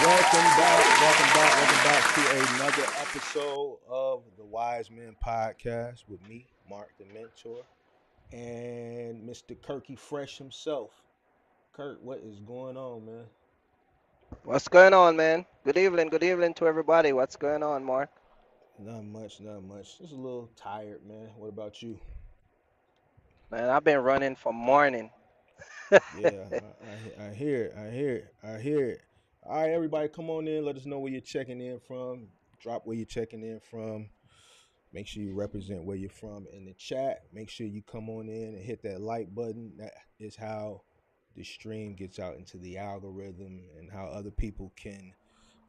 Welcome back to another episode of the Wise Men Podcast with me, Mark the Mentor, and Mr. Kirky Fresh himself. Kurt, what is going on, man? What's going on, man? Good evening to everybody. What's going on, Mark? Not much. Just a little tired, man. What about you? Man, I've been running from morning. Yeah, I hear it. I hear it. All right, everybody, come on in. Let us know where you're checking in from. Drop where you're checking in from. Make sure you represent where you're from in the chat. Make sure you come on in and hit that like button. That is how the stream gets out into the algorithm and how other people can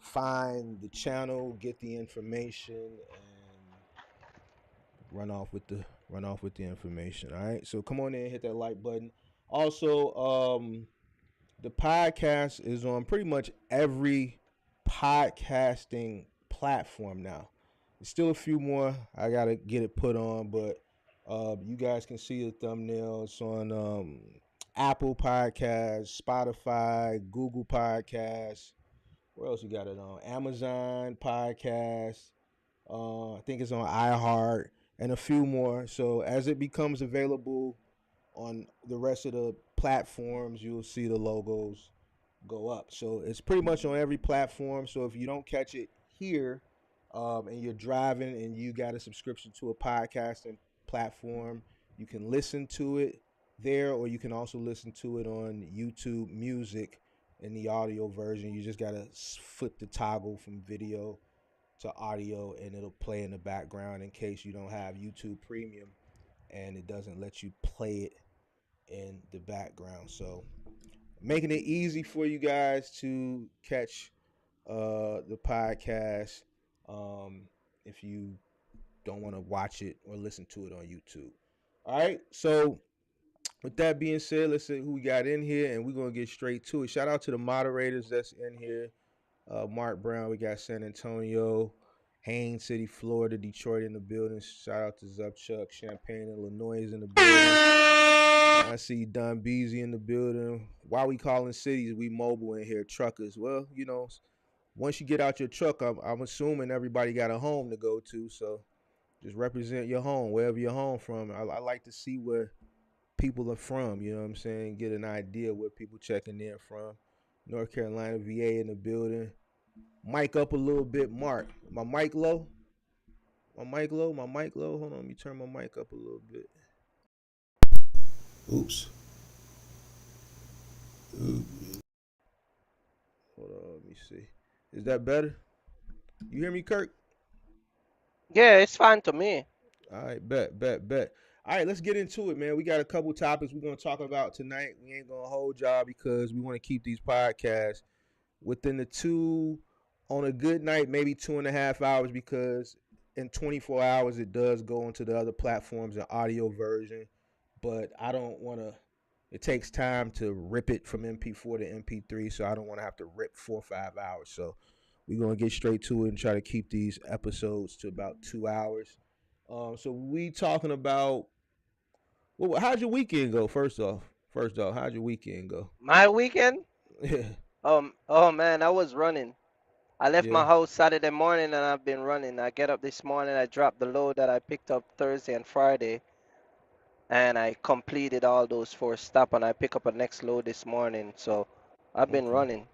find the channel, get the information, and run off with the information. All right. So come on in, hit that like button. Also, the podcast is on pretty much every podcasting platform now. There's still a few more I gotta get it put on, but you guys can see the thumbnail. It's on Apple Podcasts, Spotify, Google Podcasts. Where else you got it on? Amazon Podcasts. I think it's on iHeart and a few more. So as it becomes available on the rest of the platforms, you'll see the logos go up. So it's pretty much on every platform. So if you don't catch it here, and you're driving and you got a subscription to a podcasting platform, you can listen to it there, or you can also listen to it on YouTube Music in the audio version. You just gotta flip the toggle from video to audio, and it'll play in the background in case you don't have YouTube Premium and it doesn't let you play it in the background. So making it easy for you guys to catch the podcast, um, if you don't want to watch it or listen to it on YouTube. All right. So with that being said, let's see who we got in here, and we're gonna get straight to it. Shout out to the moderators that's in here. Mark Brown, we got San Antonio, Haines City, Florida, Detroit in the building. Shout out to Zupchuck, Champaign, Illinois is in the building. I see Don Beasy in the building. Why we calling cities? We mobile in here, truckers. Well, once you get out your truck, I'm assuming everybody got a home to go to. So just represent your home, wherever you're home from. I like to see where people are from. You know what I'm saying? Get an idea where people checking in from. North Carolina, VA in the building. Mic up a little bit, Mark. My mic low. My mic low. Hold on, let me turn my mic up a little bit. Oops. Hold on, let me see. Is that better? You hear me, Kirk? Yeah, it's fine to me. All right, bet. All right, let's get into it, man. We got a couple topics we're gonna talk about tonight. We ain't gonna hold y'all because we want to keep these podcasts within the two, on a good night, maybe 2.5 hours, because in 24 hours it does go into the other platforms in audio version. But I don't want to. It takes time to rip it from MP4 to MP3, so I don't want to have to rip 4 or 5 hours. So we're gonna get straight to it and try to keep these episodes to about 2 hours. So we talking about, well, how'd your weekend go? First off, how'd your weekend go? My weekend? Yeah, Oh man, I was running. I left yeah. my house Saturday morning and I've been running. I get up this morning, I dropped the load that I picked up Thursday and Friday, and I completed all those four stops and I pick up a next load this morning. So I've been Okay, running.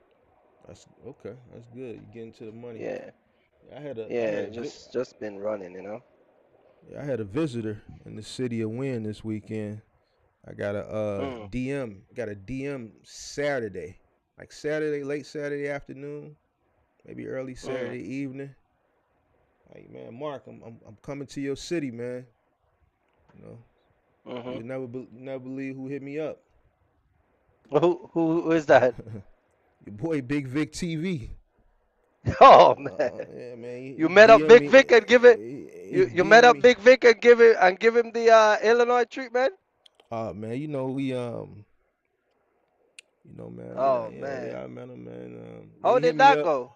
that's okay. That's good. You getting to the money. Yeah, I had a, I had yeah, a, just been running. yeah, I had a visitor in the city of Wynn this weekend. I got a Mm, DM Saturday, like Saturday, late Saturday afternoon, maybe early mm. Saturday evening. Like, man, Mark, I'm coming to your city, man. You know, Mhm. you never believe who hit me up. Who is that? Your boy Big Vic TV. Oh man. Yeah, man, You he met up DM Big me. Vic and give it. He You DM met up me. Big Vic and give him the Illinois treatment. Man, man, Oh yeah, man, I met him, man. how He hit did me that up. go?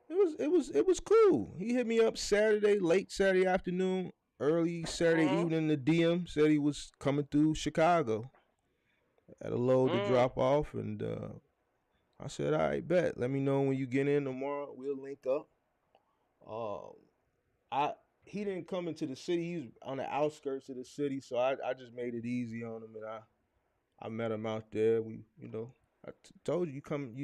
It was cool. He hit me up Saturday, late Saturday afternoon, early Saturday Mhm. evening. The DM said he was coming through Chicago. Had a load to Mm. drop off, and I said, all right, bet. Let me know when you get in tomorrow. We'll link up. Um, I he didn't come into the city. He's on the outskirts of the city, so I just made it easy on him, and I met him out there. Told you come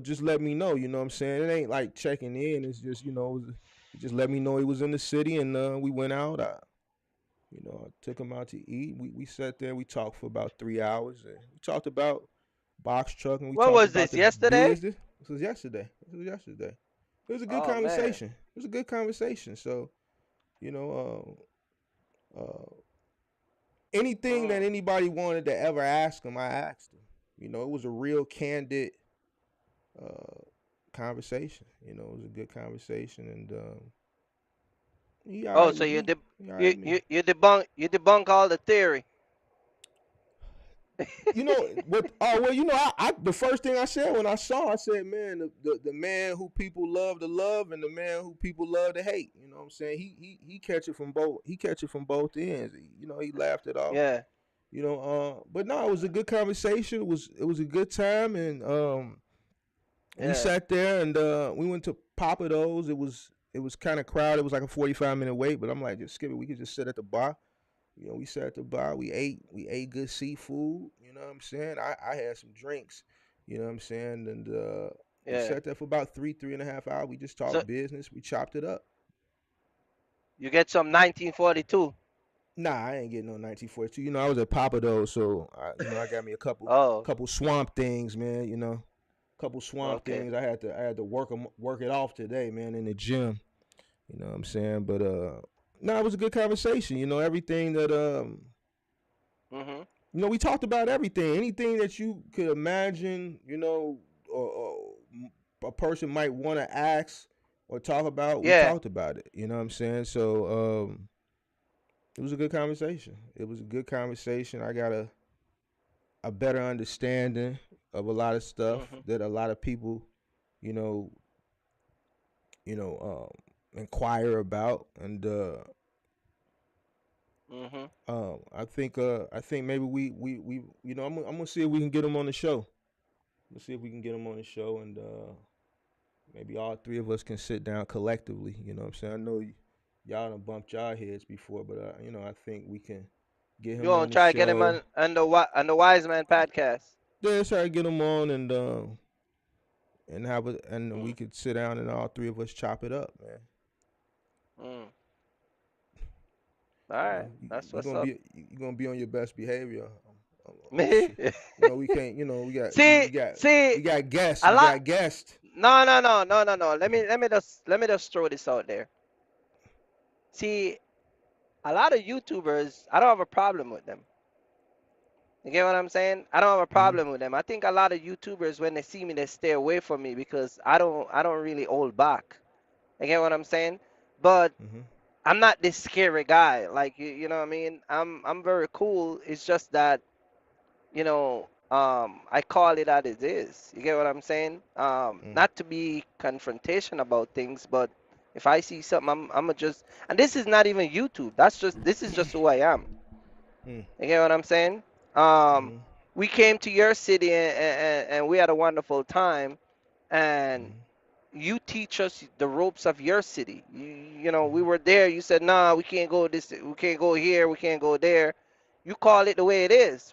just let me know. You know what I'm saying? It ain't like checking in. It's just he just let me know he was in the city, and we went out. I took him out to eat. We sat there. We talked for about 3 hours, and we talked about box trucking. We What talked was about this, the yesterday? business. This was yesterday. It was a good Oh man. conversation. It was a good conversation. So you know, anything that Mm. anybody wanted to ever ask him, I asked him. It was a real candid uh, conversation. It was a good conversation, and he all Oh, right so with you me. deb He all right with me. you debunk all the theory. What? Oh well, I the first thing I said when I saw, I said, man, the man who people love to love and the man who people love to hate. You know what I'm saying? He catch it from both. He catch it from both ends. He laughed it off. Yeah, But no, it was a good conversation. It was a good time, and we yeah. sat there and we went to Papados. It was kind of crowded. It was like a 45-minute wait, but I'm like, just skip it. We could just sit at the bar. We sat at the bar. We ate good seafood. You know what I'm saying? I had some drinks. You know what I'm saying? And we Yeah. sat there for about 3.5 hours. We just So talked business. We chopped it up. you get some 1942. Nah, I ain't getting no 1942. I was at Papados, so I got me a couple Oh, couple swamp things, man. Couple swamp okay. things. I had to work it off today, man, in the gym. You know what I'm saying? But no, it was a good conversation. Everything that Mhm. we talked about everything, anything that you could imagine. Or a person might want to ask or talk about. We Yeah. talked about it. You know what I'm saying? So it was a good conversation. It was a good conversation. I got a better understanding of a lot of stuff Mhm. that a lot of people, you know, inquire about, and Mhm. I think maybe we I'm gonna see if we can get him on the show. Let's see if we can get him on the show, and maybe all three of us can sit down collectively. You know what I'm saying? I know y'all done bumped y'all heads before, but I think we can get You him gonna on the try to get him show. on the Wise Man podcast? Yeah, let's try to get him on, and have it, and we Mm. could sit down and all three of us chop it up, man. Mm. All You right. know, you, That's you're what's gonna up. be on your best behavior. Me? Shit. We can't. We got See, we got see, we got guests. a We lot. got guests. No, no, no, no, no, no. Let me just throw this out there. See, a lot of YouTubers, I don't have a problem with them. You get what I'm saying? I don't have a Mm-hmm. problem with them. I think a lot of YouTubers, when they see me, they stay away from me because I don't really hold back. You get what I'm saying? But Mm-hmm. I'm not this scary guy. Like you know what I mean? I'm very cool. It's just that I call it as it is. You get what I'm saying? Not to be confrontation about things, but if I see something, I'm just, and this is not even YouTube. This is just who I am. Mm-hmm. You get what I'm saying? Um, Mm-hmm. we came to your city and we had a wonderful time, and you teach us the ropes of your city. We were there. You said, "Nah, we can't go this. We can't go here. We can't go there." You call it the way it is.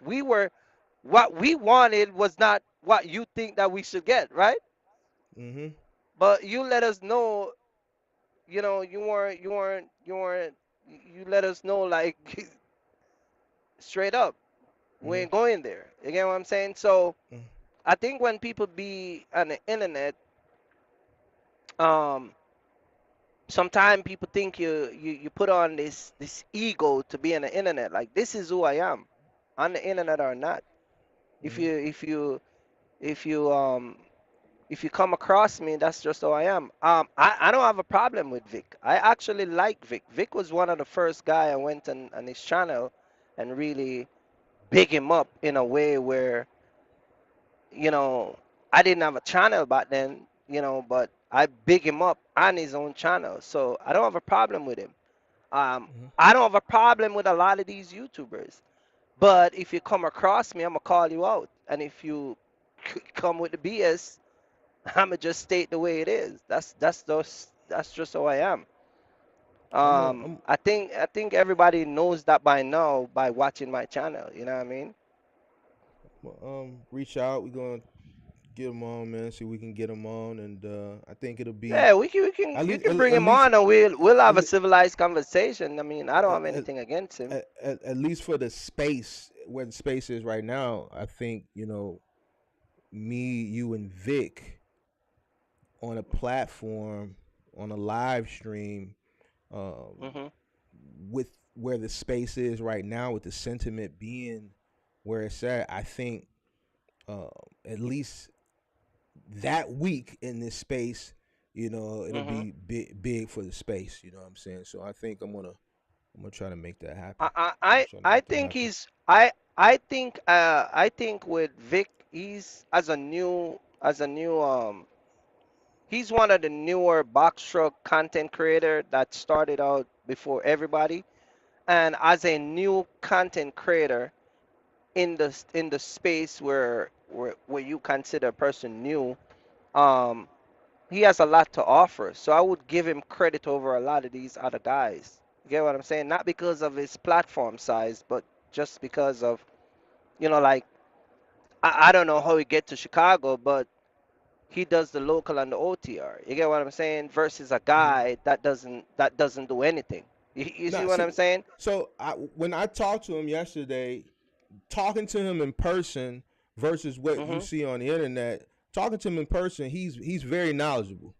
What we wanted was not what you think that we should get, right? Mm-hmm. But you let us know. You weren't. You let us know like straight up. We Mm-hmm. ain't going there. You get what I'm saying? So I think when people be on the internet, um, sometimes people think you put on this ego to be on the internet. Like this is who I am, on the internet or not. If Mm-hmm. you if you if you if you come across me, that's just how I am. I don't have a problem with Vic. I actually like Vic. Vic was one of the first guy I went on his channel and really big him up in a way where you know, I didn't have a channel back then, but I big him up on his own channel. So I don't have a problem with him. Mm-hmm. I don't have a problem with a lot of these YouTubers. But if you come across me, I'm gonna call you out. And if you come with the BS, I'ma just state the way it is. That's just how I am. I'm I think everybody knows that by now by watching my channel. You know what I mean? reach out. We're gonna get them on, man. See if we can get them on, and I think it'll be Yeah, we can at you least can bring at him least on and we'll at, have a le- civilized conversation. I mean, I don't have at, anything against him. at least for the space where the space is right now. I think me, you, and Vic on a platform on a live stream, um, Mhm. with where the space is right now, with the sentiment being where it's at. I think uh, at least that week in this space, it'll Mhm. be big for the space. You know what I'm saying? So I think I'm gonna try to make that happen. I I I'm gonna I try to I make that think happen. he's I think with Vic, he's as a new he's one of the newer box truck content creator that started out before everybody. And as a new content creator in the space where you consider a person new, um, he has a lot to offer. So I would give him credit over a lot of these other guys. You get what I'm saying? Not because of his platform size, but just because of, like, I don't know how he get to Chicago, but he does the local and the OTR. You get what I'm saying? Versus a Hmm. guy that doesn't do anything. You see Nah, what see, I'm saying? when I talked to him yesterday, talking to him in person versus what you Mhm. see on the internet, talking to him in person, he's very knowledgeable.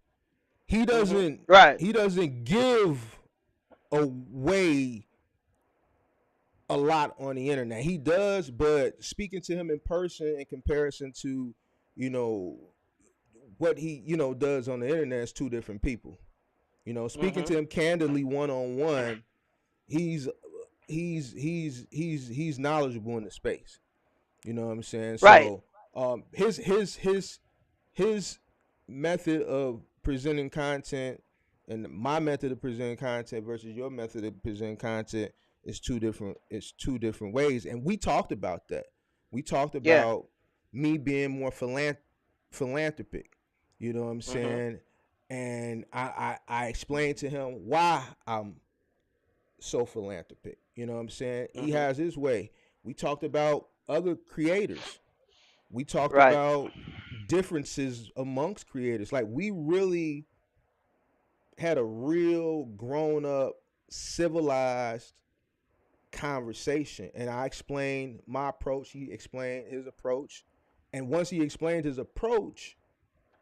He Mhm. doesn't Right. he doesn't give away a lot on the internet. He does, but speaking to him in person in comparison to, you know, what he, does on the internet is two different people. Speaking Mhm. to him candidly one on one, he's he's knowledgeable in the space. You know what I'm saying? Right. So his method of presenting content and my method of presenting content versus your method of presenting content is two different. It's two different ways, and we talked about that. We talked Yeah. about me being more philanthropic. You know what I'm Mhm. saying? And I explained to him why I'm so philanthropic. You know what I'm saying? He Mhm. has his way. We talked about other creators. We talked Right. about differences amongst creators. Like we really had a real grown up, civilized conversation. And I explained my approach. He explained his approach. And once he explained his approach,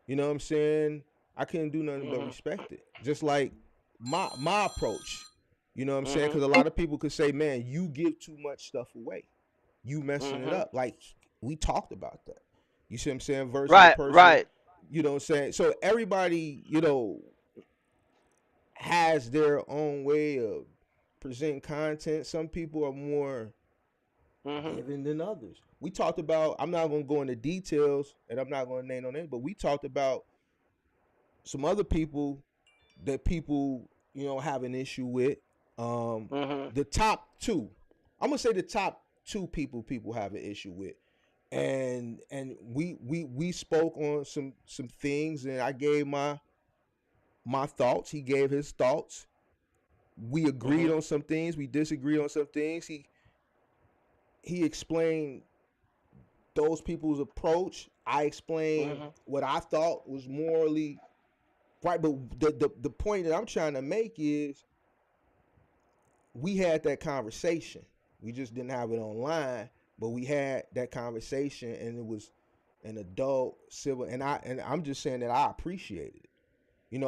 you know what I'm saying? I couldn't do nothing but Mhm. respect it. Just like my approach. You know what I'm saying? Mhm. Because a lot of people could say, man, you give too much stuff away. You messing it Mhm. up. Like we talked about that. You see what I'm saying? Versus a Right. person, Right. what I'm saying? So everybody, has their own way of presenting content. Some people are more Mhm. giving than others. We talked about, I'm not gonna go into details and I'm not gonna name no names, but we talked about some other people that people, have an issue with. Um, Mhm. the top two, I'm gonna say the top two people have an issue with, and we spoke on some things, and I gave my thoughts. He gave his thoughts. We agreed Mhm. on some things. We disagreed on some things. He explained those people's approach. I explained Mhm. what I thought was morally right. But the point that I'm trying to make is we had that conversation. We just didn't have it online, but we had that conversation, and it was an adult civil. And I'm just saying that I appreciated it.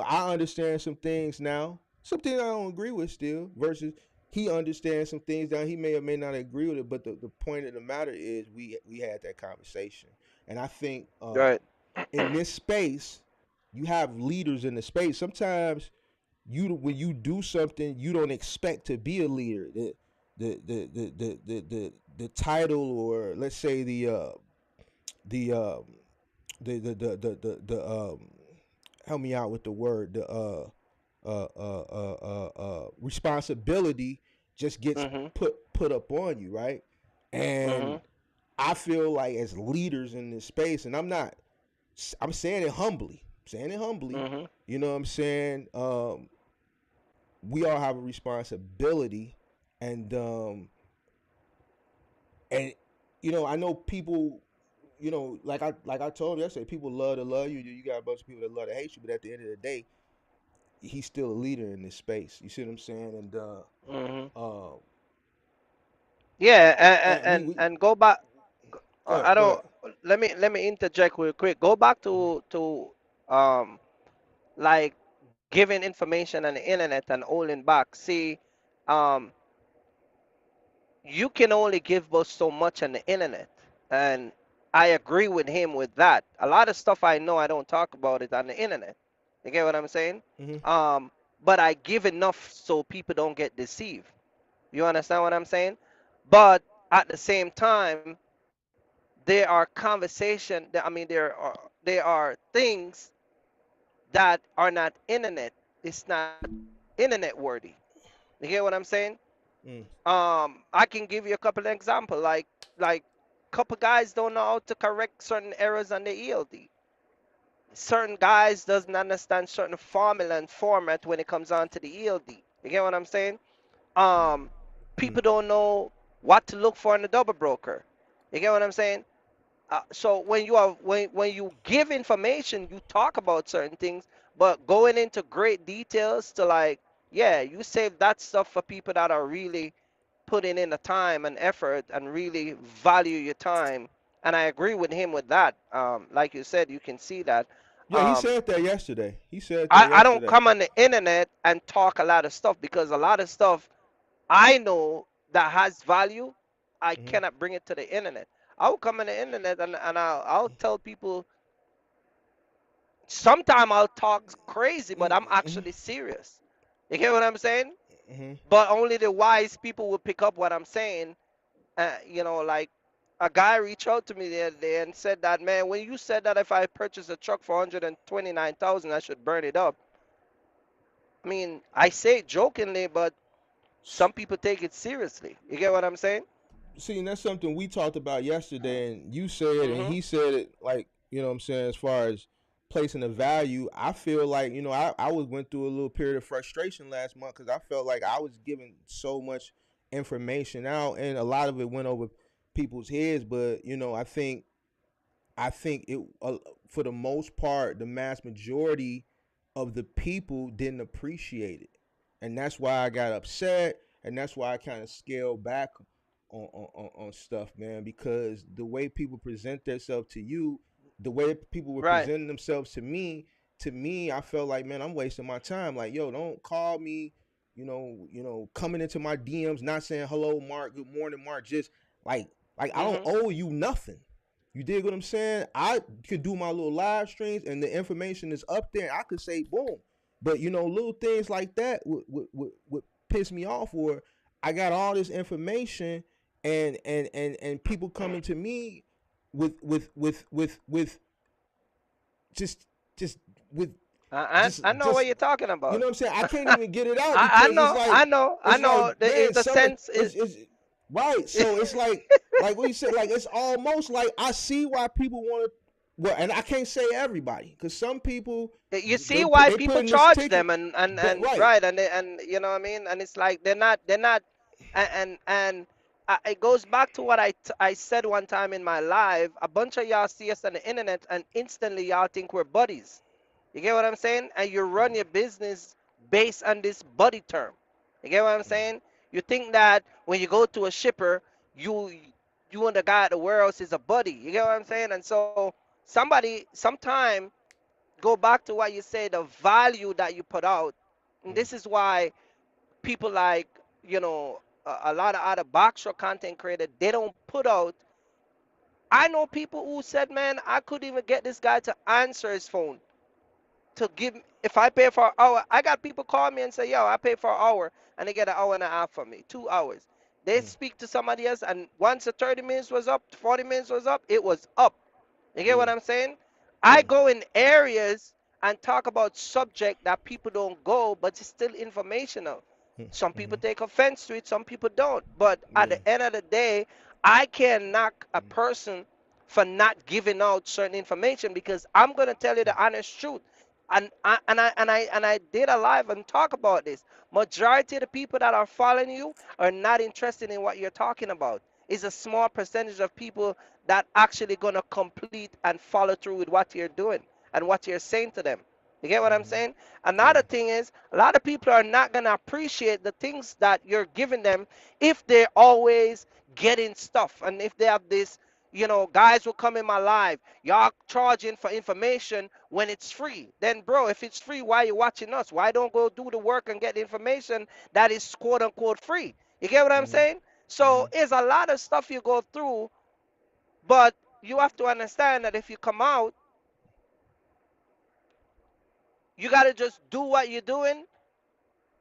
I understand some things now. Some things I don't agree with still. Versus he understands some things that he may or may not agree with it. But the point of the matter is we had that conversation, and I think Right. in this space you have leaders in the space. Sometimes when you do something you don't expect to be a leader. The title, or let's say the help me out with the word, the responsibility just gets Mhm. put up on you, right? And Mhm. I feel like as leaders in this space, and I'm saying it humbly, Mm-hmm. you know what I'm saying? We all have a responsibility, and and I know people, like I told you yesterday, people love to love you. You got a bunch of people that love to hate you, but at the end of the day, he's still a leader in this space. You see what I'm saying? And Mm-hmm. uh, Yeah, and we and go back. I go ahead. don't. Let me interject real quick. Go back to um like giving information on the internet and holding back. See, um, you can only give but so much on the internet, and I agree with him with that. A lot of stuff I know I don't talk about it on the internet. You get what I'm saying? Mm-hmm. Um, but I give enough so people don't get deceived. You understand what I'm saying? But at the same time, there are conversation. I mean, there are things that are not internet. It's not internet worthy. You get what I'm saying? Mm. I can give you a couple of examples. Like couple guys don't know how to correct certain errors on the ELD. Certain guys doesn't understand certain formula and format when it comes on to the ELD. You get what I'm saying? Um, Mm. People don't know what to look for in a double broker. You get what I'm saying? So when you give information, you talk about certain things, but going into great details to like, yeah, you save that stuff for people that are really putting in the time and effort and really value your time. And I agree with him with that. Like you said, you can see that. Yeah, he Um, said that yesterday. He said that I don't yesterday. come on the internet and talk a lot of stuff because a lot of stuff I know that has value, I Mm-hmm. cannot bring it to the internet. I'll come on the internet and I'll tell people. Sometimes I'll talk crazy, but I'm Mm-hmm. actually serious. You get what I'm saying? Mm-hmm. But only the wise people will pick up what I'm saying. Like a guy reached out to me the other day and said that, man, when you said that if I purchase a truck for 129,000, I should burn it up. I mean, I say it jokingly, but some people take it seriously. You get what I'm saying? See, and that's something we talked about yesterday, and you said it, and Mhm. he said it. Like, you know what I'm saying, as far as placing a value, I feel like, I was went through a little period of frustration last month because I felt like I was giving so much information out, and a lot of it went over people's heads. But I think it, for the most part, the mass majority of the people didn't appreciate it, and that's why I got upset, and that's why I kind of scaled back on stuff, man. Because the way people present themselves to you, the way people were Right. presenting themselves to me, I felt like, man, I'm wasting my time. Like, yo, don't call me, coming into my DMs, not saying hello, Mark, good morning, Mark, just like I don't Mhm. owe you nothing. You dig what I'm saying? I could do my little live streams and the information is up there. I could say boom. But little things like that would piss me off. Or I got all this information and people coming to me with just just with I know what just you're talking about. what I'm saying? I can't even get it out I because know, I know, I it's like, know. man, The some of sense is. it's right. So it's like what you said, like it's almost like I see why people want to. Well, and I can't say everybody because some people You they see put why they put people in this charge ticket, them and but and right. right and you know what I mean, and it's like they're not and it goes back to what I said one time in my live. A bunch of y'all see us on the internet and instantly y'all think we're buddies. You get what I'm saying? And you run your business based on this buddy term. You get what I'm saying? You think that when you go to a shipper, you you and the guy at the warehouse is a buddy. You get what I'm saying? And so somebody sometime go back to what you say, the value that you put out. And Mm, this is why people like, a lot of other boxer content creators, they don't put out. I know people who said, man, I couldn't even get this guy to answer his phone to give. If I pay for an hour, I got people call me and say, yo, I pay for an hour, and they get an hour and a half from me, 2 hours. They mm, speak to somebody else, and once the 30 minutes was up, 40 minutes was up, it was up. You get yeah, what I'm saying? I yeah, go in areas and talk about subject that people don't go, but it's still informational. mm, Some people mm, take offense to it, some people don't. But at yeah, the end of the day, I can't knock a person for not giving out certain information because I'm gonna tell you the honest truth. And I did a live and talk about this. Majority of the people that are following you are not interested in what you're talking about. It's a small percentage of people that actually gonna complete and follow through with what you're doing and what you're saying to them. You get what I'm Mm-hmm. saying? Yeah. Another thing is a lot of people are not gonna appreciate the things that you're giving them if they're always getting stuff and if they have this, guys will come in my live, y'all charging for information when it's free. Then bro, if it's free, why are you watching us? Why don't go do the work and get the information that is quote unquote free? You get what I'm Mm-hmm. saying? Mm-hmm. So it's a lot of stuff you go through, but you have to understand that if you come out, you got to just do what you're doing,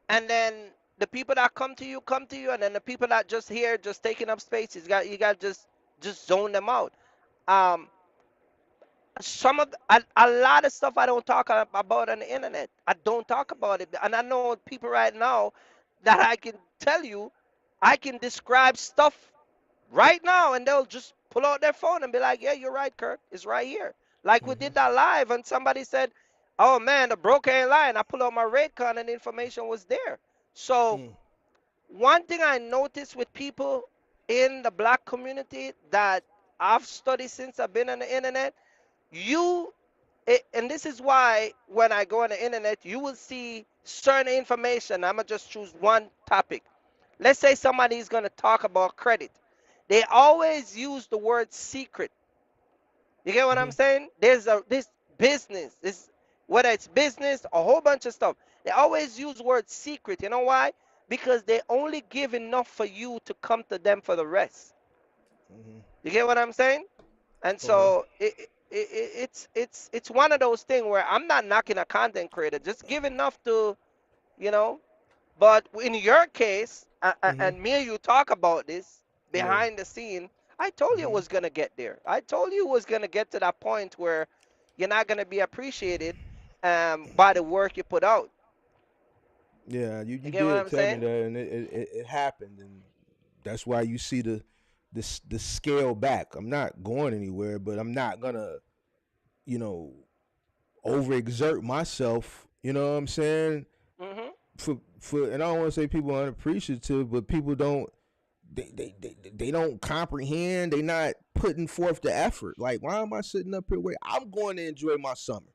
and then the people that come to you, and then the people that just here just taking up space, you got to just zone them out. um a lot of stuff I don't talk about on the internet. I don't talk about it, and I know people right now that I can tell you, I can describe stuff right now, and they'll just pull out their phone and be like, "Yeah, you're right, Kirk. It's right here." Like we Mm-hmm. did that live, and somebody said, "Oh man, the broker ain't lying." I pull out my rate card, and the information was there. So Mm. one thing I noticed with people in the black community that I've studied since I've been on the internet, you and this is why when I go on the internet, you will see certain information. I'm gonna just choose one topic. Let's say somebody is gonna talk about credit. They always use the word secret. You get what Mm-hmm. I'm saying? There's this business, this whether it's business, a whole bunch of stuff. They always use word secret. You know why? Because they only give enough for you to come to them for the rest. Mm-hmm. You get what I'm saying? And Okay. so it's one of those things where I'm not knocking a content creator, just give enough to, you know. But in your case, Mm-hmm. and me and you talk about this Yeah. behind the scene, I told you it Mm-hmm. was gonna get there. I told you it was gonna get to that point where you're not gonna be appreciated by the work you put out. Yeah, you You get what did I'm tell me saying? that, and it happened, and that's why you see the scale back. I'm not going anywhere, but I'm not gonna, you know, overexert myself. You know what I'm saying? Mhm. And I don't want to say people are unappreciative, but people don't they don't comprehend. They not putting forth the effort. Like, why am I sitting up here? Wait, I'm going to enjoy my summer.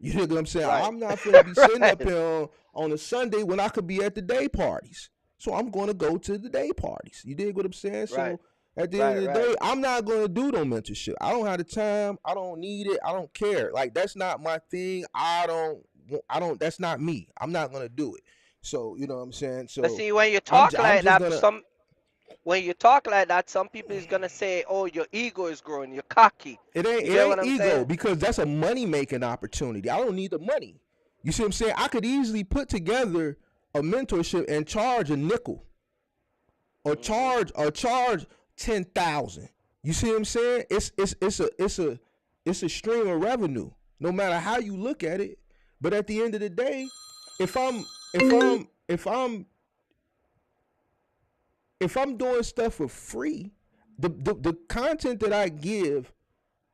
You know what I'm saying? Right. I'm not finna be sitting up Right. here on a Sunday when I could be at the day parties. So I'm going to go to the day parties. You dig what I'm saying? Right. So at the end of Right. the Right. day, I'm not going to do no mentorship. I don't have the time. I don't need it. I don't care. Like, that's not my thing. I don't. That's not me. I'm not going to do it. So you know what I'm saying. But So see, when you I'm talk I'm like just that, gonna some people is gonna say, "Oh, your ego is growing. You're cocky." You it get what ain't I'm ego saying? because that's a money making opportunity. I don't need the money. You see what I'm saying? I could easily put together a mentorship and charge a nickel Mhm. or charge 10,000. You see what I'm saying? It's a stream of revenue, no matter how you look at it. But at the end of the day, if I'm if I'm if I'm if I'm doing stuff for free, the content that I give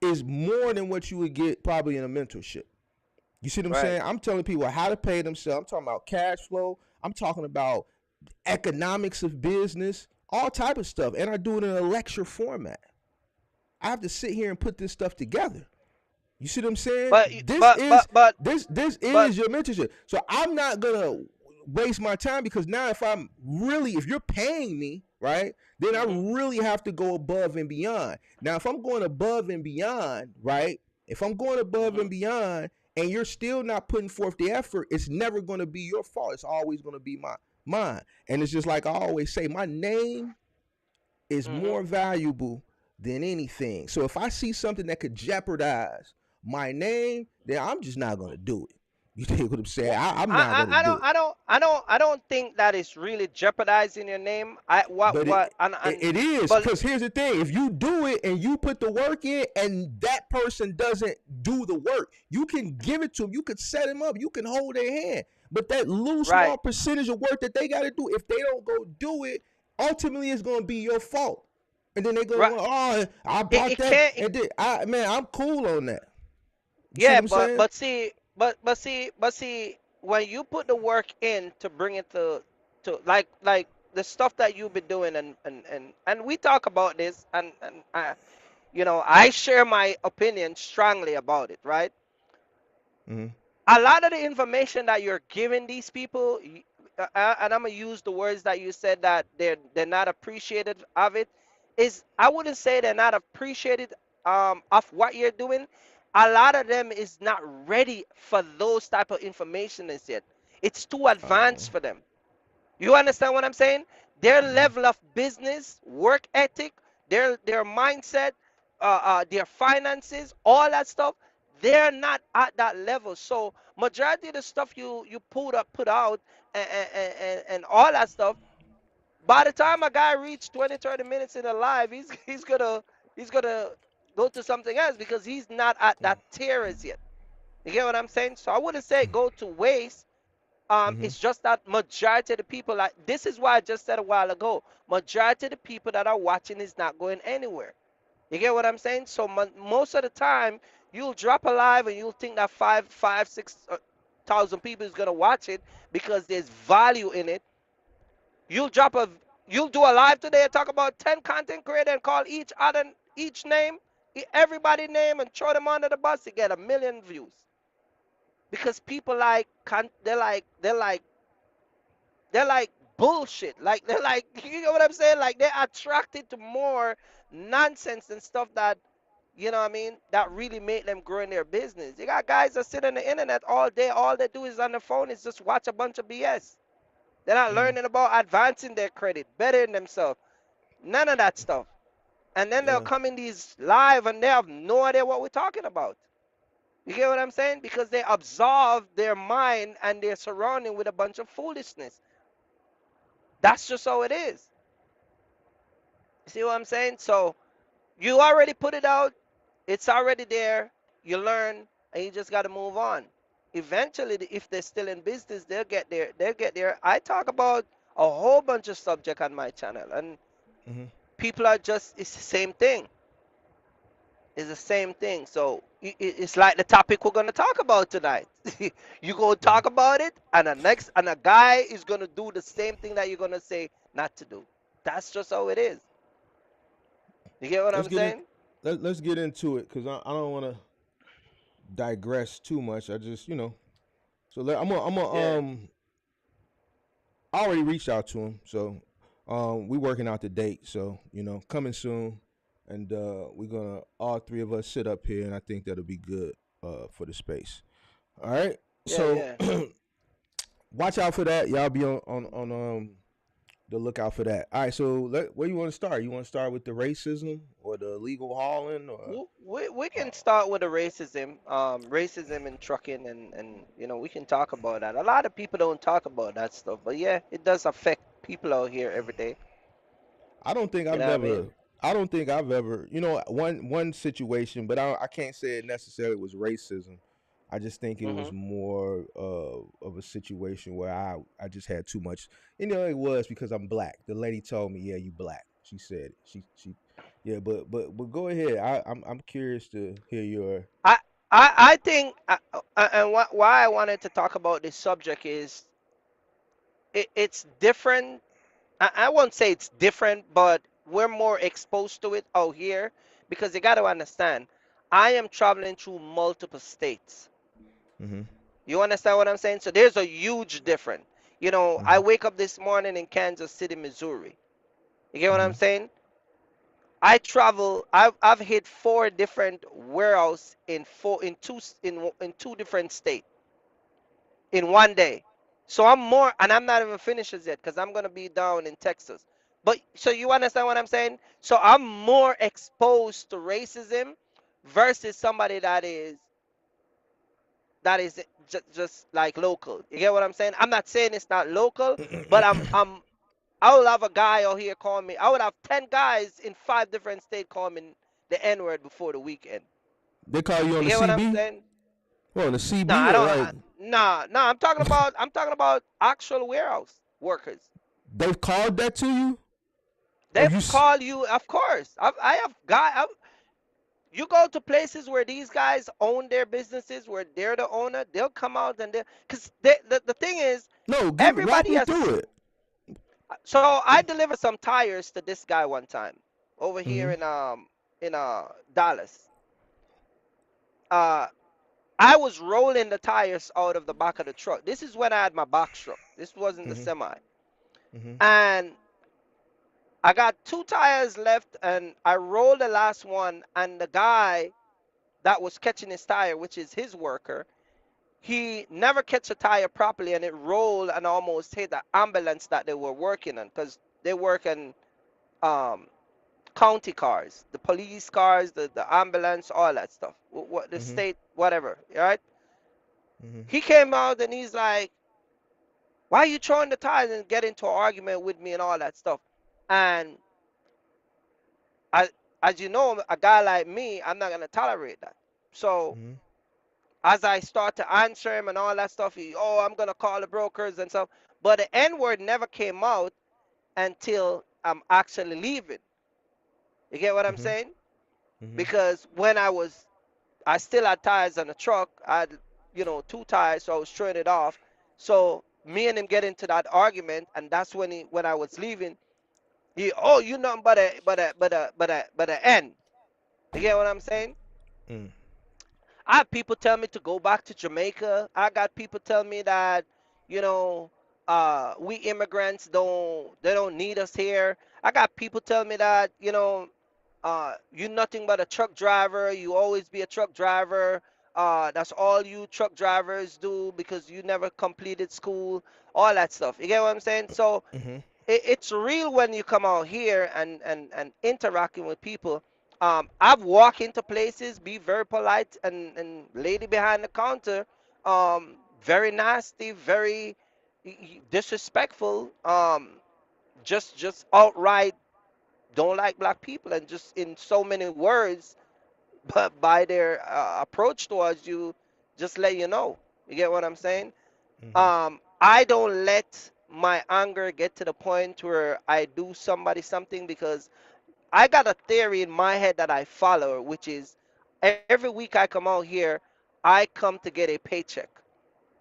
is more than what you would get probably in a mentorship. You see what I'm Right. saying? I'm telling people how to pay themselves. I'm talking about cash flow. I'm talking about economics of business, all type of stuff, and I do it in a lecture format. I have to sit here and put this stuff together. You see what I'm saying? But This but is your mentorship. So I'm not gonna waste my time because now if you're paying me, right, then I mhm. really have to go above and beyond. Now if I'm going above and beyond, right? If I'm going above and Mhm. beyond and you're still not putting forth the effort, it's never gonna be your fault. It's always gonna be mine. And it's just like I always say, my name is Mhm. more valuable than anything. So if I see something that could jeopardize my name, then I'm just not gonna do it. You take what I'm saying? Wha- I'm not gonna do it. I don't think that is really jeopardizing your name. But And it is but because here's the thing: if you do it and you put the work in, and that person doesn't do the work, you can give it to them. You can set them up. You can hold their hand. But that little small right. percentage of work that they got to do, if they don't go do it, ultimately it's gonna be your fault. And then they go, Right. well, oh, I It, bought it that, can't. and then I'm cool on that. You see Yeah, what I'm saying? but see, when you put the work in to bring it to like the stuff that you've been doing, and we talk about this, and I share my opinion strongly about it, right? Mm-hmm. A lot of the information that you're giving these people, and I'm gonna use the words that you said, that they're not appreciated of it, is, I wouldn't say they're not appreciated of what you're doing. A lot of them is not ready for those type of information as yet. It's too Oh. advanced for them. You understand what I'm saying? Their Mm-hmm. level of business, work ethic, their mindset, their finances, all that stuff, they're not at that level. So majority of the stuff you put out, and all that stuff, by the time a guy reaches 20, 30 minutes in a live, he's gonna go to something else, because he's not at that tier as yet. You get what I'm saying? So I wouldn't say go to waste. Mm-hmm. It's just that majority of the people, like, this is why I just said a while ago, majority of the people that are watching is not going anywhere. You get what I'm saying? So most of the time, you'll drop a live and you'll think that 6,000 people is gonna watch it because there's value in it. You'll drop a, you'll do a live today and talk about 10 content creators and call each name, everybody name, and throw them under the bus. You get 1 million views, because people like, they're like bullshit. Like, they're like, you know what I'm saying? Like, they're attracted to more nonsense and stuff that, what I mean, that really make them grow in their business. You got guys that sit on the internet all day. All they do is on the phone is just watch a bunch of BS. They're not Mm-hmm. learning about advancing their credit, bettering themselves. None of that stuff. And then they'll Yeah. come in these live and they have no idea what we're talking about. You get what I'm saying? Because they absolve their mind and their surrounding with a bunch of foolishness. That's just how it is. You see what I'm saying? So you already put it out. It's already there. You learn, and you just got to move on. Eventually, if they're still in business, they'll get there. They'll get there. I talk about a whole bunch of subject on my channel, and Mm-hmm. people are just, it's the same thing. It's the same thing. So it's like the topic we're gonna talk about tonight. You go Mm-hmm. talk about it, and a guy is gonna do the same thing that you're gonna say not to do. That's just how it is. You get what Let's I'm get in. saying? Let's get into it because I don't want to digress too much. I just So Yeah. I already reached out to him. So we working out the date. So coming soon, and we're gonna all three of us sit up here, and I think that'll be good for the space. All right. Yeah, So yeah. watch out for that. Y'all be on the lookout for that. All right. So where you want to start? You want to start with the racism or the illegal hauling or? We Uh, can start with the racism in trucking, and we can talk about that. A lot of people don't talk about that stuff, but yeah, it does affect people out here every day. I don't think You I've know what I ever. mean? I don't think I've ever. One situation, but I can't say it necessarily was racism. I just think it was Mhm. more of a situation where I just had too much. It was because I'm black. The lady told me, "Yeah, you black." She said it. Yeah, but go ahead. I'm curious to hear your. I I think, and why I wanted to talk about this subject is, it's different. I won't say it's different, but we're more exposed to it out here, because you got to understand, I am traveling through multiple states. Mm-hmm. You understand what I'm saying? So there's a huge difference. I Mm-hmm. wake up this morning in Kansas City, Missouri. You get what I'm Mm-hmm. saying? I travel. I've hit four different warehouse in two different states in one day. So I'm more, and I'm not even finished as yet because I'm gonna be down in Texas. But so you understand what I'm saying? So I'm more exposed to racism versus somebody that is just like local. You get what I'm saying? I'm not saying it's not local, but I will have a guy out here call me. I would have 10 guys in 5 different states call me the N word before the weekend. They call you on You the get what I'm CB? saying? Well, on the No, CB I or don't. like Nah. I'm talking about actual warehouse workers. they've called that to you? Oh, They call you, of course. I have got. You go to places where these guys own their businesses, where they're the owner. They'll come out and because the thing is, no, walk everybody me has. through it. So I delivered some tires to this guy one time over here Mhm. in Dallas. Uh, I was rolling the tires out of the back of the truck. This is when I had my box truck. This wasn't the Mhm. semi. Mhm. And I got two tires left, and I rolled the last one. And the guy that was catching his tire, which is his worker, he never catch a tire properly, and it rolled and almost hit the ambulance that they were working on because they work in um, county cars, the police cars, the ambulance, all that stuff. What the Mhm. state, whatever, right? Mhm. He came out and he's like, "Why are you throwing the tires?" and get into an argument with me and all that stuff. And I, as you know, a guy like me, I'm not gonna tolerate that. So Mhm. as I start to answer him and all that stuff, I'm gonna call the brokers and stuff. But the N word never came out until I'm actually leaving. You get what I'm Mhm. saying? Mhm. Because when I still had tires on the truck. I had, two tires, so I was throwing it off. So me and him get into that argument, and that's when I was leaving. You nothing but a N. You get what I'm saying? Mm. I have people tell me to go back to Jamaica. I got people tell me that, you know, we immigrants don't need us here. I got people tell me that, you nothing but a truck driver. You always be a truck driver. That's all you truck drivers do because you never completed school. All that stuff. You get what I'm saying? So Mhm. it's real when you come out here and interacting with people. I've walked into places, be very polite, and lady behind the counter, very nasty, very disrespectful, just outright don't like black people, and just in so many words, but by their approach towards you, just let you know. You get what I'm saying? Mhm. I don't let my anger get to the point where I do somebody something, because I got a theory in my head that I follow, which is every week I come out here, I come to get a paycheck.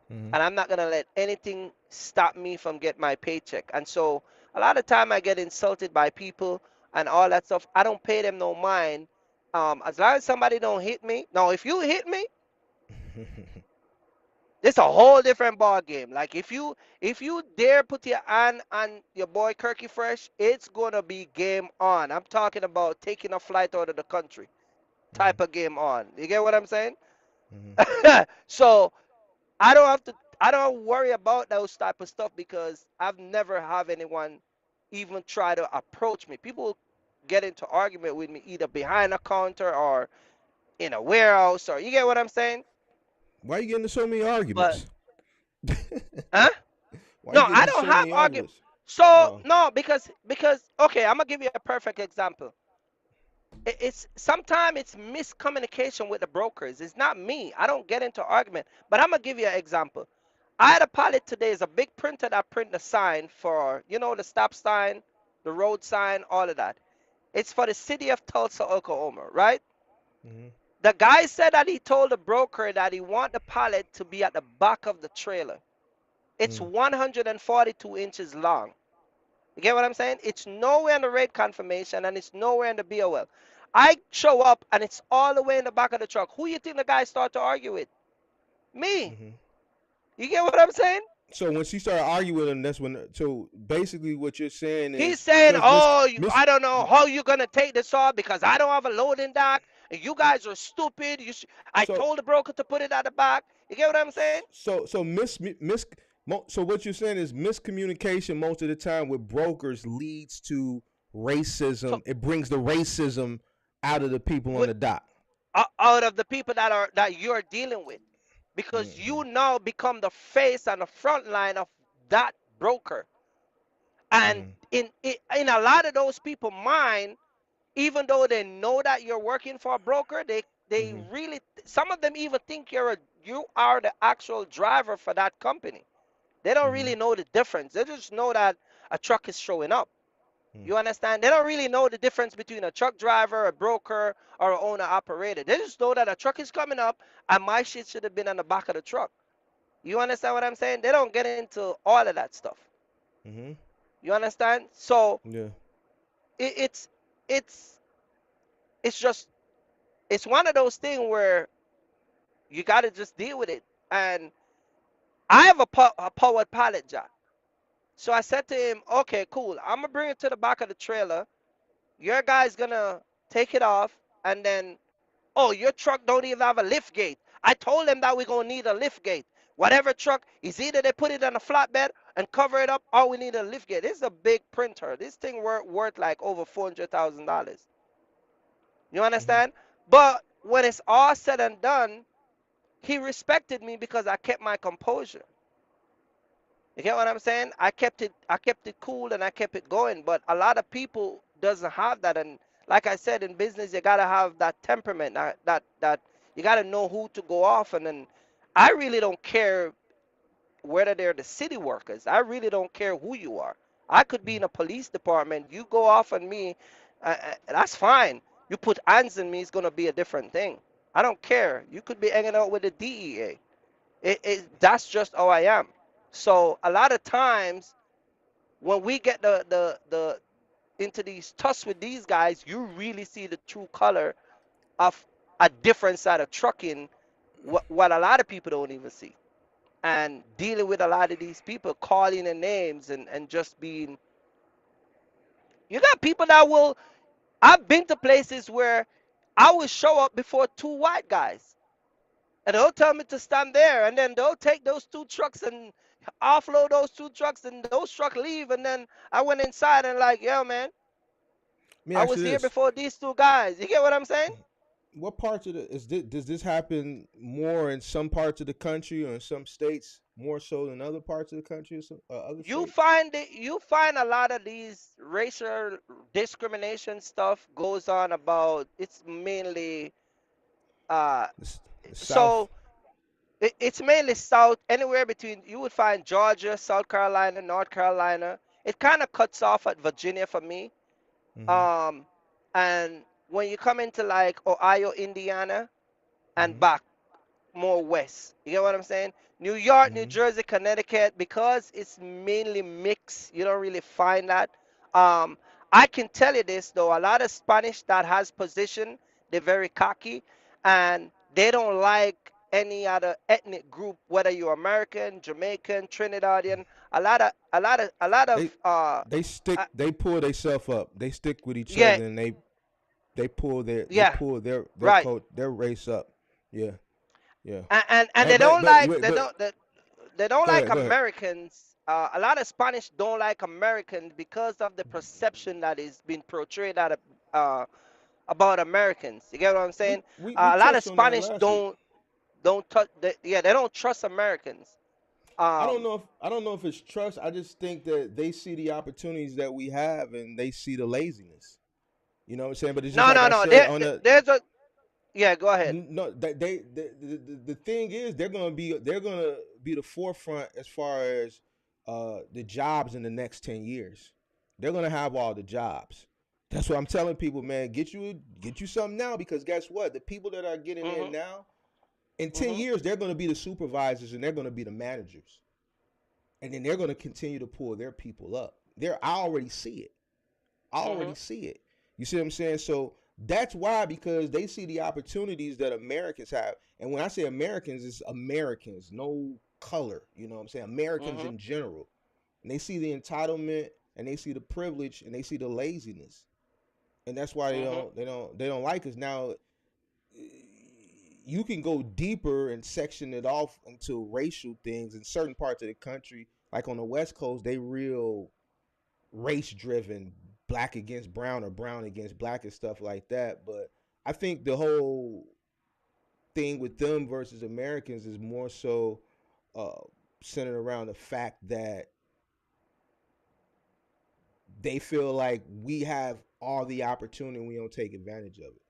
Mhm. And I'm not gonna let anything stop me from getting my paycheck. And so a lot of time I get insulted by people and all that stuff. I don't pay them no mind. As long as somebody don't hit me. Now, if you hit me, it's a whole different ball game. Like if you dare put your hand on your boy Kirky Fresh, it's gonna be game on. I'm talking about taking a flight out of the country Mhm. type of game on. You get what I'm saying? Mhm. So I don't worry about those type of stuff because I've never have anyone even try to approach me. People get into argument with me either behind a counter or in a warehouse, or you get what I'm saying? Why you getting into so many But arguments? huh? Why you No, getting I into don't so have many argument. arguments? So Oh. no, because okay, I'm gonna give you a perfect example. It's sometimes it's miscommunication with the brokers. It's not me. I don't get into argument. But I'm gonna give you an example. I had a pilot today. Is a big printer that print the sign for the stop sign, the road sign, all of that. It's for the city of Tulsa, Oklahoma, right? Mhm. The guy said that he told the broker that he want the pallet to be at the back of the trailer. It's Mm. 142 inches long. You get what I'm saying? It's nowhere in the rate confirmation and it's nowhere in the BOL. I show up and it's all the way in the back of the truck. Who you think the guy start to argue with? Me. Mhm. You get what I'm saying? So when she started arguing with him, that's when. So basically, what you're saying He's is saying, so it's "Oh, miss. I don't know how you're gonna take this off because I don't have a loading dock, and you guys are stupid. I So told the broker to put it at the back." You get what I'm saying? so so what you're saying is miscommunication most of the time with brokers leads to So racism. It brings the racism out of the people on with the dock. out of the people that you're dealing with, because Mm-hmm. you now become the face and the front line of that broker. And Mm-hmm. in a lot of those people mind, even though they know that you're working for a broker, they Mm-hmm. really, some of them even think you are the actual driver for that company. They don't Mm-hmm. really know the difference. They just know that a truck is showing up. Mm. You understand? They don't really know the difference between a truck driver, a broker, or an owner operator. They just know that a truck is coming up and my shit should have been on the back of the truck. You understand what I'm saying? They don't get into all of that stuff. Mhm. You understand? So Yeah. it, it's it's it's just it's one of those things where you got to just deal with it. And I have a powered pallet jack. So I said to him, okay, cool. I'm gonna bring it to the back of the trailer. Your guy's gonna take it off, and then, oh, your truck don't even have a lift gate. I told them that we're gonna need a lift gate. Whatever truck is either they put it on a flatbed and cover it up, or we need a lift gate. This is a big printer. This thing worth like over $400,000. You Mhm. understand? But when it's all said and done, he respected me because I kept my composure. You get what I'm saying? I kept it cool and I kept it going. But a lot of people doesn't have that. And like I said, in business, you gotta have that temperament. That you gotta know who to go off. And then I really don't care whether they're the city workers. I really don't care who you are. I could be in a police department. You go off on me, that's fine. You put hands on me, it's gonna be a different thing. I don't care. You could be hanging out with the DEA. That's just how I am. So a lot of times when we get the into these tuss with these guys, you really see the true color of a different side of trucking, what a lot of people don't even see. And dealing with a lot of these people, calling their names and just being, you got people that will, I've been to places where I will show up before two white guys. And they'll tell me to stand there, and then they'll take those two trucks and offload those two trucks, and those trucks leave. And then I went inside and like, yo, man, Let me I ask was you here this: before these two guys. You get what I'm saying? what parts of the does this happen more in some parts of the country or in some states more so than other parts of the country or some, other states? You find a lot of these racial discrimination stuff goes on about. It's mainly uh The South. so it's mainly south, anywhere between, you would find Georgia, South Carolina, North Carolina. It kind of cuts off at Virginia for me. Mhm. Um, and when you come into like Ohio, Indiana, and Mhm. back more west, you get what I'm saying? New York, New Mhm. Jersey, Connecticut, because it's mainly mixed, you don't really find that. Um, I can tell you this though, a lot of Spanish that has position, they're very cocky, and they don't like any other ethnic group, whether you're American, Jamaican, Trinidadian. A lot of They uh, they pull themselves up. They stick with each yeah, other and they pull yeah, their right. coat their race up. Yeah. Yeah. And they And don't like but they don't go like ahead, go ahead. Americans. A lot of Spanish don't like Americans because of the perception that is being portrayed uh, about Americans. You get what I'm saying? We A lot of touched on that Spanish last week. don't touch. Yeah, they don't trust Americans. Um, I don't know if it's trust. I just think that they see the opportunities that we have and they see the laziness. You know what I'm saying? But it's just no, like no, I no. said on There's a, yeah. Go ahead. no the thing is they're gonna be the forefront as far as the jobs in the next 10 years. They're gonna have all the jobs. That's what I'm telling people, man. Get you something now because guess what? The people that are getting in Mhm. now in ten Mhm. years they're gonna be the supervisors and they're gonna be the managers, and then they're gonna continue to pull their people up. I already see it. I already Mhm. see it. You see what I'm saying? So that's why, because they see the opportunities that Americans have. And when I say Americans, it's Americans, no color. You know what I'm saying? Americans Mhm. in general. And they see the entitlement and they see the privilege and they see the laziness. And that's why Mhm. they don't like us. Now you can go deeper and section it off into racial things in certain parts of the country. Like on the West Coast, they real race driven, black against brown or brown against black and stuff like that. But I think the whole thing with them versus Americans is more so uh, centered around the fact that they feel like we have all the opportunity and we don't take advantage of it.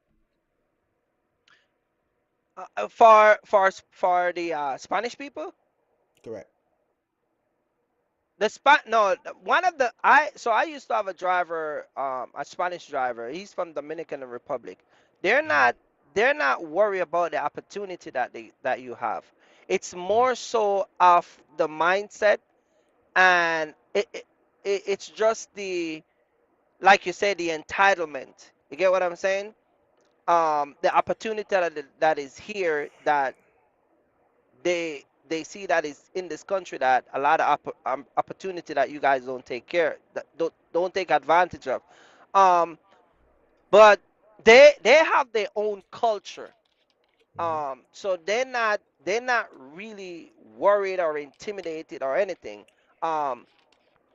For the Spanish people. Correct. The spot no one of the I so I used to have a driver, a Spanish driver. He's from Dominican Republic. They're Mm-hmm. not they're not worried about the opportunity that you have. It's Mm-hmm. more so of the mindset, and it's just the, like you said, the entitlement. You get what I'm saying? The opportunity that is here, that they see that is in this country, that a lot of opportunity that you guys don't take care, that don't take advantage of. Um, but they have their own culture. Mm-hmm. So they're not really worried or intimidated or anything. Um,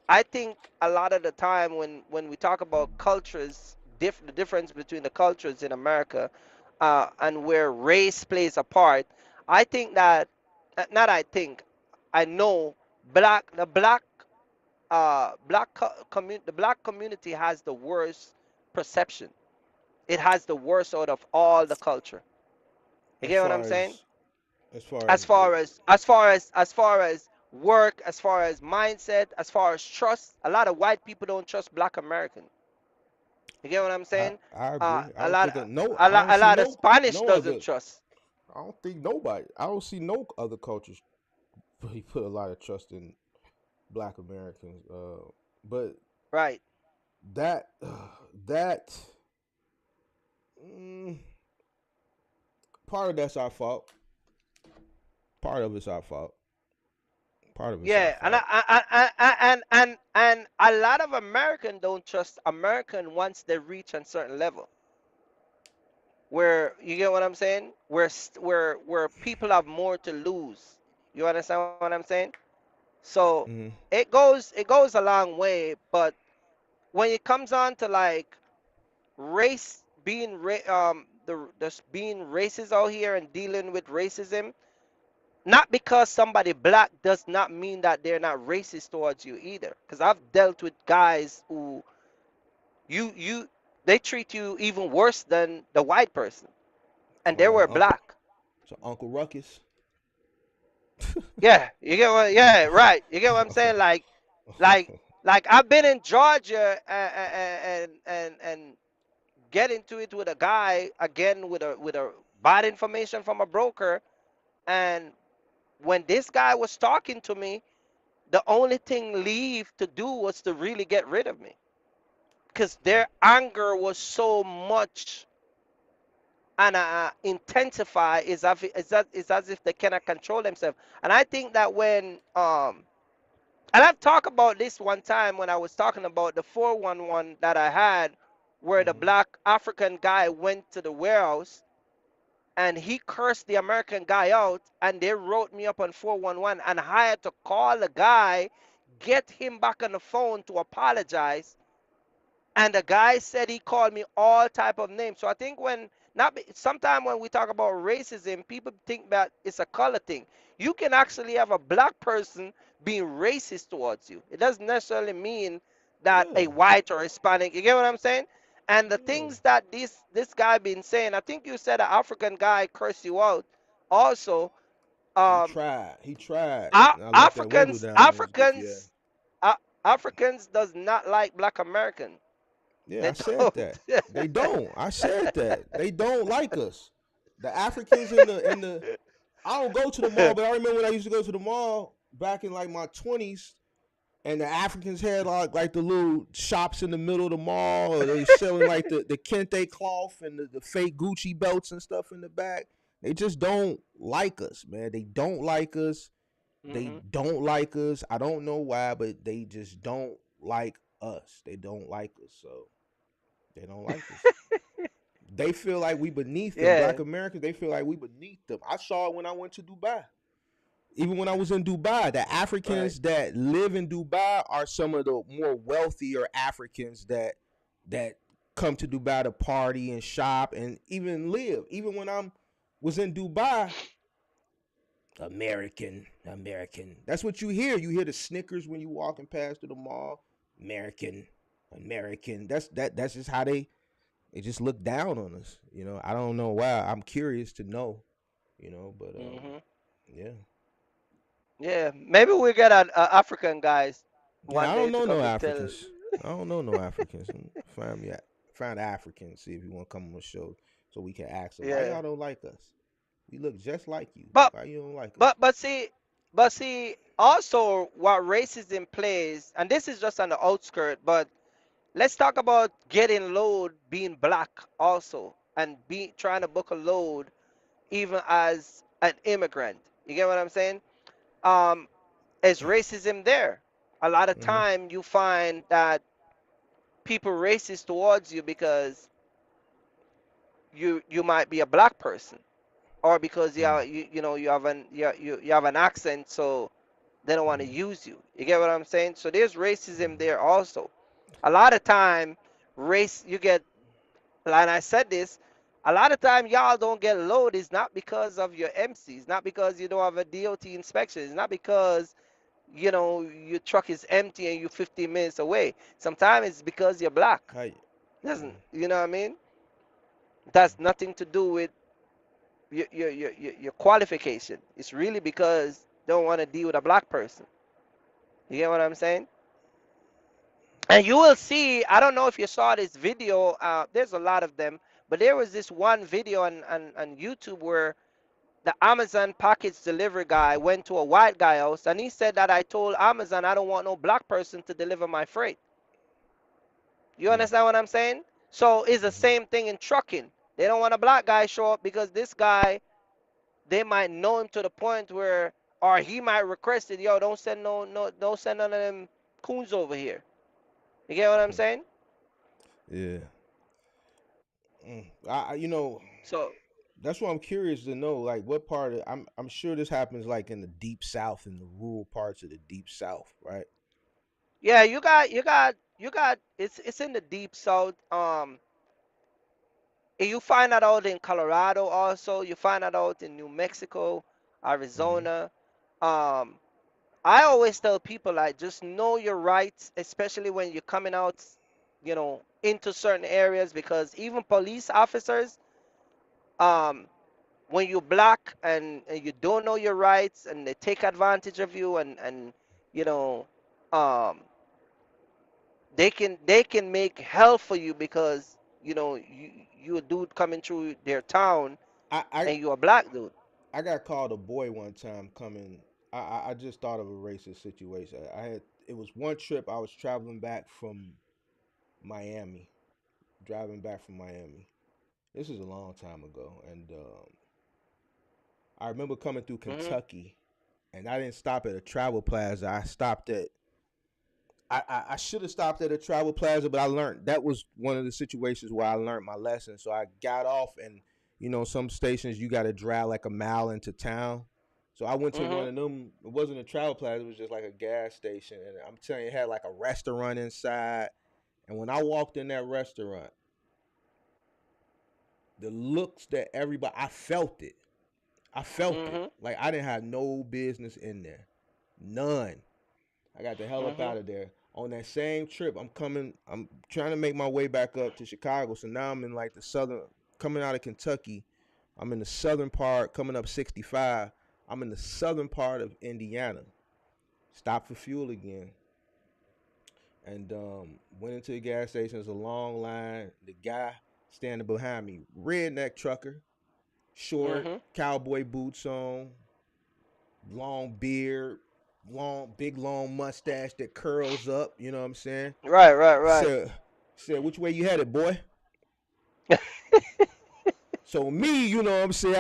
I think a lot of the time when we talk about cultures, the difference between the cultures in America, and where race plays a part, I think that, not I think, I know, the black community has the worst perception. It has the worst out of all the culture. You As get what I'm far saying? as as far as As far as work, as far as mindset, as far as trust, a lot of white people don't trust black American. You get what I'm saying? I agree. I A don't lot think no. a I lot don't a see lot of Spanish no doesn't other. trust. I don't think nobody. I don't see no other cultures put a lot of trust in Black Americans. But Right. that that mm, part of that's our fault. Part of it's our fault. Part of it's our Yeah, and fault. a lot of American don't trust American once they reach a certain level. Where, you get what I'm saying? Where people have more to lose. You understand what I'm saying? So Mm-hmm. it goes a long way, but when it comes on to like race being being racist out here and dealing with racism, not because somebody black does not mean that they're not racist towards you either. Because I've dealt with guys who, you they treat you even worse than the white person, and Oh, they like were Uncle, black. so Uncle Ruckus. Yeah, you get what? Yeah, right. You get what I'm saying? Like, like I've been in Georgia, and get into it with a guy again, with a bad information from a broker, and when this guy was talking to me, the only thing leave to do was to really get rid of me, because their anger was so much, and intensify, is as if they cannot control themselves. And I think that when and I've talked about this one time when I was talking about the 411 that I had, where the Mm-hmm. black African guy went to the warehouse and he cursed the American guy out, and they wrote me up on 411, and I had to call the guy, get him back on the phone to apologize. And the guy said he called me all type of names. So I think when not sometimes when we talk about racism, people think that it's a color thing. You can actually have a black person being racist towards you. It doesn't necessarily mean that Yeah. a white or Hispanic. You get what I'm saying? And the Yeah. things that this guy been saying, I think you said an African guy cursed you out. Also, He um, tried. He tried. A- And I left that window Africans, down on his goofy ass. Africans, uh, Africans does not like Black American. Yeah, They I said don't. that. They don't. I said that. They don't like us. The Africans in the I don't go to the mall, but I remember when I used to go to the mall back in like my 20s, and the Africans had like the little shops in the middle of the mall, or they selling like the kente cloth and the fake Gucci belts and stuff in the back. They just don't like us, man. They don't like us. They Hmm. don't like us. I don't know why, but they just don't like us. They don't like us. So they don't like us. They feel like we beneath them. Yeah. Black Americans, they feel like we beneath them. I saw it when I went to Dubai. Even when I was in Dubai, the Right. Africans that live in Dubai are some of the more wealthier Africans that come to Dubai to party and shop and even live. Even when I was in Dubai, American, American. That's what you hear. You hear the Snickers when you walking past to the mall. American, American. That's just how they just look down on us. I don't know why. I'm curious to know. But Hmm. yeah. Yeah. Maybe we get an African guys Yeah, one I day don't to know no come and tell. Africans. I don't know no Africans. Find me, find Africans. See if you want to come on the show so we can ask them why Yeah. y'all don't like us. We look just like you. But Why you don't like us? but see, also what racism plays, and this is just on the outskirt, but let's talk about getting load being black also, and be trying to book a load even as an immigrant. You get what I'm saying? Um, is racism there? A lot of Hmm. time you find that people racist towards you because you might be a black person, or because you have you have an accent, so they don't want to Hmm. use you. You get what I'm saying? So there's racism there also. A lot of time, race you get, and I said this, a lot of time y'all don't get load is not because of your MCs, not because you don't have a DOT inspection, it's not because your truck is empty and you're 15 minutes away. Sometimes it's because you're black. How? Doesn't you know what I mean? That's nothing to do with your qualification. It's really because they don't want to deal with a black person. You get what I'm saying? And you will see, I don't know if you saw this video, there's a lot of them, but there was this one video on YouTube where the Amazon package delivery guy went to a white guy house and he said that I told Amazon I don't want no black person to deliver my freight. You Mm. understand what I'm saying? So it's the Hmm. same thing in trucking. They don't want a black guy show up because this guy, they might know him to the point where, or he might request it, yo, don't send don't send none of them coons over here. You get what I'm saying? Yeah. So That's what I'm curious to know. Like, what part of I'm sure this happens like in the deep South, in the rural parts of the deep South, right? yeah, you got it's in the deep south. And you find that out in Colorado also. You find that out in New Mexico, Mm-hmm. Arizona. Um, I always tell people like just know your rights, especially when you're coming out, into certain areas because even police officers, um, when you're black and you don't know your rights and they take advantage of you and you know, um, they can make hell for you because you a dude coming through their town I, I and you a black dude. I got called a boy one time coming. I just thought of a racist situation. It was one trip I was traveling back from Miami, driving back from Miami. This is a long time ago, and I remember coming through Mhm. Kentucky, and I didn't stop at a travel plaza. I stopped at I should have stopped at a travel plaza, but I learned that was one of the situations where I learned my lesson. So I got off, and some stations you got to drive like a mile into town. So I went to one Mhm. of them. It wasn't a travel plaza; it was just like a gas station. And I'm telling you, it had like a restaurant inside. And when I walked in that restaurant, the looks that everybody, I felt it. I felt it. Mhm. Like I didn't have no business in there, none. I got the hell up Mhm. out of there. On that same trip, I'm trying to make my way back up to Chicago. So now I'm in like the southern, coming out of Kentucky. I'm in the southern part, coming up 65. I'm in the southern part of Indiana. Stopped for fuel again. And went into the gas station. There's a long line. The guy standing behind me, redneck trucker, short, Mhm. cowboy boots on, long beard, big long mustache that curls up. You know what I'm saying? Right. Right. Right. Said, said, which way you headed, boy? So me, you know what I'm saying?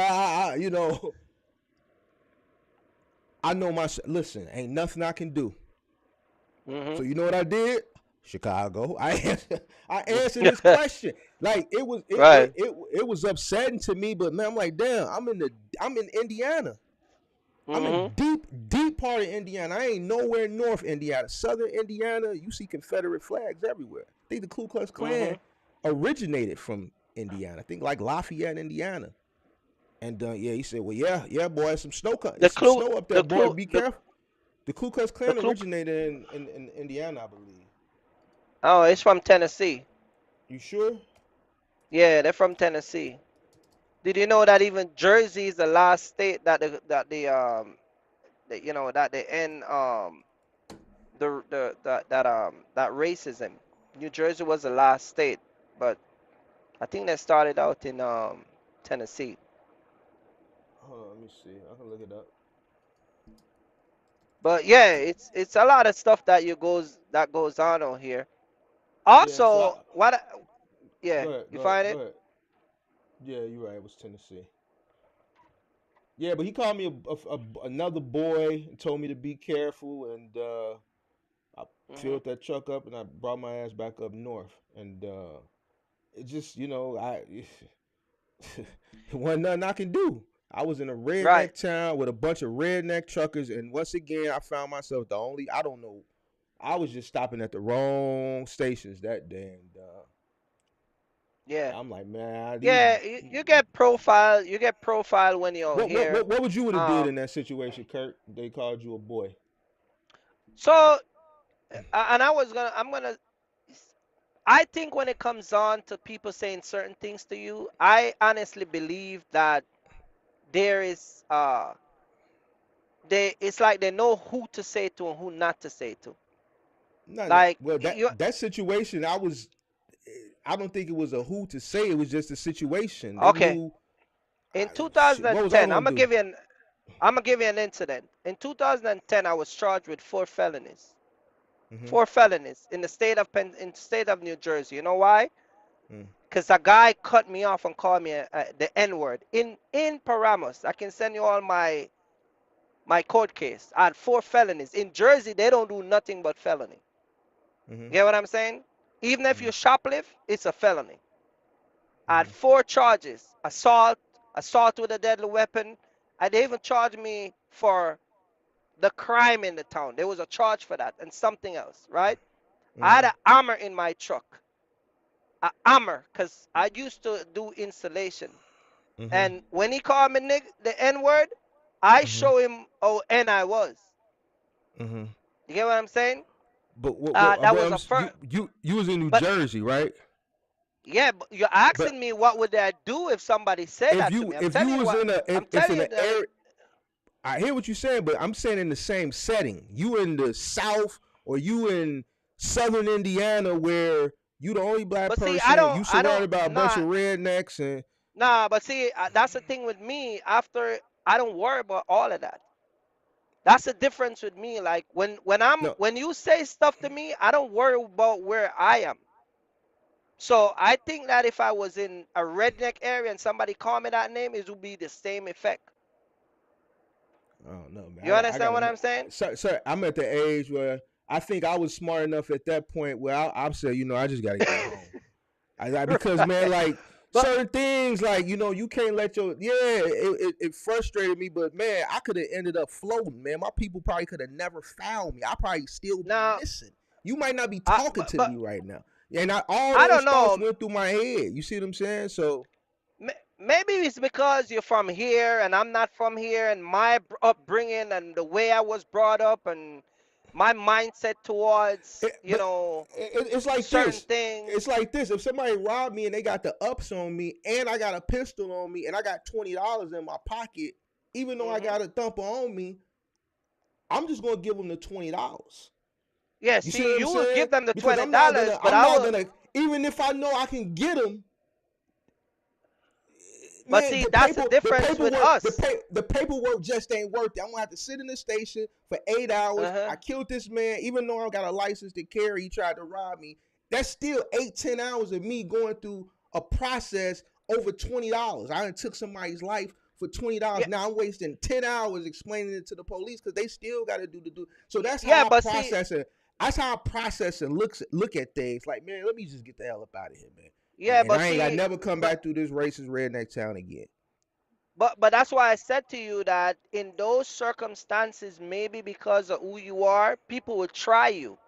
I know my. Listen, ain't nothing I can do. So Mhm. you know what I did? Chicago. I answered his question. Like Right. it was upsetting to me, but man, I'm like, damn, I'm in Indiana. I'm in Mhm. deep part of Indiana. I ain't nowhere north Indiana. Southern Indiana, you see Confederate flags everywhere. I think the Ku Klux Klan Mhm. originated from Indiana. I think like Lafayette, Indiana. And yeah, he said, "Well, yeah, boy, The it's some clue. snow up there, The boy. clue. Be The careful." The Ku Klux the Klan clue. originated in Indiana, I believe. Oh, it's from Tennessee. You sure? Yeah, they're from Tennessee. Did you know that even Jersey is the last state that the that they end that racism. New Jersey was the last state, but I think they started out in Tennessee. Hold on, let me see. I can look it up. But yeah, it's a lot of stuff that goes on out here. Yeah, so I Also, yeah, go ahead, you find go it? ahead. Yeah, you're right. It was Tennessee. Yeah, but he called me another boy and told me to be careful, and I Mhm. filled that truck up and I brought my ass back up north, and it just I it wasn't nothing I can do. I was in a Right. redneck town with a bunch of redneck truckers, and once again, I found myself the only. I don't know. I was just stopping at the wrong stations that day, and Yeah. I'm like, man, these. Yeah, you get profile. You get profile when you're here. What would you would have did in Um. that situation, Kurt? They called you a boy. So, and I'm gonna. I think when it comes on to people saying certain things to you, I honestly believe that there is it's like they know who to say to and who not to say to. Not Like well you, that situation. I don't think it was a who to say. It was just a situation. They okay. knew. In Shit, what was I 2010, gonna do? I'm gonna give you an incident. In 2010, I was charged with four felonies. Mm-hmm. Four felonies in the state of New Jersey. You know why? Mm. Because a guy cut me off and called me the N word in Paramus. I can send you all my court case. I had four felonies. In Jersey, they don't do nothing but felony. Mm-hmm. You get what I'm saying? Even if you shoplift, it's a felony. I had Mm-hmm. four charges: assault with a deadly weapon. And they even charged me for the crime in the town. There was a charge for that and something else, right? I Mm-hmm. had a hammer in my truck, a hammer, because I used to do installation. Mm-hmm. And when he called me the N word, I Mm-hmm. show him how N I was. Mm-hmm. You get what I'm saying? But That but was a first. you was in New But Jersey, right? yeah, but you're But asking me what would I do if somebody said that to me. if you was in a I'm if telling in you an that. area, I hear what you're saying, but I'm saying in the same setting. You in the South or you in Southern Indiana where you the only black But see, person. You I don't, surrounded by a bunch nah, of rednecks and nah. But see, that's the thing with me. After I don't worry about all of that. That's the difference with me. Like no. when you say stuff to me, I don't worry about where I am. So I think that if I was in a redneck area and somebody called me that name, it would be the same effect. I don't know, man. You I understand got what to. I'm saying? Sir, I'm at the age where I think I was smart enough at that point where I'm saying, I just got to get home. Because man, Right. like But certain things, like you can't let it frustrated me, but man, I could have ended up floating, man. My people probably could have never found me. I probably still be now, missing. You might not be I, talking to but me right now, and all I those don't thoughts know. went through my head. You see what I'm saying? So Maybe it's because you're from here and I'm not from here, and my upbringing and the way I was brought up and my mindset towards, but it's like certain this. things. It's like this. If somebody robbed me and they got the ups on me, and I got a pistol on me, and I got $20 in my pocket, even though I Hmm. got a thumper on me, I'm just gonna give them the $20. Yeah, You see see, what I'm you will saying? give them the Because $20, but I'm I not will. gonna, even if I know I can get them, But man. see, that's the difference with us. The paperwork just ain't worth it. I'm gonna have to sit in the station for 8 hours. Uh-huh. I killed this man, even though I got a license to carry. He tried to rob me. That's still 8-10 hours of me going through a process over $20. I took somebody's life for $20. Yeah, Now I'm wasting 10 hours explaining it to the police because they still got to do the do. So that's yeah, how I but see, process it. That's how I process and look at things. Like, man, let me just get the hell up out of here, man. yeah, And but I ain't got see, never come but back through this racist redneck town again. but that's why I said to you that in those circumstances, maybe because of who you are, people will try you.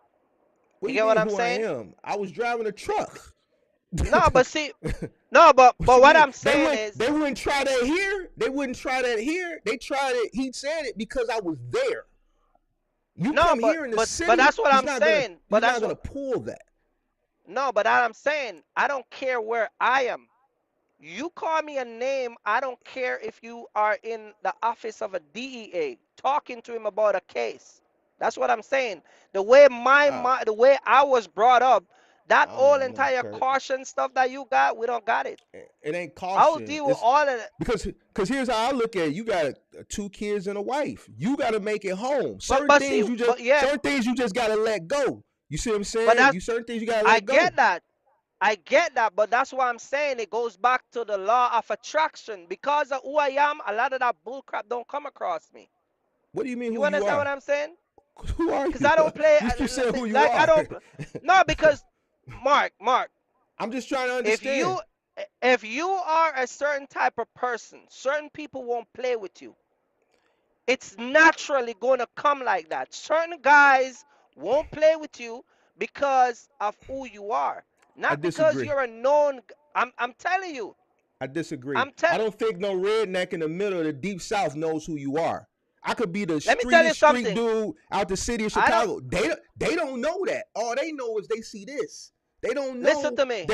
What You do you get what mean I'm who I saying? am? I was driving a truck. No, but What see, no, but you what mean? I'm saying is, They wouldn't try that here. They wouldn't try that here. They tried it. He said it because I was there. You no, come here in the but city, that's what I'm saying. But he's that's not what gonna pull that. no, but that I'm saying, I don't care where I am. You call me a name, I don't care if you are in the office of a DEA talking to him about a case. That's what I'm saying. The way Oh, the way I was brought up, that I whole don't know, entire Kurt. caution stuff that you got, we don't got it. It ain't I'll caution. deal with It's all of it. because here's how I look at it. You got two kids and a wife. You got to make it home. But see, but yeah, Certain things you just got to let go. You see what I'm but saying? that You certain things you got to I let go. get that. I get that, but that's why I'm saying it goes back to the law of attraction. Because of who I am, a lot of that bullcrap don't come across me. What do you mean You who you understand what are? I'm saying? Who are Because you? I don't play You said who you like I are. don't. No, because Mark, I'm just trying to if understand. you if you are a certain type of person, certain people won't play with you. It's naturally going to come like that. Certain guys won't play with you because of who you are, I not because disagree. you're a known. I'm telling you. I disagree. I'm I tell. don't think no redneck in the middle of the deep south knows who you are. I could be the Let me tell you streetest street something. dude out the city of I don't Chicago. They don't know that. All they know is they see this. They don't listen know to me,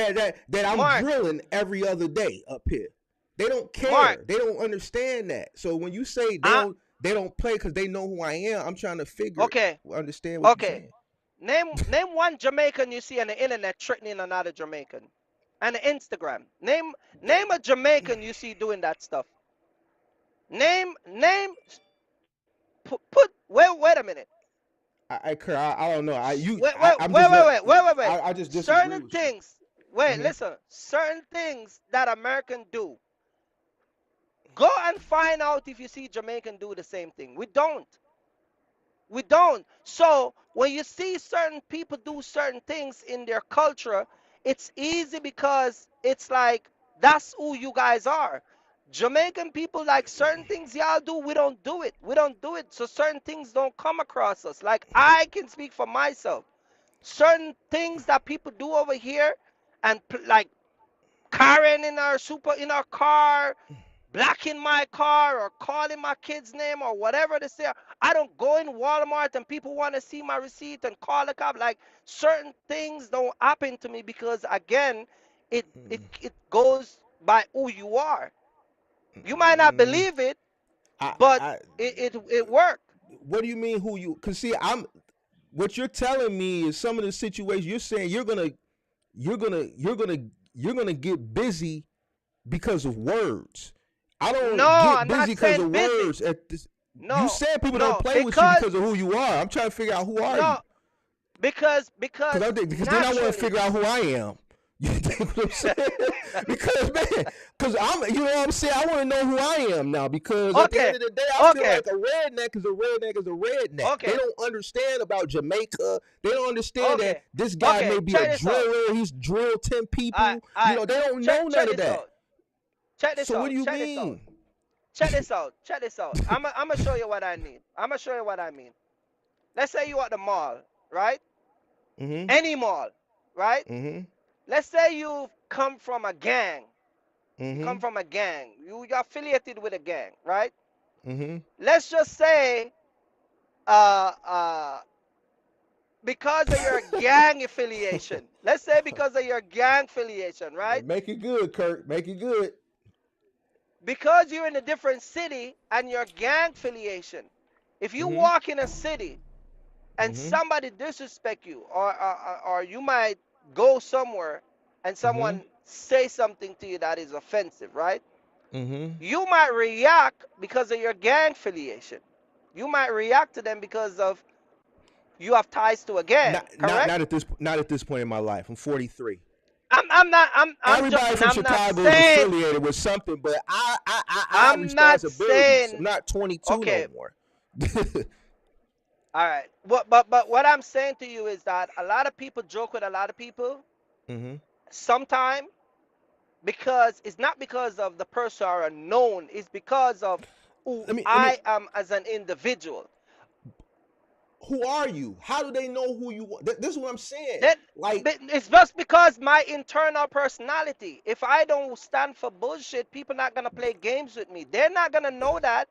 that I'm Mark. drilling every other day up here. They don't Mark. care. They don't understand that. So when you say I they don't play because they know who I am, I'm trying to okay. understand what you're Okay. saying. Name one Jamaican you see on the internet threatening another Jamaican, and the Instagram. Name a Jamaican you see doing that stuff. Name put wait a minute. I don't know. I'm just Wait. I just disagree Certain with you. things. Wait, Hmm. listen. Certain things that American do. Go and find out if you see Jamaican do the same thing. We don't. We don't. So when you see certain people do certain things in their culture, it's easy because it's like that's who you guys are. Jamaican people like certain things y'all do, we don't do it. We don't do it. So certain things don't come across us. Like I can speak for myself. Certain things that people do over here and like carrying in our car, blocking my car or calling my kid's name or whatever they say. I don't go in Walmart and people want to see my receipt and call the cop. Like certain things don't happen to me because again, it goes by who you are. You might not Mm, believe it, I, but I, it worked. what do you mean who you? Cause see, what you're telling me is some of the situations you're saying you're gonna you're gonna you're gonna get busy because of words. I No, don't get I'm busy not because saying of busy. words. At this, you No, said people don't no, play with you because because of who you are. I'm trying to figure out who are you. no, because Because then I want to naturally. figure out who I am. You think what I'm saying? Because man, because you know what I'm saying. I want to know who I am now. Because at the Okay, end of the day, I feel okay, like a redneck is a redneck is a redneck. They okay, don't understand about Jamaica. They don't understand that okay, this guy okay. may be a Check this out. driller. He's drilled 10 I people. You I know, they don't know check none of this that. out. Check this So what out. do you Check this out. mean? Check this out. Check this out. I'm gonna show you what I mean. I'm gonna show you what I mean. Let's say you at the mall, right? Mm-hmm. Any mall, right? Mm-hmm. Let's say you come from a gang. You Mm-hmm. come from a gang. You're affiliated with a gang, right? Mm-hmm. Let's just say, uh, uh, because of your gang affiliation. Let's say because of your gang affiliation, right? Make it good, Kurt. Make it good. Because you're in a different city and your gang affiliation. If you Mm-hmm. walk in a city and Mm-hmm. somebody disrespect you, or you might go somewhere and Mm-hmm. someone say something to you that is offensive, right? Mm-hmm. You might react because of your gang affiliation. You might react to them because of you have ties to a gang, correct? Not at this point in my life. I'm 43. I'm not I'm just Everybody from I'm not Chicago is saying affiliated with something, but I have I'm not responsibilities. I'm saying not 22 no okay, more. all right. But what I'm saying to you is that a lot of people joke with a lot of people Hmm. sometimes because it's not because of the person or unknown, it's because of who Let me. I am as an individual. Who are you? How do they know who you are? This is what I'm saying. That Like, it's just because my internal personality. If I don't stand for bullshit, people not gonna play games with me. They're not gonna know that.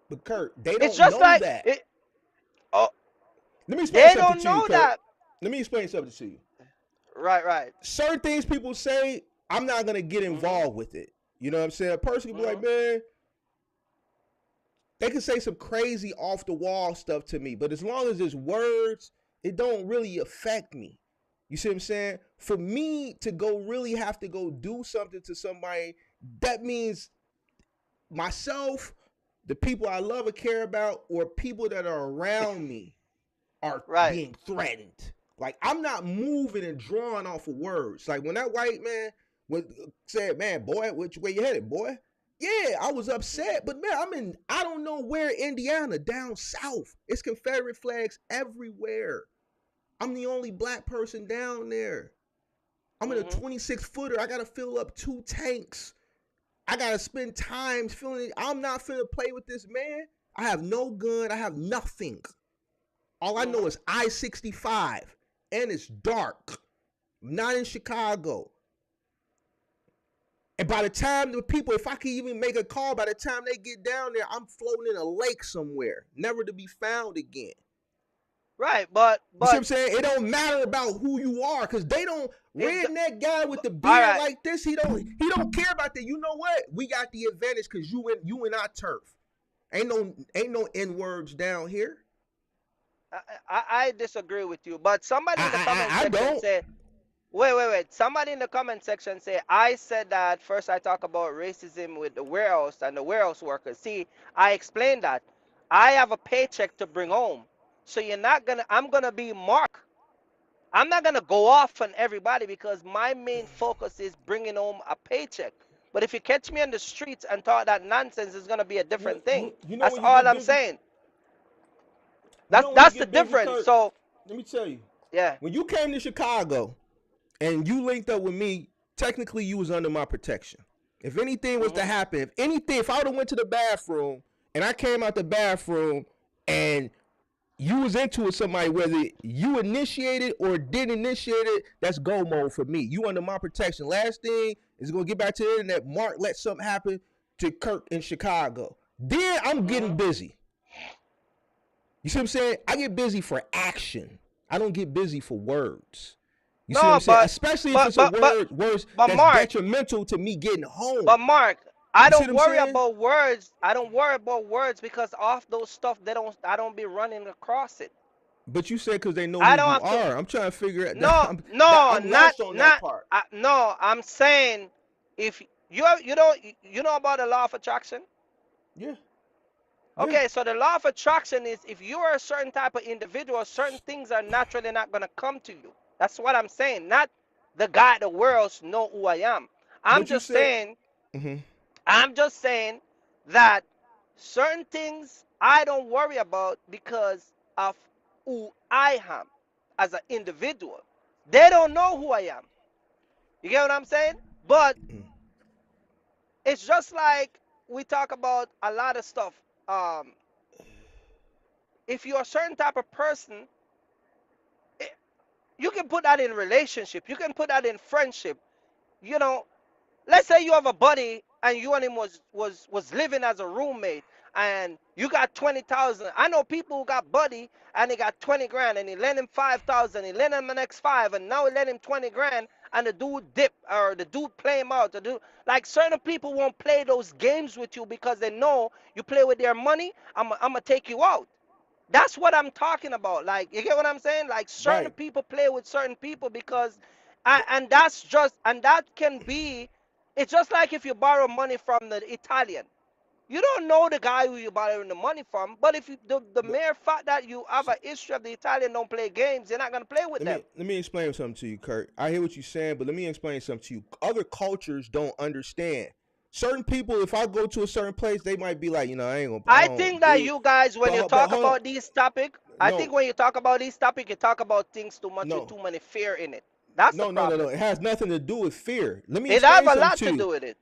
but Kurt, they It's don't just know like that. it. Oh, Let me explain they something don't to you, know Kurt. that. Let me explain something to you. Right, right. Certain things people say, I'm not gonna get Mhm, involved with it. You know what I'm saying? A person can be like, mhm. man, They can say some crazy off the wall stuff to me, but as long as it's words, it don't really affect me. You see what I'm saying? For me to go really have to go do something to somebody, that means myself, the people I love or care about, or people that are around me are Right. being threatened. Like, I'm not moving and drawing off of words. Like when that white man said, "Man, boy, which way you headed, boy?" Yeah, I was upset, but man, I don't know where, Indiana, down south. It's Confederate flags everywhere. I'm the only black person down there. I'm in a 26-footer. I gotta fill up 2 tanks. I gotta spend time filling it. I'm not finna play with this man. I have no gun. I have nothing. All I know is I-65, and it's dark. I'm not in Chicago. And by the time the people, if I can even make a call, by the time they get down there, I'm floating in a lake somewhere, never to be found again. Right, but you see what I'm saying? It don't matter about who you are, because they don't. Redneck guy with the beard like this, he don't care about that. You know what? We got the advantage because you in our turf. Ain't no N-words down here. I disagree with you, but somebody in the comment section said, wait. Somebody in the comment section said, I said that first I talk about racism with the warehouse and the warehouse workers. See, I explained that. I have a paycheck to bring home. So I'm going to be Mark. I'm not going to go off on everybody because my main focus is bringing home a paycheck. But if you catch me on the streets and talk that nonsense, it's going to be a different thing. That's all I'm saying. That's the difference. So let me tell you. Yeah. When you came to Chicago and you linked up with me, technically you was under my protection. If anything was to happen, if I would have went to the bathroom and I came out the bathroom and you was into it with somebody, whether you initiated or didn't initiate it, that's go mode for me. You under my protection. Last thing is going to get back to the internet. Mark let something happen to Kirk in Chicago. Then I'm getting busy. You see what I'm saying? I get busy for action. I don't get busy for words. You see what I'm saying? Especially if it's words that's detrimental to me getting home. But Mark, I don't worry about words. I don't worry about words because off those stuff, I don't be running across it. But you said because they know who you are. I'm trying to figure out. I'm not part. No, I'm saying if you know about the law of attraction. Yeah. Okay, so the law of attraction is if you are a certain type of individual, certain things are naturally not going to come to you. That's what I'm saying. Not the guy at the world know who I am. I'm just saying that certain things I don't worry about because of who I am as an individual. They don't know who I am. You get what I'm saying? But it's just like we talk about a lot of stuff. If you're a certain type of person, you can put that in relationship. You can put that in friendship. You know, let's say you have a buddy and you and him was living as a roommate and you got 20,000. I know people who got buddy and they got 20 grand and he lent him 5,000. He lent him the next 5 and now he lent him 20 grand and the dude dip or the dude play him out. Like certain people won't play those games with you because they know you play with their money, I'm going to take you out. That's what I'm talking about. Like, you get what I'm saying? Like certain people play with certain people because, and that can be, it's just like if you borrow money from the Italian. You don't know the guy who you're borrowing the money from, but if the mere fact that you have a history of the Italian don't play games, you're not going to play with them. Let me explain something to you, Kurt. I hear what you're saying, but let me explain something to you. Other cultures don't understand. Certain people, if I go to a certain place, they might be like, I ain't gonna. I think that you guys, when you talk about these topics, I think when you talk about these topics, you talk about things too much with too many fear in it. That's the problem. No. It has nothing to do with fear. Let me explain something to you. It has a lot to do with it.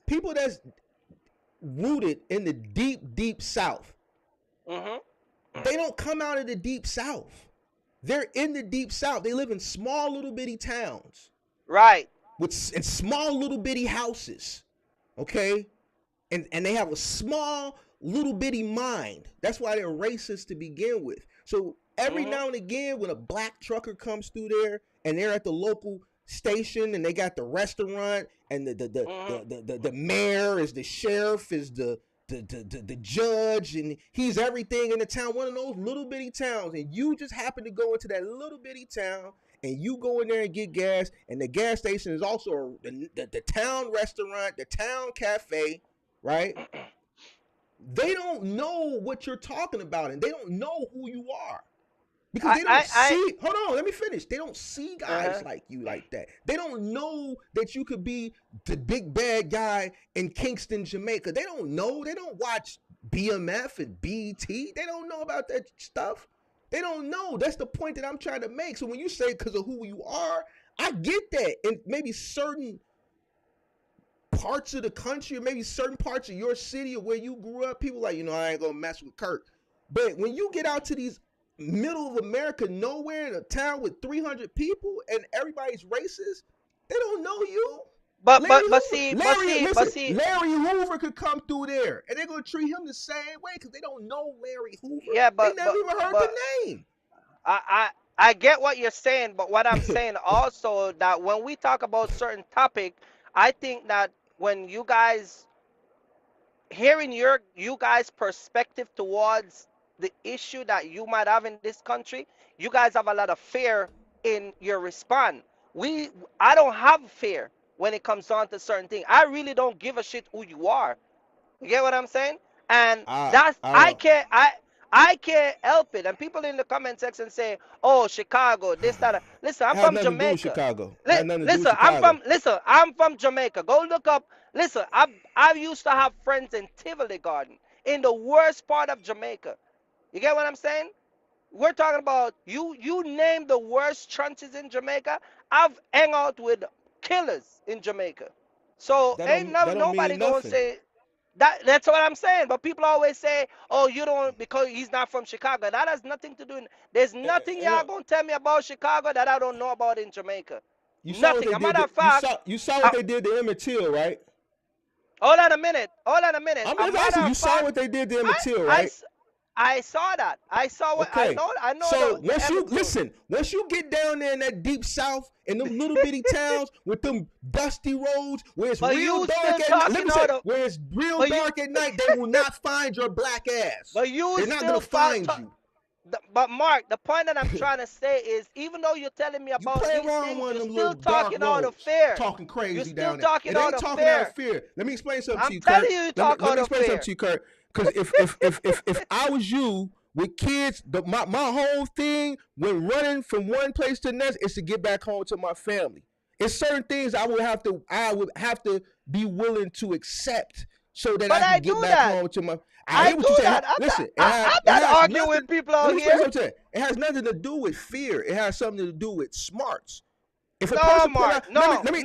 People that's rooted in the deep South. They don't come out of the deep South. They're in the deep South. They live in small little bitty towns. Right. In small little bitty houses. Okay? And they have a small little bitty mind. That's why they're racist to begin with. So every now and again when a black trucker comes through there and they're at the local station and they got the restaurant and the mayor is the sheriff is the the judge, and he's everything in the town, one of those little bitty towns, and you just happen to go into that little bitty town, and you go in there and get gas, and the gas station is also the town restaurant, the town cafe, right? They don't know what you're talking about, and they don't know who you are. Because they don't see. Hold on, let me finish. They don't see guys like you like that. They don't know that you could be the big bad guy in Kingston, Jamaica. They don't know. They don't watch BMF and BET. They don't know about that stuff. They don't know. That's the point that I'm trying to make. So when you say because of who you are, I get that. And maybe certain parts of the country, or maybe certain parts of your city or where you grew up, people like, I ain't gonna mess with Kirk. But when you get out to these middle of America, nowhere, in a town with 300 people and everybody's racist, they don't know you. But see, Larry Hoover could come through there and they're gonna treat him the same way because they don't know Larry Hoover. Yeah, they never even heard the name. I get what you're saying, but what I'm saying also that when we talk about certain topic, I think that when you guys hearing you guys' perspective towards the issue that you might have in this country, you guys have a lot of fear in your response. I don't have fear when it comes down to certain things. I really don't give a shit who you are. You get what I'm saying? And I can't help it. And people in the comment section say, "Oh, Chicago, this, that." Listen, I'm from Jamaica. Chicago. Listen, I'm from Jamaica. Go look up. Listen, I used to have friends in Tivoli Garden, in the worst part of Jamaica. You get what I'm saying? We're talking about you name the worst trenches in Jamaica. I've hung out with killers in Jamaica. So ain't nobody gonna say that. That's what I'm saying. But people always say, "Oh, you don't," because he's not from Chicago. That has nothing to do. There's nothing y'all gonna tell me about Chicago that I don't know about in Jamaica. Nothing. A matter of fact, you saw what they did to Emmett Till, right? Hold on a minute. I'm just asking. You saw what they did to Emmett Till, right? I saw that. I saw what. Okay. I know. So once you get down there in that deep south, in them little bitty towns with them dusty roads, where it's real dark at night. Let me say, where it's real dark at night, they will not find your black ass. But they're not gonna find you. But Mark, the point that I'm trying to say is, even though you're telling me about these things, you're still talking out of fear. Talking crazy you're still down there. Talking out of fear. Let me explain something to you, Kurt. I'm telling you, you talk out of fear. Let me explain something to you, Kurt. Because if I was you with kids, my whole thing when running from one place to the next is to get back home to my family. It's certain things I would have to be willing to accept so that I can get back home to my. I do that. I'm not arguing with people out here. It has nothing to do with fear. It has something to do with smarts. If no, Mark, let me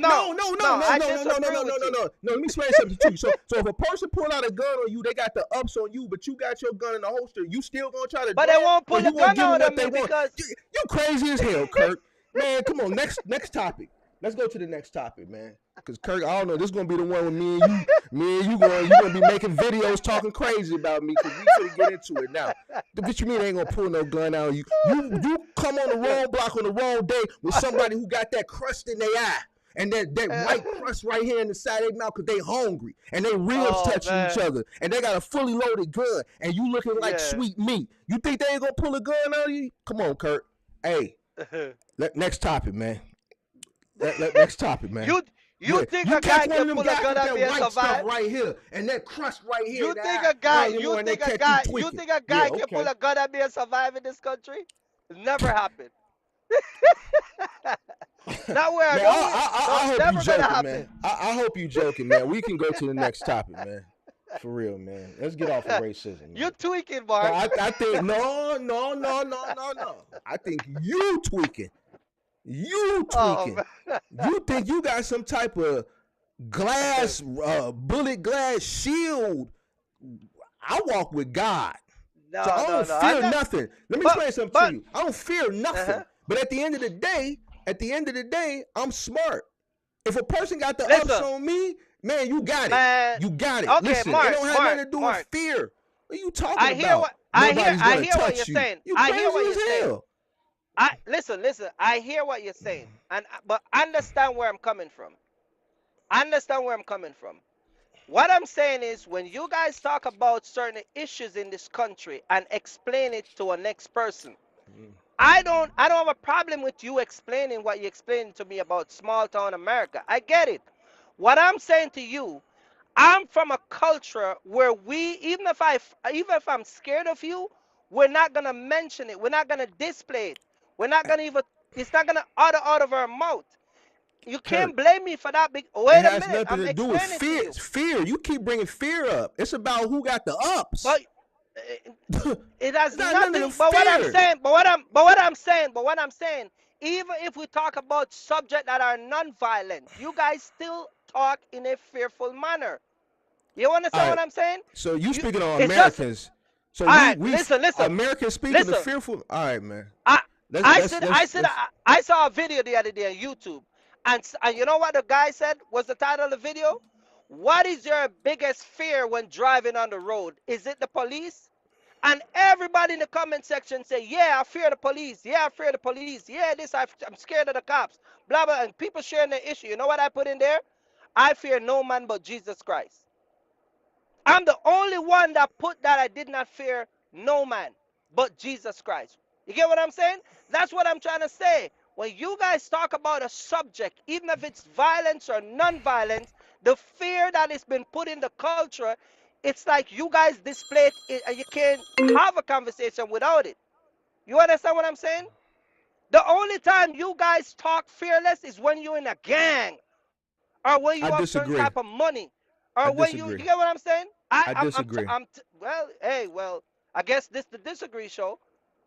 explain something to you. So if a person pull out a gun on you, they got the ups on you, but you got your gun in the holster, you still gonna try to. But they won't pull the gun out on me because you crazy as hell, Kurt. Man, come on. Next topic. Let's go to the next topic, man. Because Kirk, I don't know, this is gonna be the one with me and you gonna be making videos talking crazy about me because we finna get into it now. What you mean they ain't gonna pull no gun out of you? You come on the wrong block on the wrong day with somebody who got that crust in their eye and that white crust right here in the side of their mouth because they hungry and they ribs touching each other and they got a fully loaded gun and you looking like sweet meat. You think they ain't gonna pull a gun out of you? Come on, Kurt. Hey, next topic, man. Next topic, man. You think a guy can pull a gun at me and survive? Right here and that crust right here. You think a guy can pull a gun at me and survive in this country? It never happened. Not where I hope you joking, man. I hope you joking, man. We can go to the next topic, man. For real, man. Let's get off of racism. Man. You're tweaking, Mark. I think no. I think you tweaking. You tweaking. You think you got some type of glass, bullet glass shield. I walk with God. So I don't fear nothing. Let me explain something to you. I don't fear nothing. But at the end of the day, I'm smart. If a person got the ups on me, man, you got it. You got it. Okay, listen, Mark, it don't have nothing to do with fear. What are you talking about? I hear what you're saying. I hear what you're saying. Listen. I hear what you're saying, but understand where I'm coming from. What I'm saying is, when you guys talk about certain issues in this country and explain it to a next person, Mm. I don't have a problem with you explaining what you explained to me about small town America. I get it. What I'm saying to you, I'm from a culture where we, even if I'm scared of you, we're not gonna mention it. We're not gonna display it. We're not gonna even. It's not gonna utter out of our mouth. You can't Kurt, blame me for that. it Wait a has minute. nothing I'm to do with explaining to fear. you. It's fear. You keep bringing fear up. It's about who got the ups. But it has It's not nothing to nothing. But what I'm fear. saying. But what I'm saying. Even if we talk about subjects that are non-violent, you guys still talk in a fearful manner. You All understand right. what I'm saying? So you You, speaking on it's just Americans. So all we right. we Listen, Americans speaking of listen. fearful. All right, man. I Let's I let's said I let's said let's. I saw a video the other day on YouTube, and you know what the guy said was the title of the video? What is your biggest fear when driving on the road? Is it the police? And everybody in the comment section say, yeah, I fear the police. Yeah, I fear the police. Yeah, I'm scared of the cops. Blah blah. And people sharing their issue. You know what I put in there? I fear no man but Jesus Christ. I'm the only one that put that I did not fear no man but Jesus Christ. You get what I'm saying? That's what I'm trying to say. When you guys talk about a subject, even if it's violence or non-violence, the fear that has been put in the culture, it's like you guys display it and you can't have a conversation without it. You understand what I'm saying? The only time you guys talk fearless is when you're in a gang or when you have I certain type of disagree. money or I when you disagree. get what I'm saying? I disagree. Well, hey, well, I guess this the disagree show.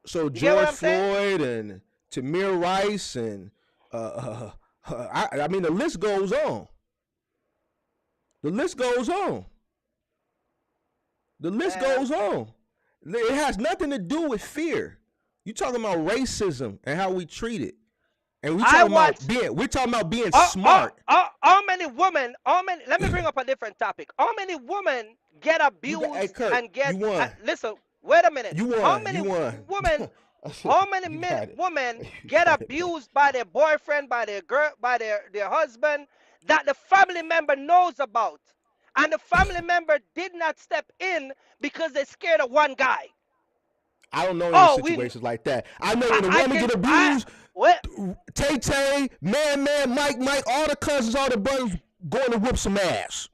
So You get what George I'm saying? Floyd and Tamir Rice and I mean the list goes on. The list goes on. The list Man, goes on. It has nothing to do with fear. You talking about racism and how we treat it, and I watched we're talking about being smart. how many women, how many, let me bring up a different topic. How many women get Hey abused Kurt, and get, you won. listen, wait a minute. You How won. many You won. women, how many You men, got it. women You get got it, man. abused by their boyfriend, by their girl, by their husband that the family member knows about? And the family member did not step in because they're scared of one guy. I don't know any Oh, situations like that. I know when a I woman can, get abused, well, Tay Tay, Man, Mike, all the cousins, all the brothers going to whip some ass.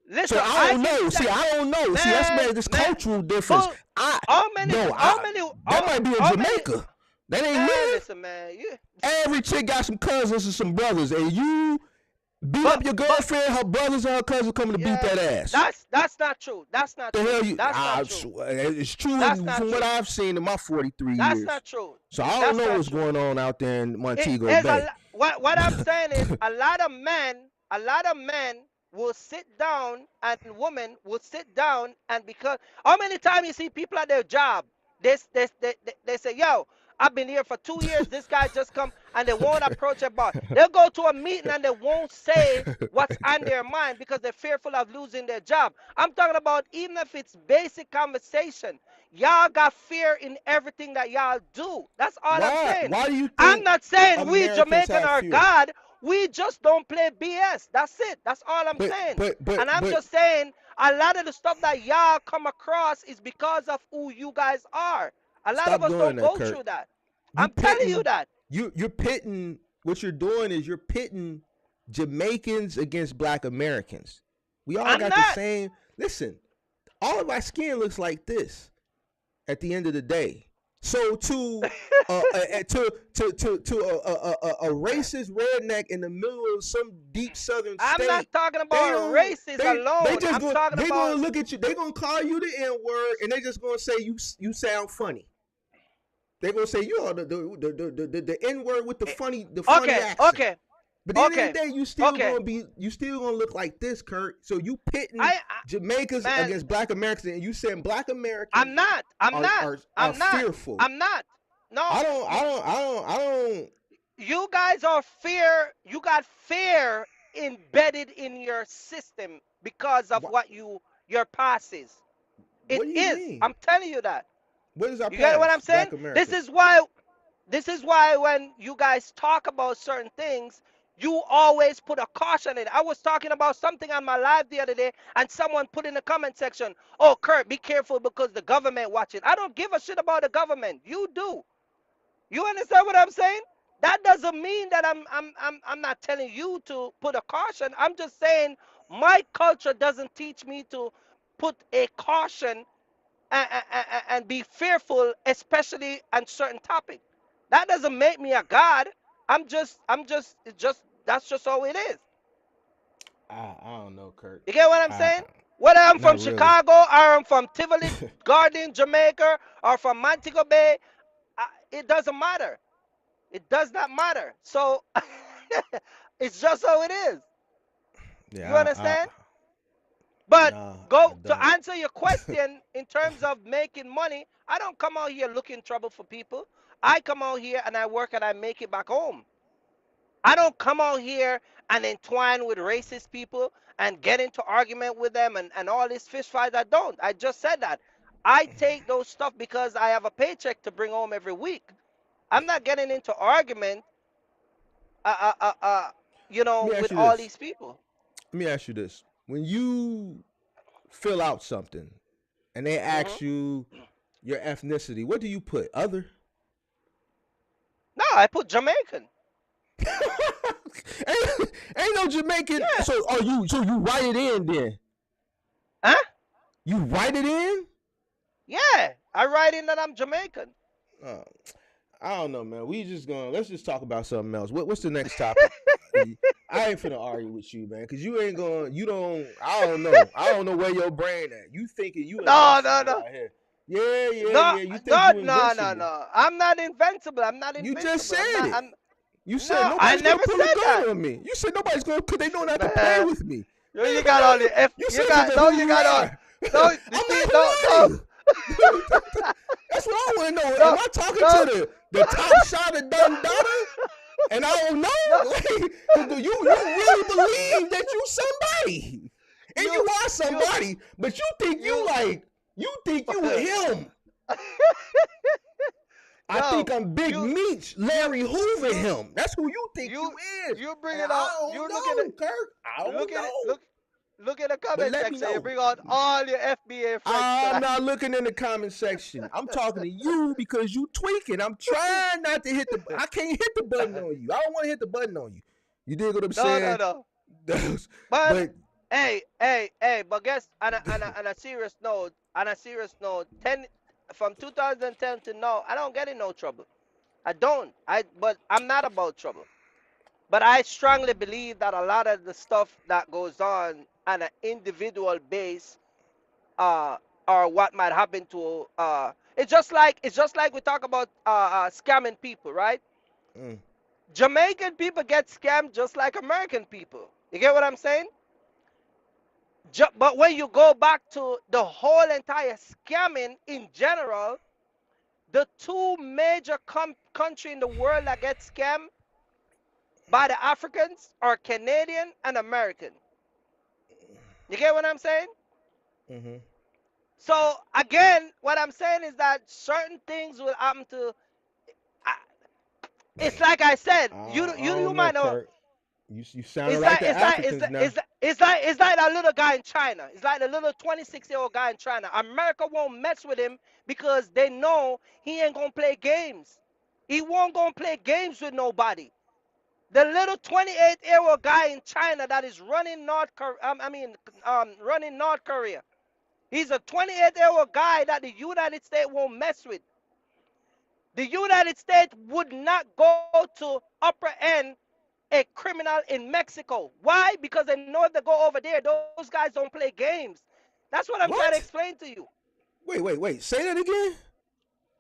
So listen, I I don't can know. See, say, I don't know. See, that's man, made this man, cultural difference. but I how many, no, how many, that might be in how many, Jamaica. That ain't man, me. listen, man, you, Every chick got some cousins and some brothers, and you beat up your but, girlfriend, her brothers and her cousins coming to beat yeah, that ass. that's not true. That's not The true. hell you? That's not true. It's true That's not from what true. I've seen in my 43 That's years. not true. So I don't That's know not what's true. going on out there in Montego There's Bay. what I'm saying is a lot of men will sit down and women will sit down and because how many times you see people at their job they say, yo, I've been here for 2 years, this guy just come, and they won't approach a bar. They'll go to a meeting and they won't say what's on their mind because they're fearful of losing their job. I'm talking about even if it's basic conversation. Y'all got fear in everything that y'all do. That's all I'm Why? saying. Why do you I'm think not saying we Americans Jamaican have are fear? God. We just don't play BS. That's it. That's all I'm But saying. but but And I'm but just saying a lot of the stuff that y'all come across is because of who you guys are. A lot of stop us doing don't that, go Kurt. through that. You I'm telling you pitting that. you're pitting what you're doing is you're pitting Jamaicans against Black Americans. We all I'm got the not. same. Listen, all of our skin looks like this at the end of the day. So to a racist redneck in the middle of some deep southern I'm not state, talking they about don't races they alone. just I'm going talking they gonna about look at you. They gonna call you the N word, and they just gonna say you sound funny. They gonna say you are the N word with the funny okay, accent. okay, But at the end of okay, the day, okay. you still gonna look like this, Kurt. So you pitting I Jamaicans man, against Black Americans, and you saying Black I'm Americans not. I'm are not. are are I'm not. fearful. I'm not. No, I don't. you guys are fear. You got fear embedded in your system because of What, what your past is. It what do you is. mean? I'm telling you that. What is our You get what I'm past, saying? Black This Americans? is why. This is why when you guys talk about certain things, You always put a caution in it. I was talking about something on my live the other day, and someone put in the comment section, "Oh, Kurt, be careful because the government watching." I don't give a shit about the government. You do. You understand what I'm saying? That doesn't mean that I'm not telling you to put a caution. I'm just saying my culture doesn't teach me to put a caution and be fearful, especially on certain topic. That doesn't make me a god. It's just that's just how it is. I don't know, Kurt. You get what I'm I saying? Whether I'm from Not really. Chicago or I'm from Tivoli Garden, Jamaica, or from Montego Bay, it doesn't matter. It does not matter. So it's just how it is. You Yeah, understand? But nah, I go to don't. answer your question in terms of making money. I don't come out here looking trouble for people. I come out here and I work and I make it back home. I don't come out here and entwine with racist people and get into argument with them and all this fish fight. I don't. I just said that. I take those stuff because I have a paycheck to bring home every week. I'm not getting into argument, uh, uh, uh, uh, Let me ask with you all this. these people. Let me ask you this. When you fill out something and they Hmm. ask you your ethnicity, what do you put? Other? No, I put Jamaican. ain't no Jamaican. Yeah. So you write it in then? Huh? You write it in? Yeah. I write in that I'm Jamaican. Uh, I don't know, man. We just gonna let's just talk about something else. What's the next topic? I ain't finna argue with you, man, because you ain't gonna. You don't. I don't know. I don't know where your brain at. You thinking you No, no, invincible no. out here? Yeah, yeah, No, yeah. You think no, you no, no, invincible? no. I'm not invincible. I'm not You just invincible. I'm said not. it. I'm. You said No, I nobody's gonna never pull a said that. gun on me. You said nobody's gonna, cause they know not to play Man, with me. you got all the F. You You said because got of no. who You you got all. are. No, you I'm see, not. Who no, are no, you? That's what I want to know. Am no, I talking no, to the top shot of Dundada? And I don't know, no, because do you really believe that you somebody, and you, you are you, somebody, but you. you think you with him. I think No, I'm Big you, Meech, you, Larry Hoover you, him. That's who you think you you, is, you bring and it I out. don't You look at it. know, Kirk. I don't Look at it. know, Look at the but comment let me section. You know. bring out all your FBA friends I'm tonight. not looking in the comment section. I'm talking to you because you tweaking. I'm trying not to hit the. I can't hit the button on you. I don't want to hit the button on you. You dig what I'm No, no, saying? no. But But hey. But guess on a serious note, 10 from 2010 to now, I don't get in no trouble. I don't. But I'm not about trouble. But I strongly believe that a lot of the stuff that goes on an individual base, uh, or what might happen to, it's just like we talk about scamming people, right? mm, Jamaican people get scammed just like American people. You get what I'm saying? But when you go back to the whole entire scamming in general, the two major country in the world that get scammed by the Africans are Canadian and American. You get what I'm saying? mm-hmm. So again, what I'm saying is that certain things will happen to. I- It's like I said. I You don't know, might know. Kurt. You sounding like the Africans now. It's like that little guy in China. It's like the little 26-year-old guy in China. America won't mess with him because they know he ain't gonna play games. He won't gonna play games with nobody. The little 28-year-old guy in China that is running North Korea. Running North Korea. He's a 28-year-old guy that the United States won't mess with. The United States would not go to upper end a criminal in Mexico. Why? Because they know if they go over there, those guys don't play games. That's what I'm trying to What? explain to you. Wait. Say that again.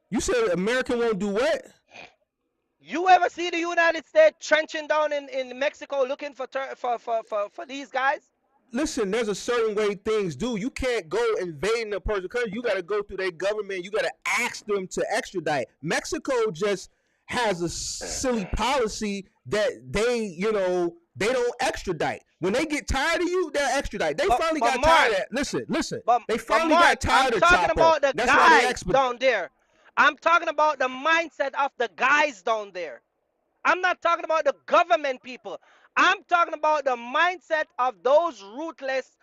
You said American won't do what? You ever see the United States trenching down in Mexico looking for these guys? Listen, there's a certain way things do. You can't go invading a person's country. You got to go through their government. You got to ask them to extradite. Mexico just has a silly policy that they don't extradite. When they get tired of you, they'll extradite. They But finally but got tired Mark, of that. Listen. They but finally Mark, got I'm tired of talking Chapo. about the That's why they guys expedite. down there. I'm talking about the mindset of the guys down there. I'm not talking about the government people. I'm talking about the mindset of those ruthless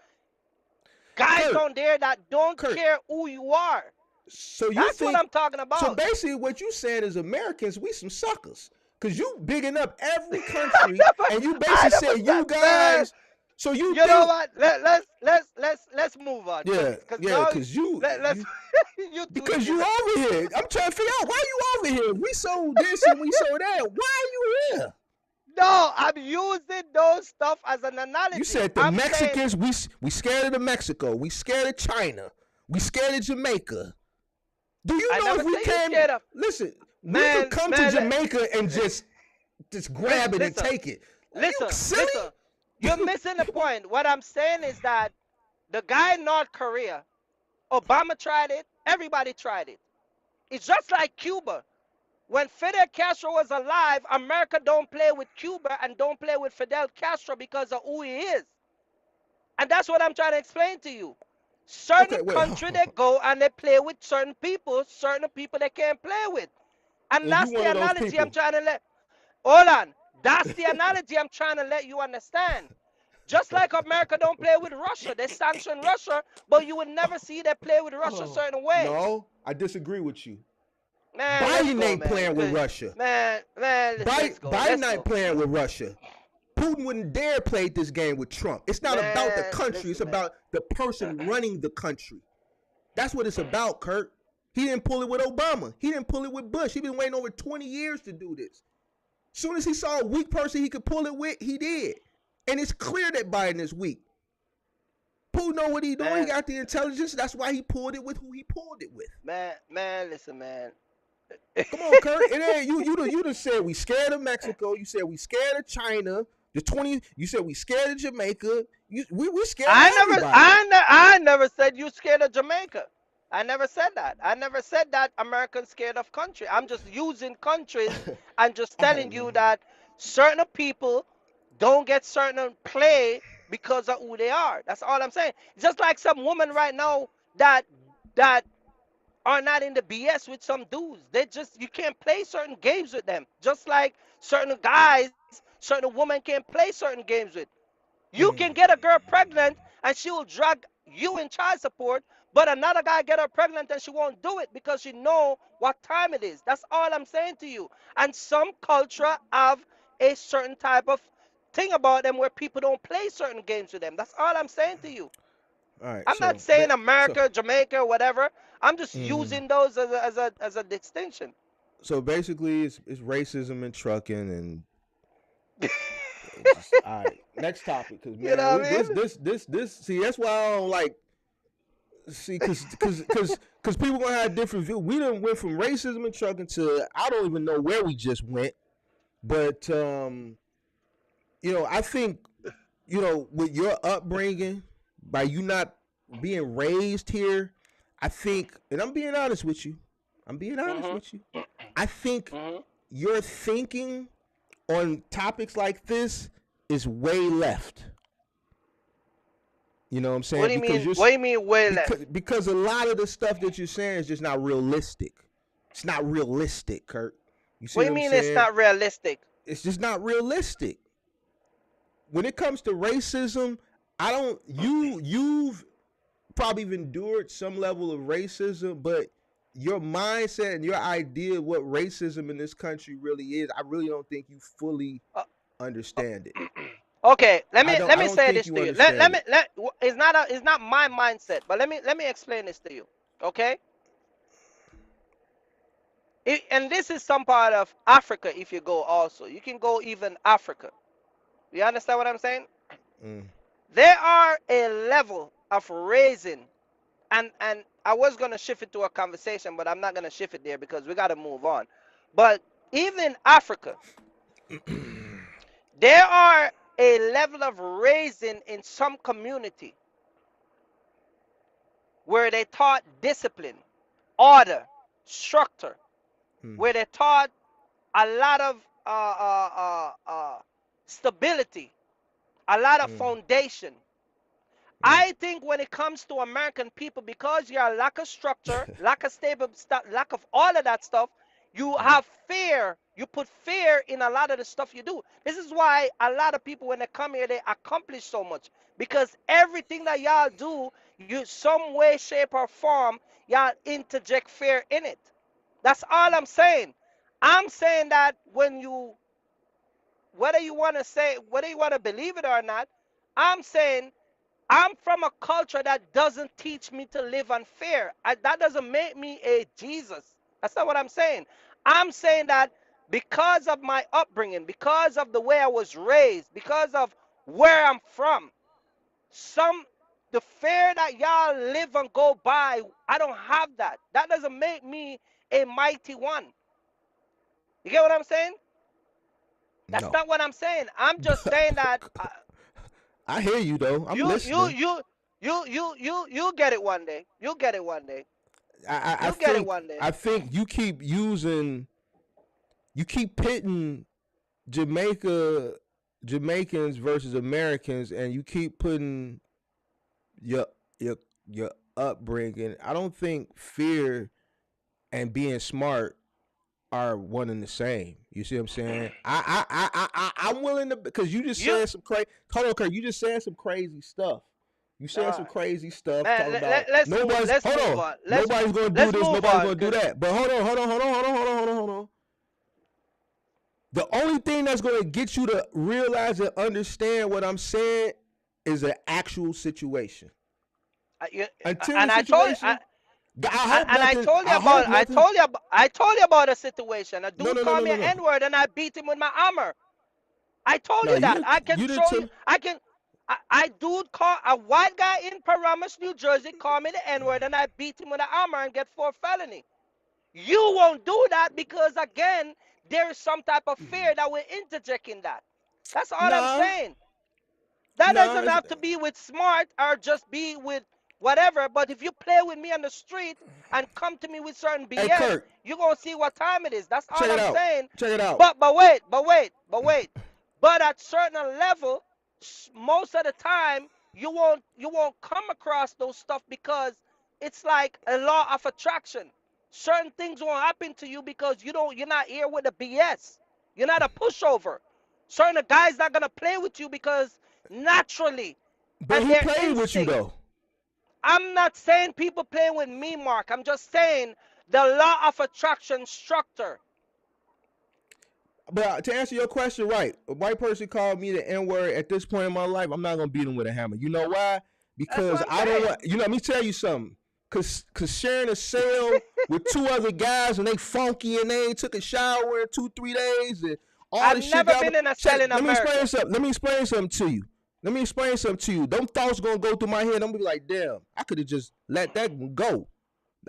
guys Kurt, down there that don't Kurt. care who you are. So you That's what think? I'm talking So about. basically, what you saying is Americans, we some suckers, cause you bigging up every I country, never, and you I basically never say said, you man. guys. So you You know think? what? Let's move on, Yeah, cause yeah, now cause you, let's you you two because you together. over here. I'm trying to figure out why you over here. We sold this and we sold that. Why are you here? No, I'm using those stuff as an You analogy. said the I'm saying, Mexicans. We scared of Mexico. We scared of China. We scared of Jamaica. Do you I know never if we say you came? scared of. Listen, we could Man, come to man, Jamaica and just grab it and listen, take it. Are you listen, silly? listen. You're missing the point. What I'm saying is that the guy in North Korea, Obama tried it. Everybody tried it. It's just like Cuba. When Fidel Castro was alive, America don't play with Cuba and don't play with Fidel Castro because of who he is. And that's what I'm trying to explain to you. Certain Okay, wait. country they go and they play with certain people they can't play with. And And you that's the one of those analogy I'm people. trying to let. Hold on. That's the analogy I'm trying to let you understand. Just like America don't play with Russia. They sanction Russia, but you would never see they play with Russia a Oh certain way. no, I disagree with you. Man, let's Biden go, ain't man. playing with Russia. Man, let's go. Biden Let's ain't go. playing with Russia. Putin wouldn't dare play this game with Trump. It's not about the Man, country. It's listen, man. about the person running the country. That's what it's about, Kurt. He didn't pull it with Obama. He didn't pull it with Bush. He been waiting over 20 years to do this. Soon as he saw a weak person he could pull it with, he did. And it's clear that Biden is weak. Putin know what he doing. He Man, got the intelligence. That's why he pulled it with who he pulled it with. listen, man. Come on, Kurt. It ain't you done said we scared of Mexico. You said we scared of China. The 20. You said we scared of Jamaica. We scared of everybody. I never said you scared of Jamaica. I never said that. I never said that Americans scared of country. I'm just using countries and just All right, telling you man. that certain people don't get certain play because of who they are. That's all I'm saying. Just like some women right now that that are not in the BS with some dudes. They just you can't play certain games with them. Just like certain guys, certain women can't play certain games with. You can Mm. get a girl pregnant and she will drag you in child support, but another guy get her pregnant and she won't do it because she know what time it is. That's all I'm saying to you. And some culture have a certain type of thing about them where people don't play certain games with them. That's all I'm saying to you. All right. I'm not saying So America, Jamaica, whatever. I'm just mhm. using those as a distinction. So basically, it's racism and trucking and just all right. Next topic, because You man, know what I mean? this. See, that's why I don't like. See, because people gonna have different view. We done went from racism and trucking to I don't even know where we just went. But I think with your upbringing, by you not being raised here, I think, and I'm being honest with you. I'm being honest Mhm. with you. I think Mhm. your thinking on topics like this is way left. You know what I'm What saying? do you Because mean? you're What do you mean way left? because a lot of the stuff that you're saying is just not realistic. It's not realistic, Kurt. You see What do what you I'm mean it's saying? not realistic? It's just not realistic. When it comes to racism, I don't you've probably endured some level of racism, but your mindset and your idea of what racism in this country really is, I really don't think you fully Uh, uh, understand it. okay, let I me don't let I me don't say think this you to you. Let understand let me it. let it's not my mindset, but let me explain this to you. Okay? And this is some part of Africa if you go also. You can go even Africa. You understand what I'm saying? Mm, There are a level of raising and I was gonna shift it to a conversation, but I'm not gonna shift it there because we gotta move on. But even in Africa, there are a level of raising in some community where they taught discipline, order, structure, mm, where they taught a lot of uh, uh, uh, uh, stability, a lot of mm, foundation. mm. I think when it comes to American people, because you are lack of structure, lack of stable, lack of all of that stuff, you Mm, have fear. You put fear in a lot of the stuff you do. This is why a lot of people, when they come here, they accomplish so much. Because everything that y'all do, you some way, shape, or form, y'all interject fear in it. That's all I'm saying. I'm saying that when you, whether you want to believe it or not, I'm saying I'm from a culture that doesn't teach me to live on fear. That doesn't make me a Jesus. That's not what I'm saying. I'm saying that because of my upbringing, because of the way I was raised, because of where I'm from, some the fear that y'all live and go by, I don't have that. That doesn't make me a mighty one. You get what I'm saying? That's No. not what I'm saying. I'm just saying that I hear you though. I'm you you listening. you you get it one day. You'll get it one day. I You'll get it think one day. you keep pitting Jamaica Jamaicans versus Americans, and you keep putting your your your upbringing. I don't think fear and being smart are one and the same. You see what I'm saying? I'm willing to, because you just You said some crazy. Hold on, Kurt. You just said some crazy stuff. You said uh, some crazy stuff man, talking about let's move. nobody's. Let's Hold move on. on. Nobody's gonna do Let's this. move Nobody's on. gonna do Cause that. But hold on. The only thing that's gonna get you to realize and understand what I'm saying is an actual situation. you, Until the and I told situation, I hope and nothing. I hope nothing. I told you about a situation. A No, dude no, no, called no, me no, an no. N-word and I beat him with my hammer. I told No, you that. I can you didn't show tell you. me. I can. I dude call a white guy in Paramus, New Jersey, called me the N-word and I beat him with a hammer and get 4 felony. You won't do that because again, there is some type of fear that will interject in that. That's all I'm Nah, saying. That nah. doesn't have to be with smart or just be with whatever. But if you play with me on the street and come to me with certain Hey, BS, Kurt, you're gonna see what time it is. That's check all it I'm out. saying. Check it out. But at certain level, most of the time you won't come across those stuff because it's like a law of attraction. Certain things won't happen to you because you're not here with the BS. You're not a pushover. Certain guys not gonna play with you because naturally But and who their played with you instinct. though? I'm not saying people playing with me, Mark. I'm just saying the law of attraction structure. But to answer your question, right? A white person called me the N word at this point in my life. I'm not gonna beat him with a hammer. You know why? That's what Because I'm I don't saying. want. You know, let me tell you something. Cause sharing a cell with two other guys and they funky and they ain't took a shower in 2 3 days and all I've this shit never got. been in a cell in Let me explain America. something. Let me explain something to you. Let me explain something to you. Them thoughts gonna go through my head. I'm gonna be like, damn, I could have just let that one go.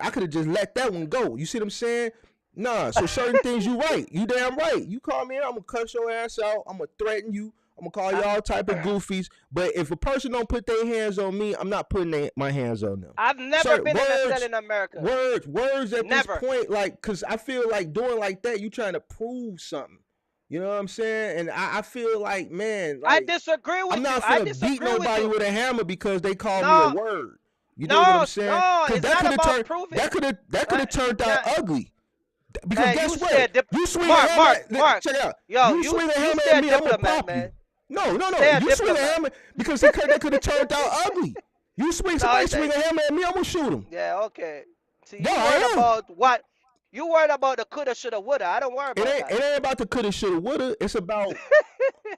I could have just let that one go. You see what I'm saying? Nah, so certain things you right. You damn right. You call me, I'm gonna cuss your ass out. I'm gonna threaten you. I'm gonna call you all type of goofies. But if a person don't put their hands on me, I'm not putting my hands on them. I've never Certain been in a cell words, in America. words at this Never. point, like, cause I feel like doing like that, you trying to prove something. You know what I'm saying? And I feel like, man, I like, disagree I'm with you. not I finna beat disagree with nobody you. with a hammer because they call me a No, word. You dig what I'm no, saying? no. Cause It's not about that could uh, have turned out nah, ugly. Because man. guess what? You swing a Mark, hammer. Mark, Mark. Check it out. Yo, You swing a you hammer stay at a me, I'm gonna diplomat, pop you. man. No, no, no. Stay a You swing a diplomat. hammer because that could have turned out ugly. No, Somebody swing a hammer at me, I'm gonna shoot him. yeah, okay. See, No, I am. you worried about the coulda, shoulda, woulda. I don't worry about that. It ain't about the coulda, shoulda, woulda.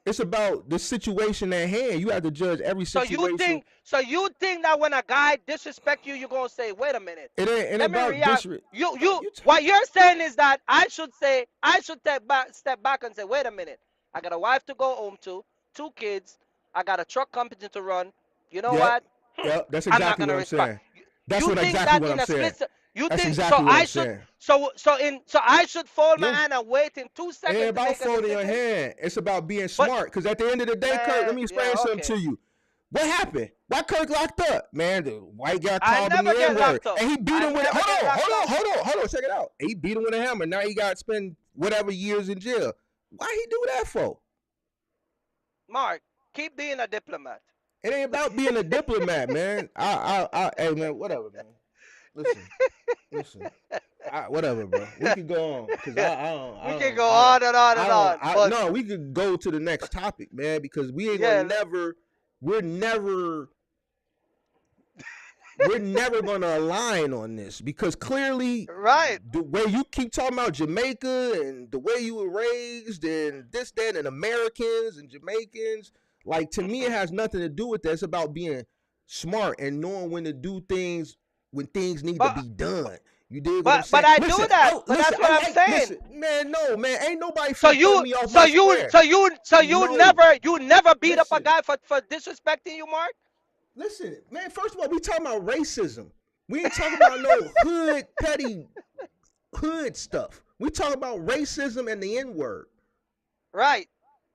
It's about the situation at hand. You have to judge every situation. So you think that when a guy disrespect you, you're gonna say, wait a minute, It ain't let me about react. disrespect. You What you're saying is that I should step back and say, wait a minute, I got a wife to go home to, 2 kids, I got a truck company to run. You know Yep. what? Yep. That's I'm not exactly gonna what I'm respond. saying. You think Exactly that what in I'm a saying. split you That's think so exactly what I I'm should saying. so I should fold my Yeah. hand and wait in It ain't 2 seconds to about make a folding your decision? hand. It's about being But smart. Because at the end of the day, Kirk, let man, me explain yeah, something okay. to you. What happened? Why Kirk locked up? Man, the white guy I called him never the get N word. locked up. And he beat I him with it. never get locked up. Hold on. Check it out. He beat him with a hammer. Now he got to spend whatever years in jail. Why he do that for? Mark, keep being a diplomat. It ain't about being a diplomat, man. Hey, man, whatever, man. listen. Whatever, bro. We could go on because We can go on and on and on. But no, we could go to the next topic, man, because we ain't yeah, we're never gonna align on this because clearly, right. the way you keep talking about Jamaica and the way you were raised and this, that, and Americans and Jamaicans, like to me, it has nothing to do with that. It's about being smart and knowing when to do things when things need to be done. You dig what I'm saying? But I do that. But that's what I'm saying. Listen, man, no, man, ain't nobody So me off my square. you never beat up a guy for disrespecting you, Mark? Listen, man, first of all, we talking about racism. We ain't talking about no petty hood stuff. We talking about racism and the N-word. Right.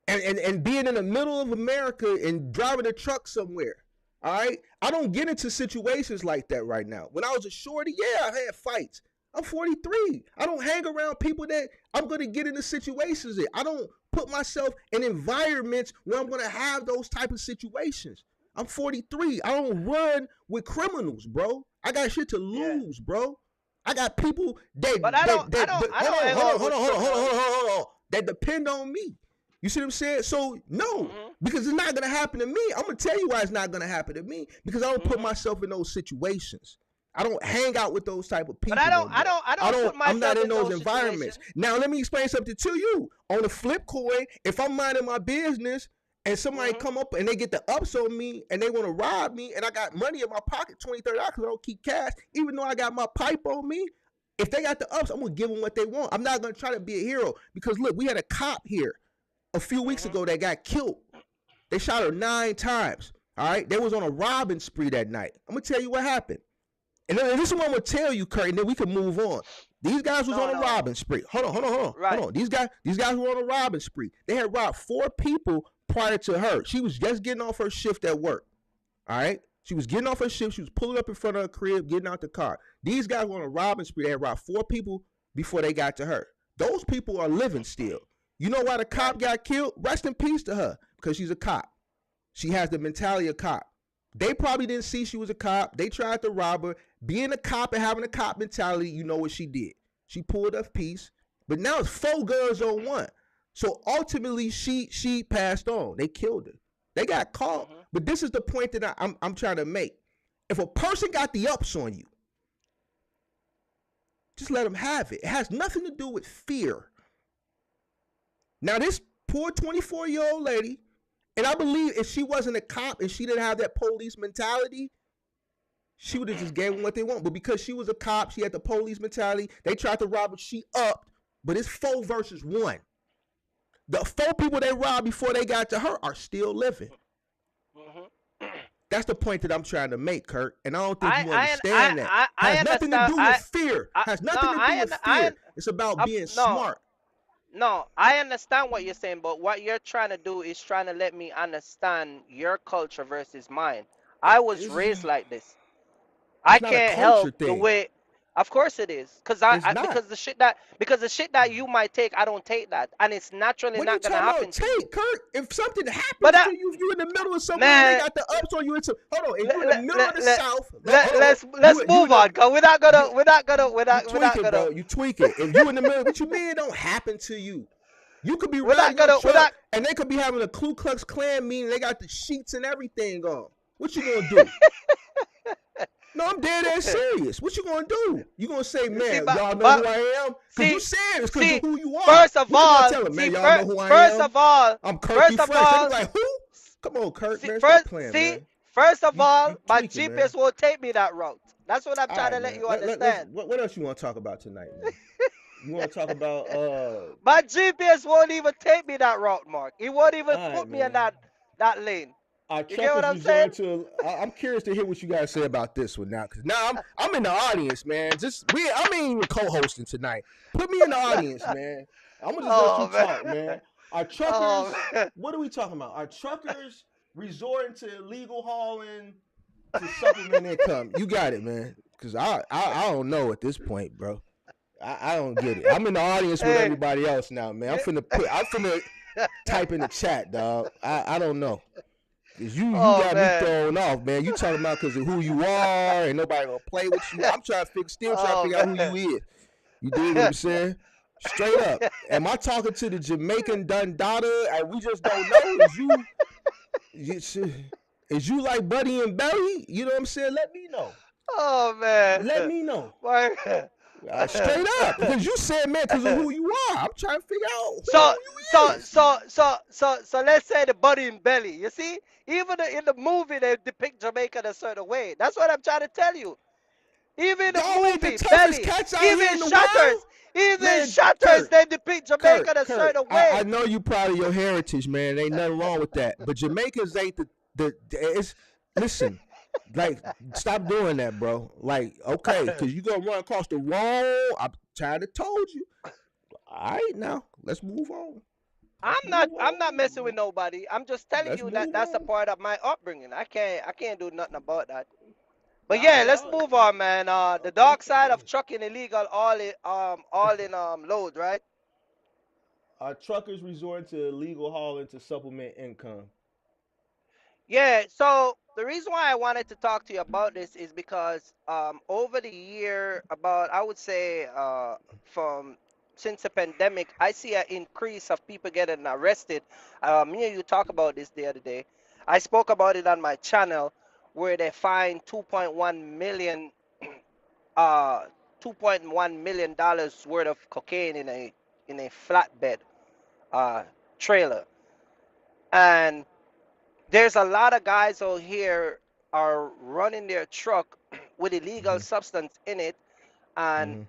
And being in the middle of America and driving a truck somewhere. All right? I don't get into situations like that right now. When I was a shorty, yeah, I had fights. I'm 43. I don't hang around people that I'm going to get into situations in. I don't put myself in environments where I'm going to have those type of situations. I'm 43. I don't run with criminals, bro. I got shit to lose, bro. I got people that hold on. That depend on me. You see what I'm saying? So no, because it's not gonna happen to me. I'm gonna tell you why it's not gonna happen to me because I don't put myself in those situations. I don't hang out with those type of people. But I don't put myself I'm not in those environments. Now let me explain something to you. On the flip coin, if I'm minding my business and somebody come up and they get the ups on me and they want to rob me and I got money in my pocket, $20, $30, because I don't keep cash, even though I got my pipe on me, if they got the ups, I'm gonna give them what they want. I'm not gonna try to be a hero because look, we had a cop here a few weeks ago that got killed. They shot her 9 times. All right, they was on a robbing spree that night. I'm gonna tell you what happened, and this is what I'm gonna tell you, Kurt, and then we can move on. These guys was on a robbing spree. Hold on. These guys were on a robbing spree. They had robbed 4 people prior to her. She was just getting off her shift at work. All right, she was getting off her shift. She was pulling up in front of her crib, getting out the car. These guys were on a robbing spree. They had robbed 4 people before they got to her. Those people are living still. You know why the cop got killed? Rest in peace to her, because she's a cop. She has the mentality of a cop. They probably didn't see she was a cop. They tried to rob her. Being a cop and having a cop mentality, you know what she did. She pulled up peace, but now it's 4 guns on 1. So ultimately, she passed on. They killed her. They got caught. But this is the point that I'm trying to make. If a person got the ups on you, just let them have it. It has nothing to do with fear. Now, this poor 24-year-old lady, and I believe if she wasn't a cop and she didn't have that police mentality, she would have just gave them what they want. But because she was a cop, she had the police mentality. They tried to rob her. She upped. But it's 4 versus 1. The 4 people they robbed before they got to her are still living. That's the point that I'm trying to make, Kurt. And I don't think you understand that. It has nothing to do with fear. Has nothing to do with fear. It's about being smart. No, I understand what you're saying, but what you're trying to do is trying to let me understand your culture versus mine. I was raised like this. I can't help the way. Of course it is, because the shit that you might take, I don't take that, and it's naturally not gonna happen. Kurt, if something happens to you, if you're in the middle of something, they got the ups on you. Hold on, if you're in the middle of the South, let's move on, cause we're not gonna. Bro, you tweak it. If you in the middle, what you mean it don't happen to you? You could be riding your truck, and they could be having a Ku Klux Klan meeting. They got the sheets and everything on. What you gonna do? No, I'm dead ass serious. What you gonna do? You gonna say, man, y'all know who I am? Because you said it's because of who you are. First of all, tell them, man, y'all know who I am. First of all, I'm Kirky Fresh. They like, who? Come on, Kurt, man. Stop playing, man. First of all, my GPS won't take me that route. That's what I'm trying to let you understand. What else you want to talk about tonight, man? You want to talk about my GPS won't even take me that route, Mark. It won't even put me in that lane. You get what I'm saying? I'm curious to hear what you guys say about this one now, because now I'm in the audience, man. I ain't even co-hosting tonight. Put me in the audience, man. I'm gonna just let you talk, man. Our truckers, what are we talking about? Our truckers resorting to illegal hauling to supplement income. You got it, man. Because I don't know at this point, bro. I don't get it. I'm in the audience with everybody else now, man. I'm finna type in the chat, dog. I don't know. Cause you Oh got me man. thrown off, man. You talking about because of who you are and nobody gonna play with you. I'm trying to still trying to Oh figure out who man. you is. You dig what I'm saying? Straight up. Am I talking to the Jamaican Dundada and we just don't know? Is you like Buddy and Belly? You know what I'm saying? Let me know. Oh man. Let me know. Why- Straight up. Because you said, man, because of who you are. I'm trying to figure out So who you is. so let's say the Buddy and Belly. You see, even in the movie they depict Jamaica in a certain way. That's what I'm trying to tell you. Even the Y'all ain't the movie toughest Belly, cats out here even in the world. Man, Shutters, Kurt, they depict Jamaica in a Kurt, certain I way. know you proud of your heritage, man. Ain't nothing wrong with that. But Jamaicans ain't the it's listen, like stop doing that, bro. Like, okay, because you gonna run across the wrong. I'm tired of told you. All right, now let's move on. Let's move I'm not on. messing with nobody. I'm just telling Let's you that move that's a on. part of my upbringing. I can't do nothing about that. But Nah, yeah, let's y'all. move on, man. The dark side Okay. of trucking illegal, all in load, right? Truckers resort to illegal hauling to supplement income. Yeah. So the reason why I wanted to talk to you about this is because over the year, about I would say from since the pandemic, I see an increase of people getting arrested. Me and you talk about this the other day. I spoke about it on my channel where they fined 2.1 million uh $2.1 million worth of cocaine in a flatbed uh trailer. And there's a lot of guys out here are running their truck with illegal Mm-hmm. substance in it. And Mm-hmm.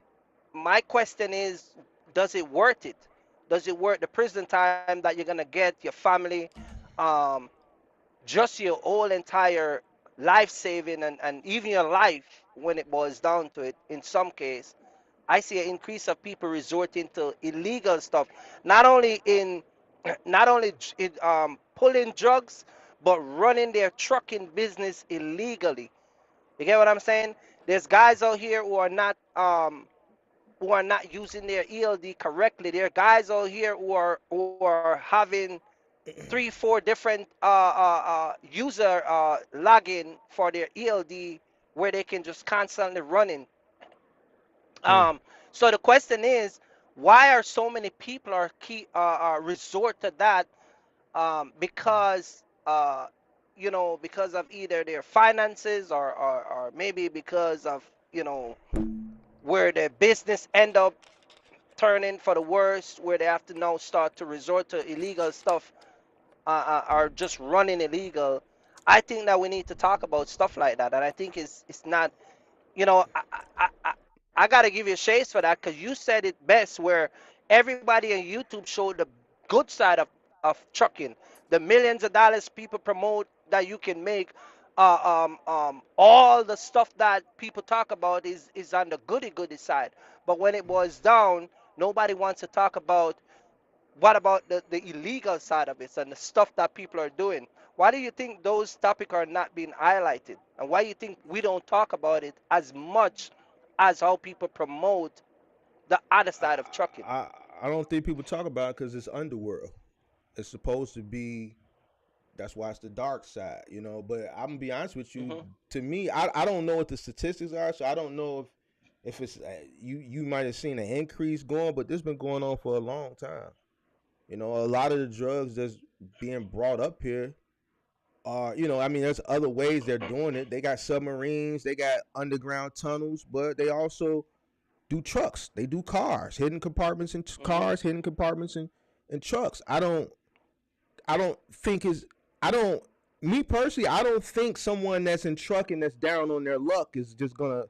my question is, does it worth it? Does it worth the prison time that you're gonna get, your family, um, just your whole entire life saving and even your life when it boils down to it in some case? I see an increase of people resorting to illegal stuff, not only in pulling drugs, but running their trucking business illegally. You get what I'm saying? There's guys out here who are not using their ELD correctly. There are guys out here who are having three, four different user login for their ELD where they can just constantly running. Hmm. Um, so the question is, why are so many people resort to that? Because because of either their finances or maybe because of where their business end up turning for the worst, where they have to now start to resort to illegal stuff or just running illegal. I think that we need to talk about stuff like that, and I think it's not you know, I got to give you a chase for that because you said it best where everybody on YouTube showed the good side of trucking, the millions of dollars people promote that you can make. All the stuff that people talk about is on the goody side. But when it boils down, nobody wants to talk about what about the illegal side of it and the stuff that people are doing. Why do you think those topics are not being highlighted? And why do you think we don't talk about it as much as how people promote the other I, side of trucking? I I don't think people talk about it because it's underworld. It's supposed to be. That's why it's the dark side, you know. But I'm gonna be honest with you. Hmm. To me, I don't know what the statistics are, so I don't know if it's you might have seen an increase going, but this been going on for a long time. You know, a lot of the drugs that's being brought up here are, I mean, there's other ways they're doing it. They got submarines, they got underground tunnels, but they also do trucks. They do cars, hidden compartments in Hmm. cars, hidden compartments in trucks. I don't think is I don't me personally, I don't think someone that's in trucking that's down on their luck is just gonna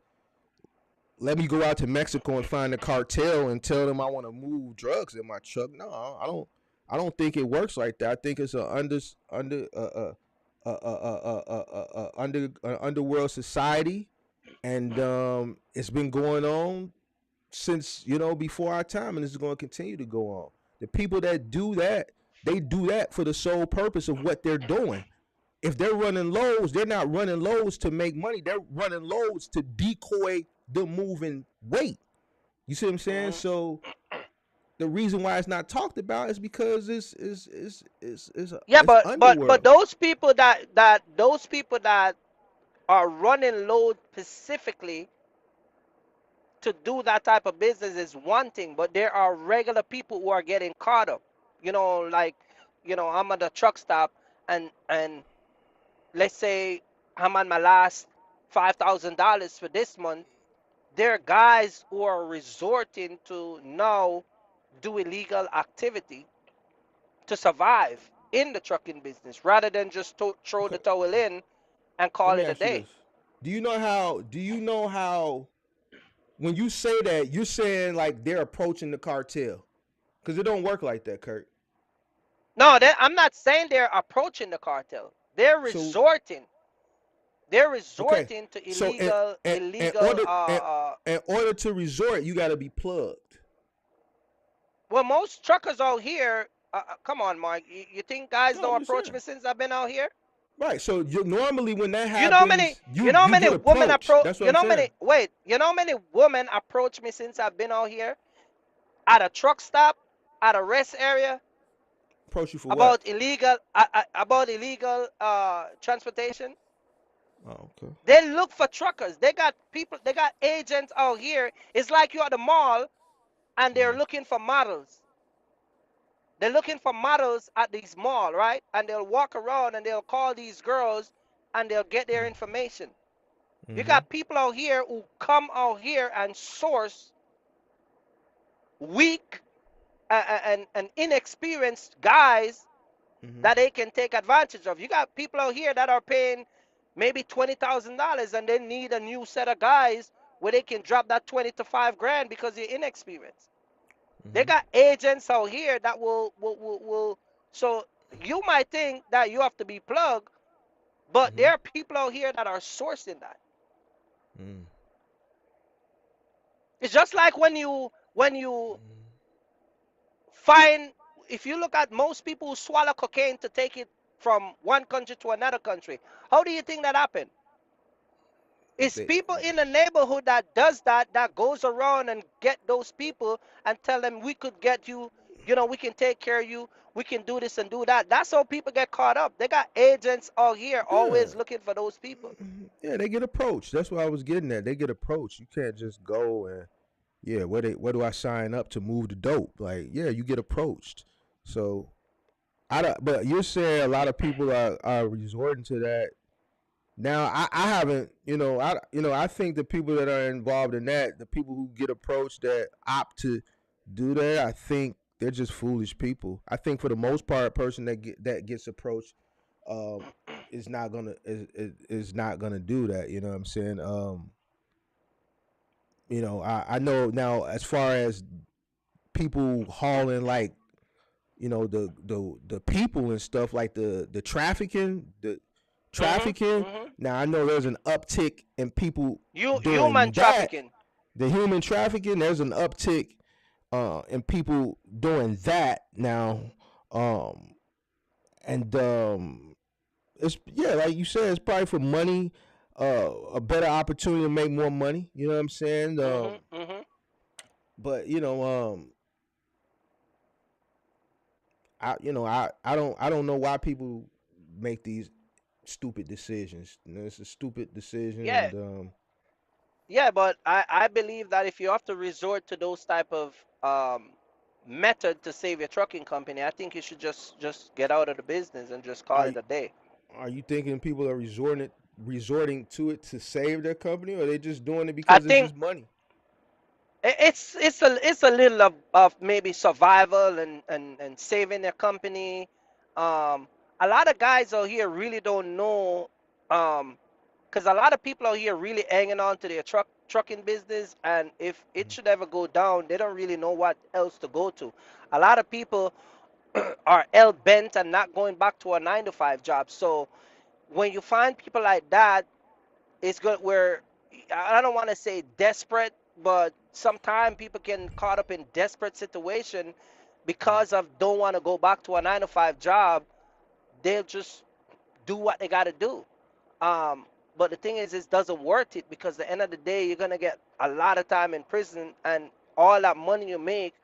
let me go out to Mexico and find a cartel and tell them I want to move drugs in my truck. No, I don't. I don't think it works like that. I think it's a underworld society, and it's been going on since before our time, and it's going to continue to go on. The people that do that, they do that for the sole purpose of what they're doing. If they're running lows, they're not running lows to make money. They're running lows to decoy the moving weight. You see what I'm saying? Hmm. So the reason why it's not talked about is because Yeah, it's but underworld. those people that are running load specifically to do that type of business is one thing, but there are regular people who are getting caught up. Like, I'm at a truck stop, and let's say I'm on my last $5,000 for this month. There are guys who are resorting to now do illegal activity to survive in the trucking business rather than just throw the Okay, towel in and let call me it a ask you day. this: Do you know how when you say that you're saying like they're approaching the cartel? Because it don't work like that, Kurt. No, I'm not saying they're approaching the cartel. They're So resorting. They're okay, resorting to so in illegal. order in order to resort, you got to be plugged. Well, most truckers out here. Come on, Mark. You think guys No, don't I'm just approach saying. me since I've been out here? Right. So normally when that You know how many? happens, You you know how you many get women approached. approach? That's what You I'm know how saying. many? Wait. You know how many women approach me since I've been out here at a truck stop, at a rest area, Approach you for what? about illegal transportation? Oh, okay. They look for truckers. They got people. They got agents out here. It's like you're at the mall and they're Mm-hmm. looking for models. They're looking for models at these mall, right? And they'll walk around and they'll call these girls and they'll get their information. You Mm-hmm. got people out here who come out here and source weak and inexperienced guys Mm-hmm. that they can take advantage of. You got people out here that are paying maybe $20,000 and they need a new set of guys where they can drop that 20 to 5 grand because you're inexperienced. They Mm-hmm. got agents out here that will. So you might think that you have to be plugged, but Mm-hmm. there are people out here that are sourcing that. Mm-hmm. It's just like when you find, if you look at most people who swallow cocaine to take it from one country to another country, how do you think that happened? It's They, people in the neighborhood that does that, that goes around and get those people and tell them we could get you, we can take care of you, we can do this and do that. That's how people get caught up. They got agents out here yeah. always looking for those people. Yeah, they get approached. That's what I was getting at. They get approached. You can't just go and yeah, where do I sign up to move the dope? Like, yeah, you get approached. So I don't, but you're saying a lot of people are resorting to that. Now I haven't, I think the people that are involved in that, the people who get approached that opt to do that, I think they're just foolish people. I think for the most part, a person that gets approached um is not gonna do that. You know what I'm saying? I know now as far as people hauling like the people and stuff like the Mhm. trafficking. Mhm. Now I know there's an uptick in people Human doing that. trafficking. The human trafficking, there's an uptick in people doing that now. Um, and it's yeah, like you said, it's probably for money, a better opportunity to make more money. You know what I'm saying? Mhm. Mhm. But I don't know why people make these stupid decisions. It's a stupid decision, Yeah. and Yeah, but I believe that if you have to resort to those type of um, method to save your trucking company, I think you should just get out of the business and just call are it a day. are you thinking people are resorting to it to save their company, or are they just doing it I because it's think just money? it's a little of maybe survival and saving their company. Um, a lot of guys out here really don't know, because a lot of people out here really hanging on to their trucking business, and if it should ever go down, they don't really know what else to go to. A lot of people are hell bent and not going back to a 9 to 5 job. So when you find people like that, it's good where I don't want to say desperate, but sometimes people can caught up in desperate situation because of don't want to go back to a 9 to 5 job. They'll just do what they got to do. Um, but the thing is, it doesn't worth it because at the end of the day, you're gonna get a lot of time in prison, and all that money you make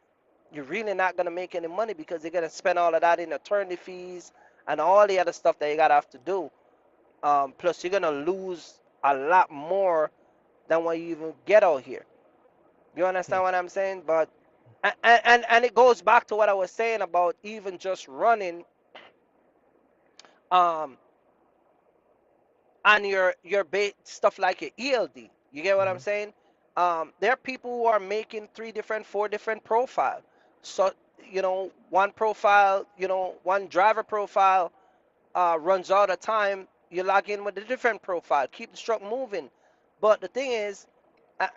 you're really not gonna make any money because you're gonna spend all of that in attorney fees and all the other stuff that you gotta have to do. Plus, you're gonna lose a lot more than what you even get out here. You Hmm. understand what I'm saying? But and it goes back to what I was saying about even just running um on your stuff like your ELD. You get what I'm Hmm. saying? There are people who are making three different, four different profile. So one profile, one driver profile runs out of time. You log in with a different profile. Keep the truck moving. But the thing is,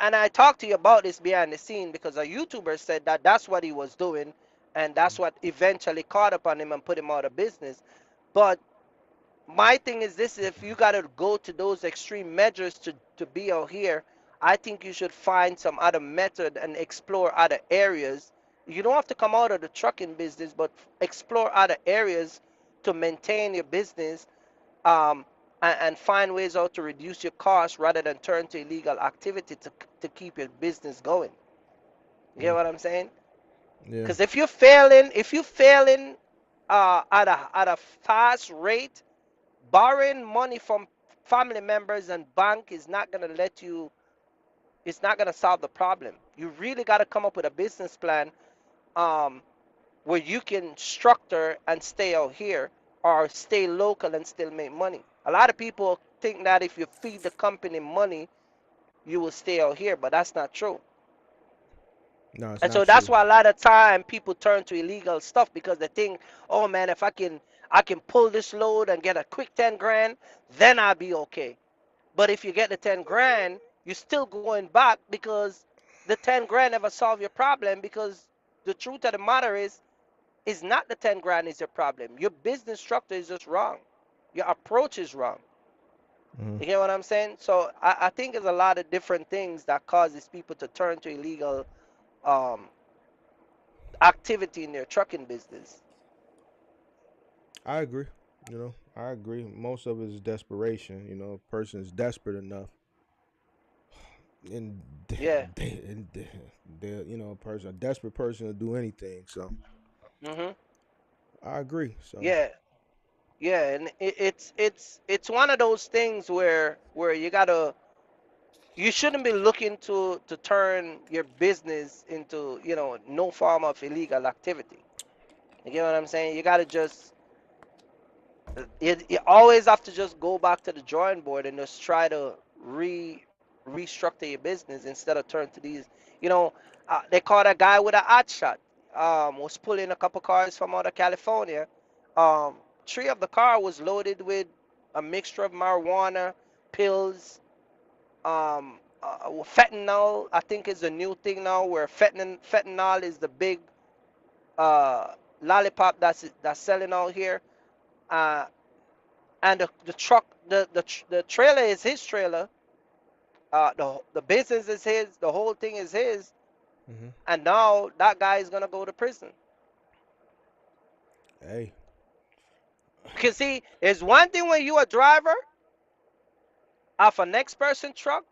and I talked to you about this behind the scene because a YouTuber said that that's what he was doing, and that's what eventually caught up on him and put him out of business. But my thing is this: if you got to go to those extreme measures to be out here, I think you should find some other method and explore other areas. You don't have to come out of the trucking business, but explore other areas to maintain your business, um, and find ways how to reduce your costs rather than turn to illegal activity to keep your business going. You get Mm. what I'm saying? Yeah. Because if you're failing at a fast rate, borrowing money from family members and bank is not going to let you, it's not going to solve the problem. You really got to come up with a business plan, um, where you can structure and stay out here or stay local and still make money. A lot of people think that if you feed the company money you will stay out here, but that's not true. No, it's And not so that's true. why a lot of time people turn to illegal stuff because they think, oh man, if I can pull this load and get a quick 10 grand, then I'll be okay. But if you get the 10 grand, you're still going back because the 10 grand never solve your problem, because the truth of the matter is not the 10 grand is your problem. Your business structure is just wrong. Your approach is wrong. Hmm. You get what I'm saying? So I think there's a lot of different things that causes people to turn to illegal um, activity in their trucking business. I agree. I agree. Most of it is desperation. A person is desperate enough, and Yeah. a person, a desperate person, will do anything. So Mhm. I agree. So Yeah. Yeah, and it's one of those things where you shouldn't be looking to turn your business into, no form of illegal activity. You get what I'm saying? You got to just you always have to just go back to the drawing board and just try to restructure your business instead of turn to these, you know, they caught a guy with a hot shot, was pulling a couple cars from out of California. um Three of the car was loaded with a mixture of marijuana, pills, fentanyl. I think is a new thing now where fentanyl is the big uh lollipop that's selling out here. uh and the truck, the trailer is his trailer. The business is his. The whole thing is his. hmm And now that guy is gonna go to prison. hey, Cause see, it's one thing when you a driver of a next person truck,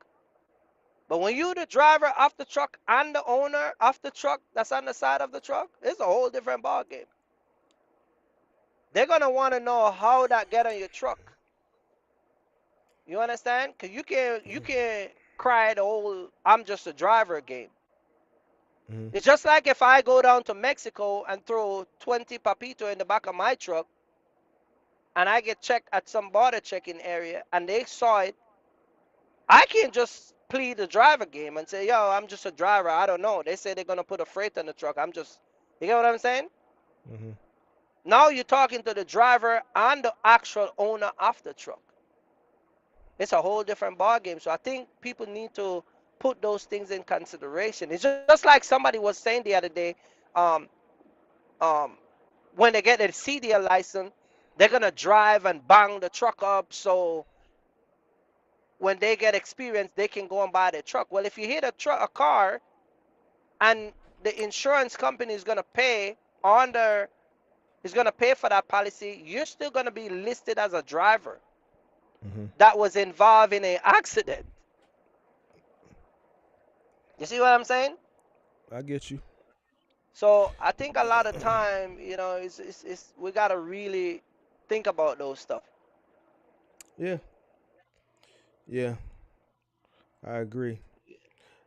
but when you the driver of the truck and the owner of the truck that's on the side of the truck, it's a whole different ball game. They're gonna want to know how that get on your truck. You understand? Cause you can cry the whole "I'm just a driver" game. hmm It's just like if I go down to Mexico and throw 20 papito in the back of my truck and I get checked at some border checking area and they saw it, I can't just plead the driver game and say, yo, I'm just a driver. I don't know. They say they're going to put a freight on the truck. You get what I'm saying? hmm Now you're talking to the driver and the actual owner of the truck. It's a whole different ball game. So I think people need to put those things in consideration. It's just like somebody was saying the other day. Um, um, when they get their CDL license, they're gonna drive and bang the truck up. So when they get experience, they can go and buy the truck. Well, if you hit a car, and the insurance company under is gonna pay for that policy, you're still gonna be listed as a driver hmm that was involved in an accident. You see what I'm saying? I get you. So I think a lot of time, it's we gotta really think about those stuff. Yeah, yeah, I agree.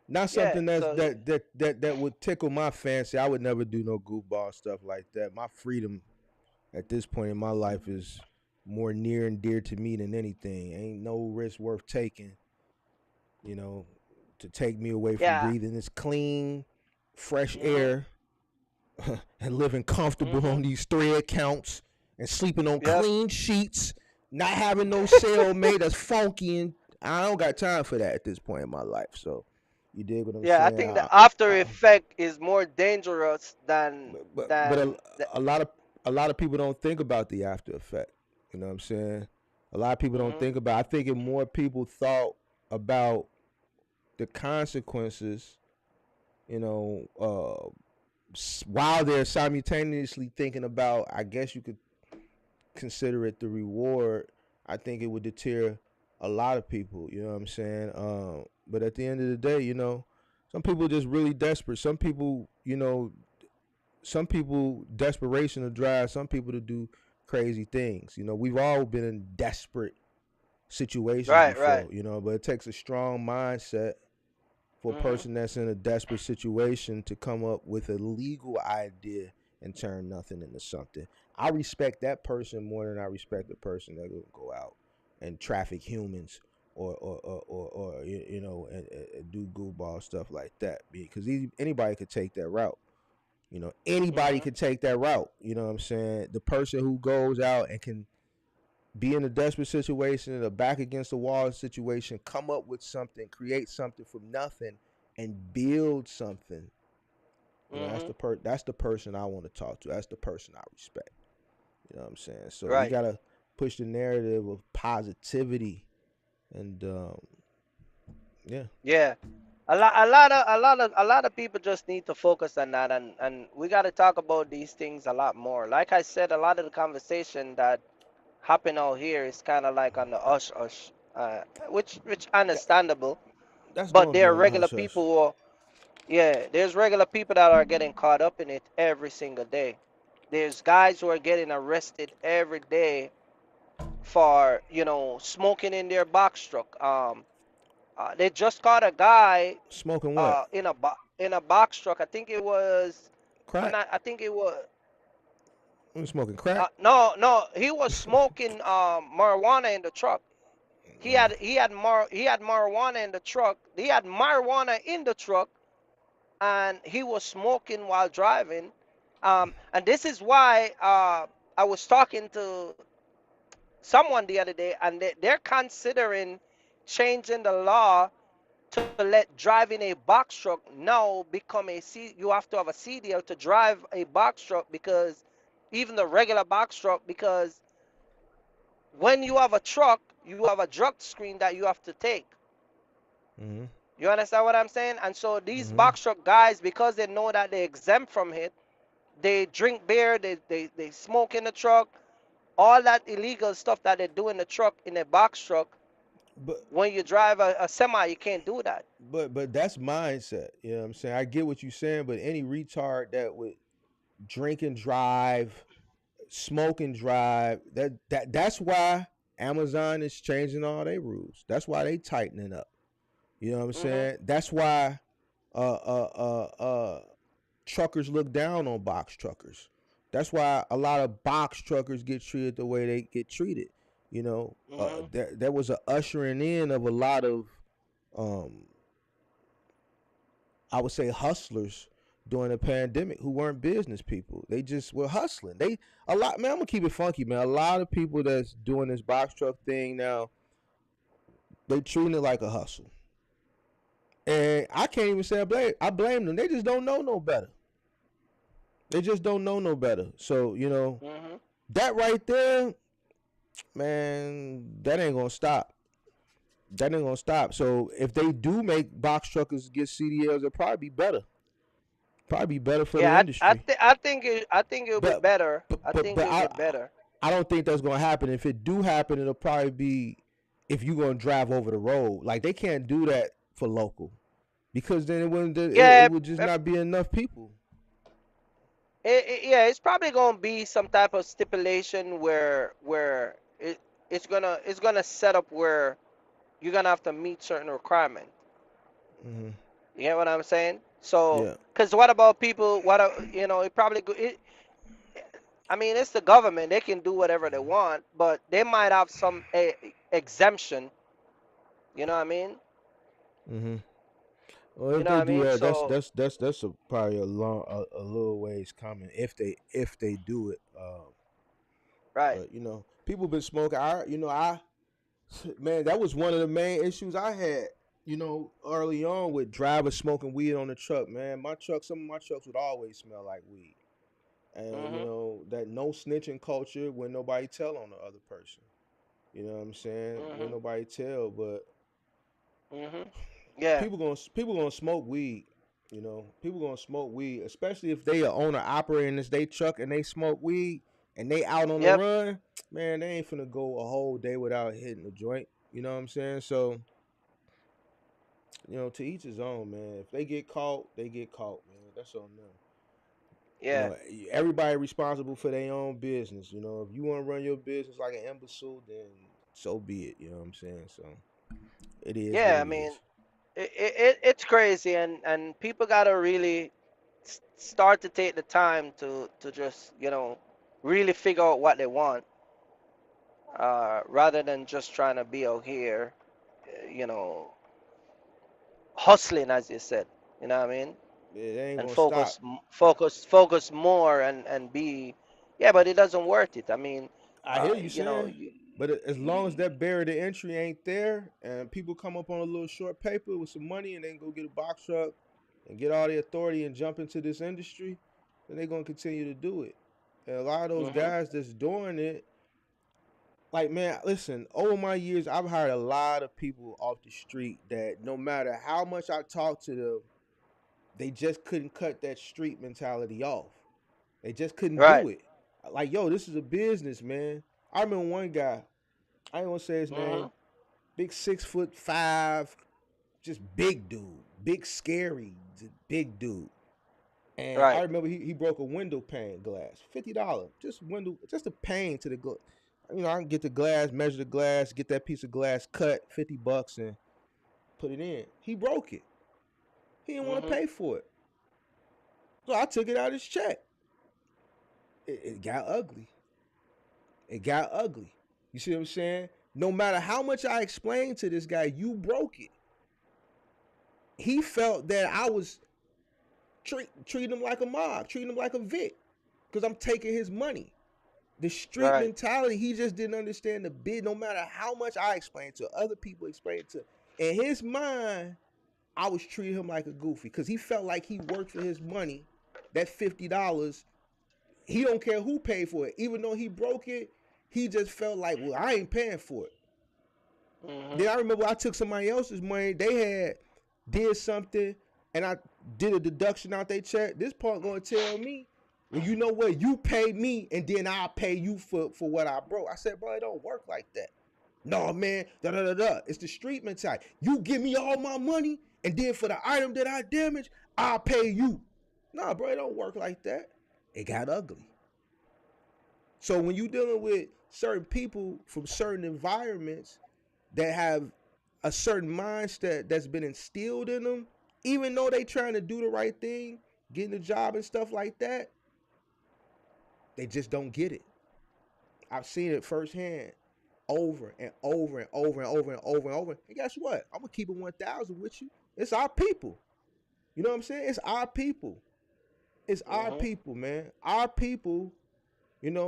Not Yeah. something So that would tickle my fancy. I would never do no goofball stuff like that. My freedom at this point in my life is more near and dear to me than anything. Ain't no risk worth taking, you know, to take me away from yeah. breathing this clean, fresh Mhm. air and living comfortable Mhm. on these thread counts and sleeping on Yep. clean sheets, not having no cellmate that's funky, and I don't got time for that at this point in my life. So you dig what I'm Yeah, I saying? think the after effect is more dangerous But than the, a lot of a lot of people don't think about the after effect. You know what I'm saying? A lot of people don't mhm. think about. I think if more people thought about the consequences, you know, while they're simultaneously thinking about, I guess you could consider it the reward. I think it would deter a lot of people. You know what I'm saying? But at the end of the day, some people are just really desperate. Some people, some people desperation to drive some people to do crazy things. We've all been in desperate situations Right, right. before. But it takes a strong mindset for a Mhm. person that's in a desperate situation to come up with a legal idea and turn nothing into something. I respect that person more than I respect the person that will go out and traffic humans or and do goofball stuff like that, because anybody could take that route. Anybody Mhm. can take that route. You know what I'm saying? The person who goes out and can be in a desperate situation, a back against the wall situation, come up with something, create something from nothing, and build something. That's Mhm. that's the person I want to talk to. That's the person I respect. You know what I'm saying? So we Right. gotta push the narrative of positivity, and yeah, Yeah. A lot of people just need to focus on that, and we got to talk about these things a lot more. Like I said, a lot of the conversation that happen out here is kind of like on the hush hush, which that, understandable. that's But gonna be there are on the regular hush hush. people yeah, there's regular people that are getting caught up in it every single day. There's guys who are getting arrested every day for, smoking in their box truck. They just caught a guy Smoking what? in a box truck. I think it was, I'm Crack? not. I think it was. I'm smoking crack. No, no, he was smoking marijuana in the truck. No. He had marijuana in the truck. He had marijuana in the truck, and he was smoking while driving. And this is why I was talking to someone the other day, and they're considering changing the law to let driving a box truck now become you have to have a CDL to drive a box truck, because even the regular box truck, because when you have a truck, you have a drug screen that you have to take. Mhm. You understand what I'm saying? And so these Mhm. box truck guys, because they know that they're exempt from it, they drink beer, they smoke in the truck, all that illegal stuff that they do in the truck, in a box truck. But When you drive a semi, you can't do that. but that's mindset. You know what I'm saying? I get what you're saying, but any retard that would drink and drive, smoke and drive, that's why Amazon is changing all their rules. That's why they tightening up. You know what I'm Mhm. saying? That's why uh uh truckers look down on box truckers. That's why a lot of box truckers get treated the way they get treated. Mhm. There was a ushering in of a lot of um I would say hustlers during the pandemic who weren't business people. They just were hustling. A lot, man. I'm gonna keep it funky, man. A lot of people that's doing this box truck thing now, they treating it like a hustle, and I can't even say I blame them. They just don't know no better. They just don't know no better. So Mhm. that right there, man, that ain't gonna stop. That ain't gonna stop. So if they do make box truckers get CDLs, it'll probably be better. Probably be better for the Yeah, industry. I think it'll be But better. but I but think but it'll be I better. I don't think that's gonna happen. If it do happen, it'll probably be if you gonna drive over the road. Like they can't do that for local because then it wouldn't. It Yeah, would just eh, not be enough people. Yeah, it's probably gonna be some type of stipulation where it's gonna set up where you're gonna have to meet certain requirements. Mm-hmm. You get what I'm saying? So, Yeah. because what about people? It probably I mean, it's the government. They can do whatever they want, but they might have some exemption. You know what I mean? Mm-hmm. Well, You if know what they I do mean? that, So, probably a little ways coming if they do it. right. But people been smoking. Man, that was one of the main issues I had. Early on with drivers smoking weed on the truck. Man, some of my trucks would always smell like weed. And Mhm. that no snitching culture when nobody tell on the other person. You know what I'm saying? When Mhm. nobody tell, but Mhm. Yeah. people gonna smoke weed. People gonna smoke weed, especially if they are owner operating this they truck and they smoke weed and they out on the Yep. run. Man, they ain't finna go a whole day without hitting the joint. You know what I'm saying? So to each his own, man. If they get caught, they get caught, man. That's on them. You Yeah. know, everybody responsible for their own business. If you want to run your business like an imbecile, then so be it. You know what I'm saying? So it is what Yeah. I it mean, is. it's crazy, and people gotta really start to take the time to just really figure out what they want, rather than just trying to be out here, you know, hustling, as you said. You know what I mean? It ain't And gonna stop. focus more, and be. Yeah, but it doesn't worth it. I mean, I hear you you know, saying, but as long as that barrier to entry ain't there, and people come up on a little short paper with some money, and then go get a box truck and get all the authority and jump into this industry, then they're gonna continue to do it. And a lot of those mhm, guys that's doing it, like, man, listen, over my years, I've hired a lot of people off the street that no matter how much I talk to them, they just couldn't cut that street mentality off. They just couldn't right, do it. Like, yo, this is a business, man. I remember one guy, I ain't gonna say his name, mhm, big 6'5", just big dude, big scary, big dude. And I right, remember he broke a window pane glass, $50, just a pane to the glass. I can get the glass, measure the glass, get that piece of glass cut, $50, and put it in. He broke it. He didn't want to mhm, pay for it, so I took it out of his check. It got ugly. It got ugly. You see what I'm saying? No matter how much I explained to this guy, you broke it. He felt that I was treating him like a mob, treating him like a Vic, because I'm taking his money. The street right, mentality, he just didn't understand the bid. No matter how much I explained to, other people explained to, in his mind, I was treating him like a goofy because he felt like he worked for his money. That $50, he don't care who paid for it, even though he broke it. He just felt like, well, I ain't paying for it. mhm, Then I remember I took somebody else's money. They had did something, and I did a deduction out their check. This part gonna tell me, well, you know what? You pay me, and then I'll pay you for what I broke. I said, bro, it don't work like that. No, man, da da da da. It's the street mentality. You give me all my money, and then for the item that I damaged, I'll pay you. Nah, bro, it don't work like that. It got ugly. So when you dealing with certain people from certain environments that have a certain mindset that's been instilled in them, even though they trying to do the right thing, getting a job and stuff like that, they just don't get it. I've seen it firsthand over and over and over and over and over and over. And guess what? I'm gonna keep it 1,000 with you. It's our people. You know what I'm saying? It's our people. It's our mhm. people, man. Our people.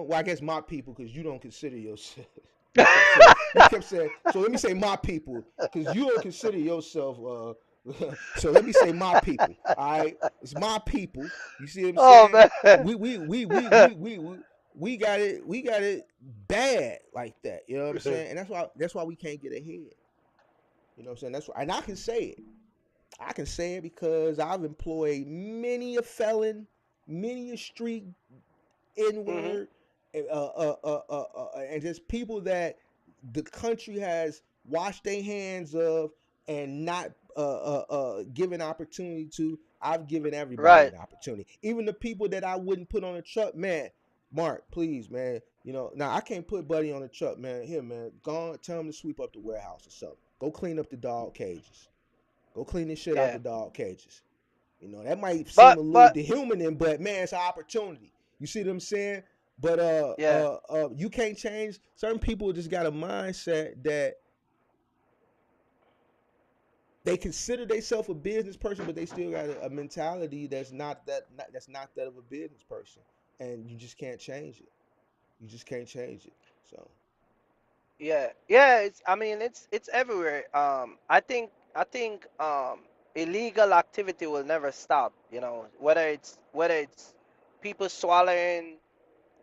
Well, I guess my people because you don't consider yourself. You kept saying. You kept saying. So let me say my people because you don't consider yourself. So let me say my people. All right, it's my people. You see what I'm Oh saying? man. We got it. We got it bad like that. You know what I'm saying? And that's why we can't get ahead. You know what I'm saying? That's why, and I can say it. I can say it because I've employed many a felon, many a street Mhm, N-word, and just people that the country has washed their hands of and not given opportunity to. I've given everybody Right. an opportunity, even the people that I wouldn't put on the truck. Man, Mark, please, man. Now I can't put Buddy on the truck, man. Here, man, go on, tell him to sweep up the warehouse or something. Go clean up the dog cages. Go clean this shit out Yeah. the dog cages. That might seem But a little but dehumaning, but man, it's an opportunity. You see what I'm saying? But yeah. you can't change. Certain people just got a mindset that they consider themselves a business person, but they still got a mentality that's not that of a business person, and you just can't change it. You just can't change it. So Yeah, yeah. I mean, it's everywhere. I think illegal activity will never stop. Whether it's people swallowing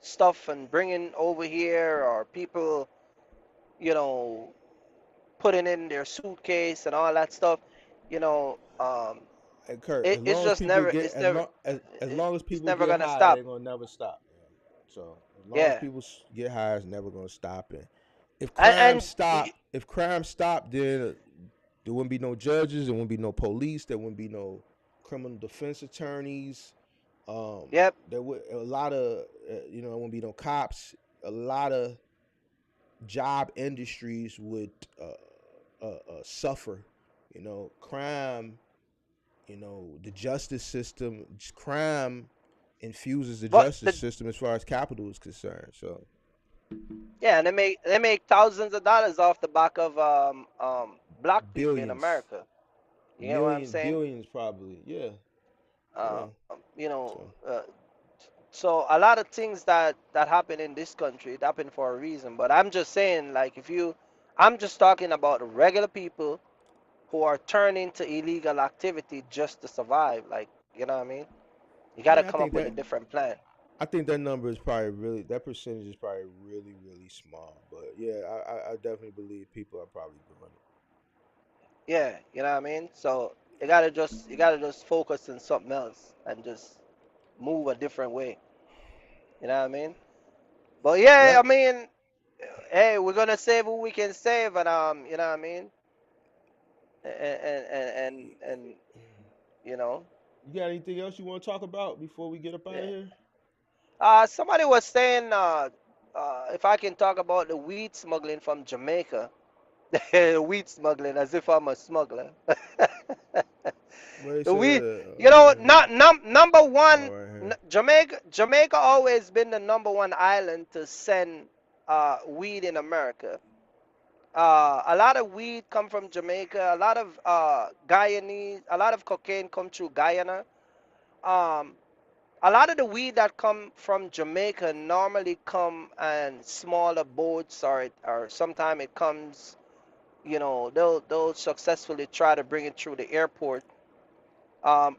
stuff and bringing over here, or people, you know, putting in their suitcase and all that stuff. You know, hey Kurt, it, as it's long as just people never, get it's never, as long as it's people never get gonna high, stop. they're gonna never stop. Man. So as long as Yeah, people get high, it's never gonna stop. And and if crime stopped, then there wouldn't be no judges, there wouldn't be no police, there wouldn't be no criminal defense attorneys. yep. There would a lot of there wouldn't be no cops. A lot of job industries would suffer. Crime. The justice system. Crime infuses the But justice system as far as capital is concerned. So yeah, and they make thousands of dollars off the back of black people in billions, America. You get what I'm millions, saying? billions, probably. Yeah, yeah. You know, So so a lot of things that happen in this country, it happen for a reason. But I'm just saying, like, I'm just talking about regular people who are turning to illegal activity just to survive. Like, you know what I mean? You got to yeah, come up with a different plan. I think that number is probably that percentage is probably really, really small. But yeah, I definitely believe people are probably doing it. Yeah, you know what I mean? So you gotta just focus on something else and just move a different way. You know what I mean? But yeah, I Yep. mean, hey, we're gonna save who we can save, and you know what I mean? And you know, You got anything else you want to talk about before we get up out of yeah. here? Somebody was saying, if I can talk about the weed smuggling from Jamaica, weed smuggling, as if I'm a smuggler. What they say We, that? not number one. Oh, right here. Jamaica always been the number one island to send weed in America. A lot of weed come from Jamaica. A lot of Guyanese, a lot of cocaine come through Guyana. Um, a lot of the weed that come from Jamaica normally come in smaller boats, or sometimes it comes. They'll successfully try to bring it through the airport.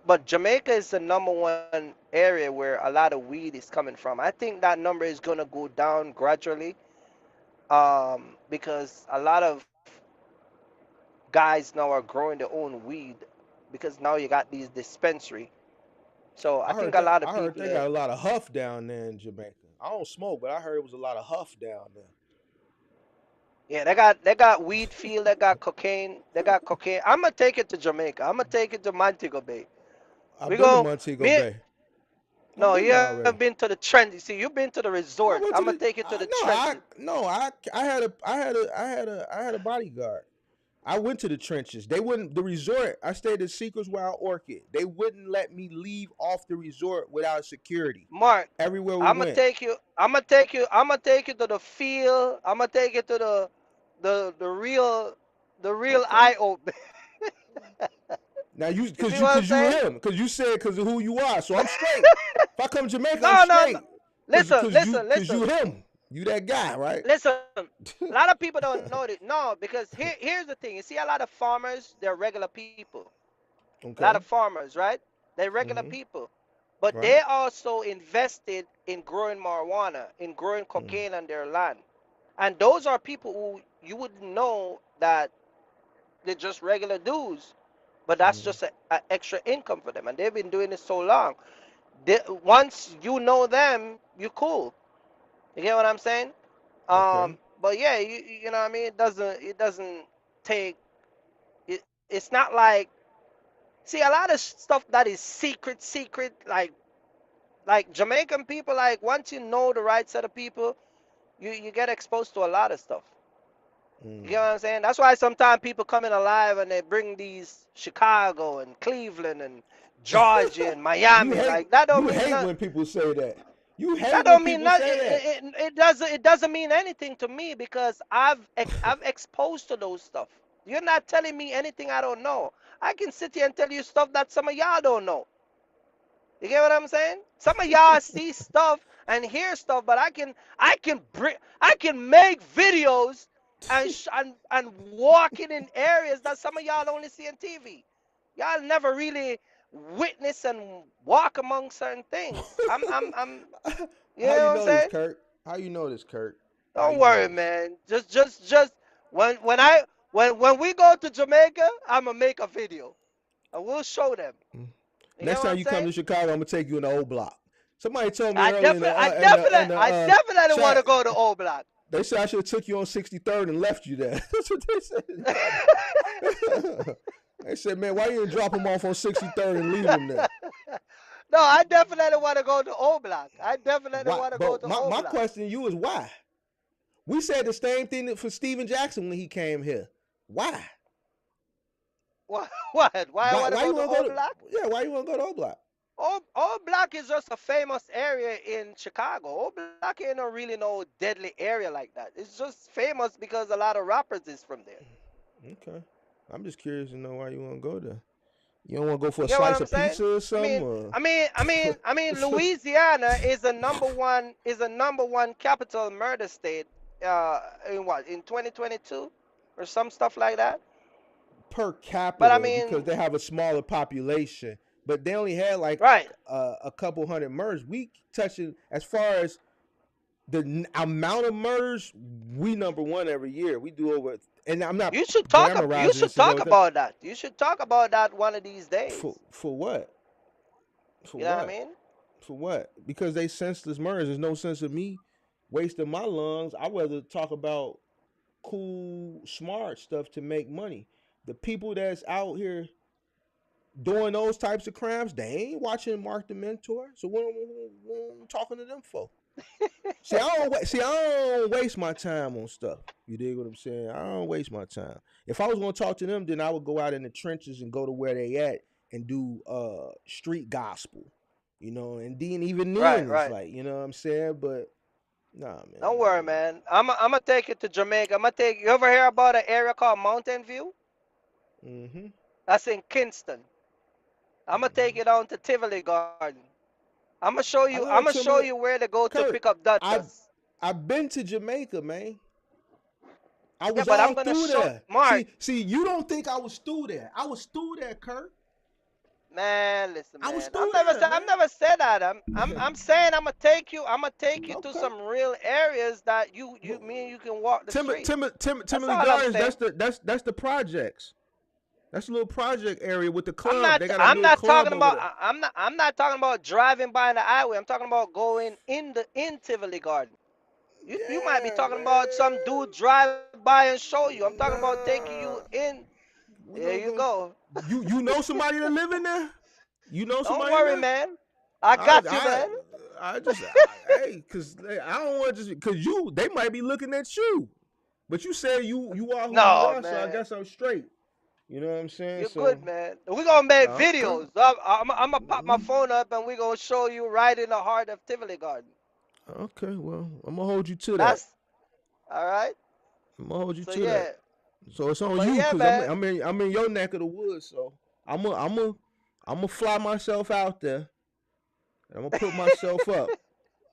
But Jamaica is the number one area where a lot of weed is coming from. I think that number is gonna go down gradually, because a lot of guys now are growing their own weed, because now you got these dispensary. So I think a lot of I heard people they got a lot of huff down there in Jamaica. I don't smoke, but I heard it was a lot of huff down yeah, they got weed field, they got cocaine, they got cocaine. I'm gonna take it to Jamaica. I'm gonna take it to Montego Bay. I've We been to go Montego me. Bay. I've No, been you there have already. been to the trenches. See, you've been to the I resort. went I'm to gonna the take you to the no, trenches. I had a bodyguard. I went to the trenches. They wouldn't the resort. I stayed at Seekers Wild Orchid. They wouldn't let me leave off the resort without security. Mark, Everywhere we I'm gonna went. take you. I'm gonna take you. I'm gonna take you to the field. I'm gonna take you to the real Okay. eye open. Now you You see cause you what I'm cause you saying? him. Cause you said cause of who you are. So I'm straight. If I come to Jamaica, I'm No, no, no. straight. Cause Listen, cause you listen, cause listen, you him. You that guy, right? listen. A lot of people don't know it. No, because here's the thing. You see, a lot of farmers, they're regular people. A lot of Okay. farmers, right? They're regular Mm-hmm. people. But they Right. also invested in growing marijuana, in growing Mm-hmm. cocaine on their land. And those are people who you wouldn't know that they're just regular dudes, but that's Mm-hmm. just a extra income for them. And they've been doing it so long. Once you know them, you cool. You get what I'm saying? Okay. But yeah, you know what I mean? It doesn't take it's not like See, a lot of stuff that is secret, like Jamaican people, like once you know the right set of people, you get exposed to a lot of stuff. You know what I'm saying? That's why sometimes people come in alive and they bring these Chicago and Cleveland and Georgia and You Miami. hate Like that don't you mean hate nothing. when people say that. You hate That when don't mean people nothing. say that. It doesn't mean anything to me because I've exposed to those stuff. You're not telling me anything I don't know. I can sit here and tell you stuff that some of y'all don't know. You get what I'm saying? Some of y'all see stuff and hear stuff, but I can make videos and walking in areas that some of y'all only see on TV. Y'all never really witness and walk among certain things. You How know you what I'm know this, saying? Kurt? How you know this, Kurt? How Don't you know worry, this? man. Just when we go to Jamaica, I'ma make a video and we'll show them. You get Next what time I'm you come saying? to Chicago, I'm gonna take you in the old block. Somebody told me earlier in the I definitely want chat. to go to Old Block. They said I should have took you on 63rd and left you there. That's what they said. They said, man, why you didn't drop him off on 63rd and leave him there? No, I definitely want to go to Old Block. I definitely Why? want to go But to my, Old my Block. question to you is why? We said the same thing for Steven Jackson when he came here. Why? What? What? Why I want to Why go you to want to go Old to? Block? Yeah, why you want to go to Old Block? Old Block is just a famous area in Chicago. Old Block ain't no really no deadly area like that. It's just famous because a lot of rappers is from there. Okay, I'm just curious to know why you want to go there. You don't want to go for You a get what slice I'm of saying? pizza or I something? mean, Or... Louisiana is a number one capital murder state. In what, in 2022 or some stuff like that. Per But I capita because mean, they have a smaller population, but they only had like right? a couple hundred murders. We touching as far as the amount of murders, we number one every year. We do over, and I'm not You glamorizing should this and talk everything. about that. You should talk about that one of these days. For what? For You know what I what? mean? For what? Because they senseless murders. There's no sense of me wasting my lungs. I'd rather talk about cool, smart stuff to make money. The people that's out here doing those types of crimes, they ain't watching Mark the Mentor. So what I'm talking to them for? I don't waste my time on stuff. You dig what I'm saying? I don't waste my time. If I was gonna talk to them, then I would go out in the trenches and go to where they at and do street gospel. And then even Right, then it's right. like, you know what I'm saying? But nah, Don't man. worry, man. I'm gonna take you to Jamaica. I'm gonna take you. Ever hear about an area called Mountain View? Mm-hmm. That's in Kingston. I'm gonna take Mm-hmm. you down to Tivoli Garden. I'm gonna show I you. know I'm gonna show Timberland. you where to go to Kurt, pick up I Dutchess. I've been to Jamaica, man. I Yeah, was but I'm all gonna through show there. Mark. See, you don't think I was through there. I was through there, Kurt. Man, listen, I was man. through there, I've never said that. I'm saying I'm gonna take you to Okay. some real areas that Well, me and you can walk the streets. That's Timothy all I'm Gardens. saying. That's the projects. That's a little project area with the club. They got a I'm new not club talking over about there. I'm not talking about driving by the highway. I'm talking about going in Tivoli Garden. You might be Yeah, talking about some man. dude drive by and show you. I'm talking about taking you Nah, in. we There gonna you go. go. You know somebody that live in there? You know Don't somebody in worry, there? man. I I got you, I man. hey, cause I don't want just cause they might be looking at you, but you say you are who you No, are, so I man. guess I'm straight. You know what I'm saying? You're So good, man. We're gonna make okay, videos. I'm gonna pop my phone up and we're gonna show you right in the heart of Tivoli Garden. okay. Well, I'm gonna hold you to that. That's all right. I'm gonna hold you So to that. yeah, So it's on but you, yeah, cause man. I'm in your neck of the woods. So I'm gonna fly myself out there. And I'm gonna put myself up.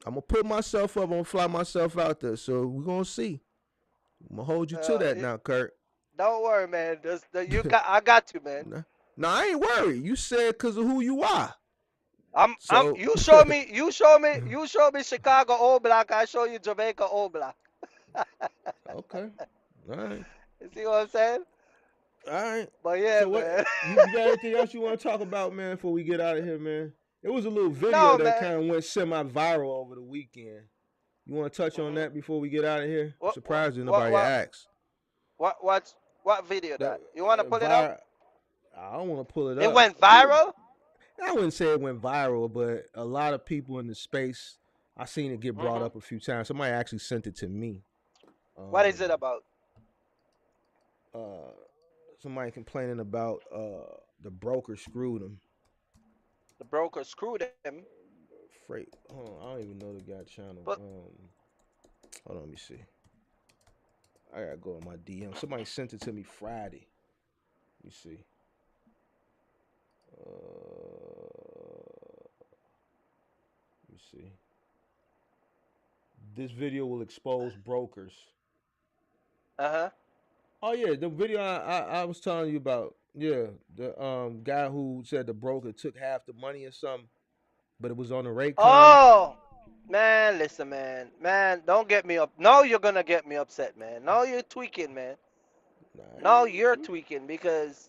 I'm gonna put myself up. I'm gonna fly myself out there. So we're gonna see. I'm gonna hold you to that now, Kurt. Don't worry, man. I got you, man. Nah, I ain't worried. You said because of who you are. I'm So you show me Chicago All Black, I show you Jamaica All Black. okay, all right, You see what I'm saying? all right. But yeah, So what? man. You got anything else you want to talk about, man? Before we get out of here, man. It was a little video No, that man. kind of went semi-viral over the weekend. You want to touch on hmm that before we get out of here? I'm What surprised that what nobody what asked. what what video That that? You wanna pull it up? vir- I don't want to pull it It up. went viral. I wouldn't say it went viral, but a lot of people in the space, I seen it get brought Hmm. up a few times. Somebody actually sent it to me. What is Um, it about? uh, Somebody complaining about the broker screwed him. The broker screwed him. Freight. Hold on, I don't even know the guy channel. But Hold on, let me see. I gotta go in my DM. Somebody sent it to me Friday. Let me see. Let me see. This video will expose brokers. uh-huh. Oh yeah, the video I was telling you about. Yeah, the guy who said the broker took half the money or something, but it was on the Raycon. Oh, man, listen, man. Man, don't get me up. No, you're gonna get me upset, man. No, you're tweaking, man. Nah, No, you're tweaking because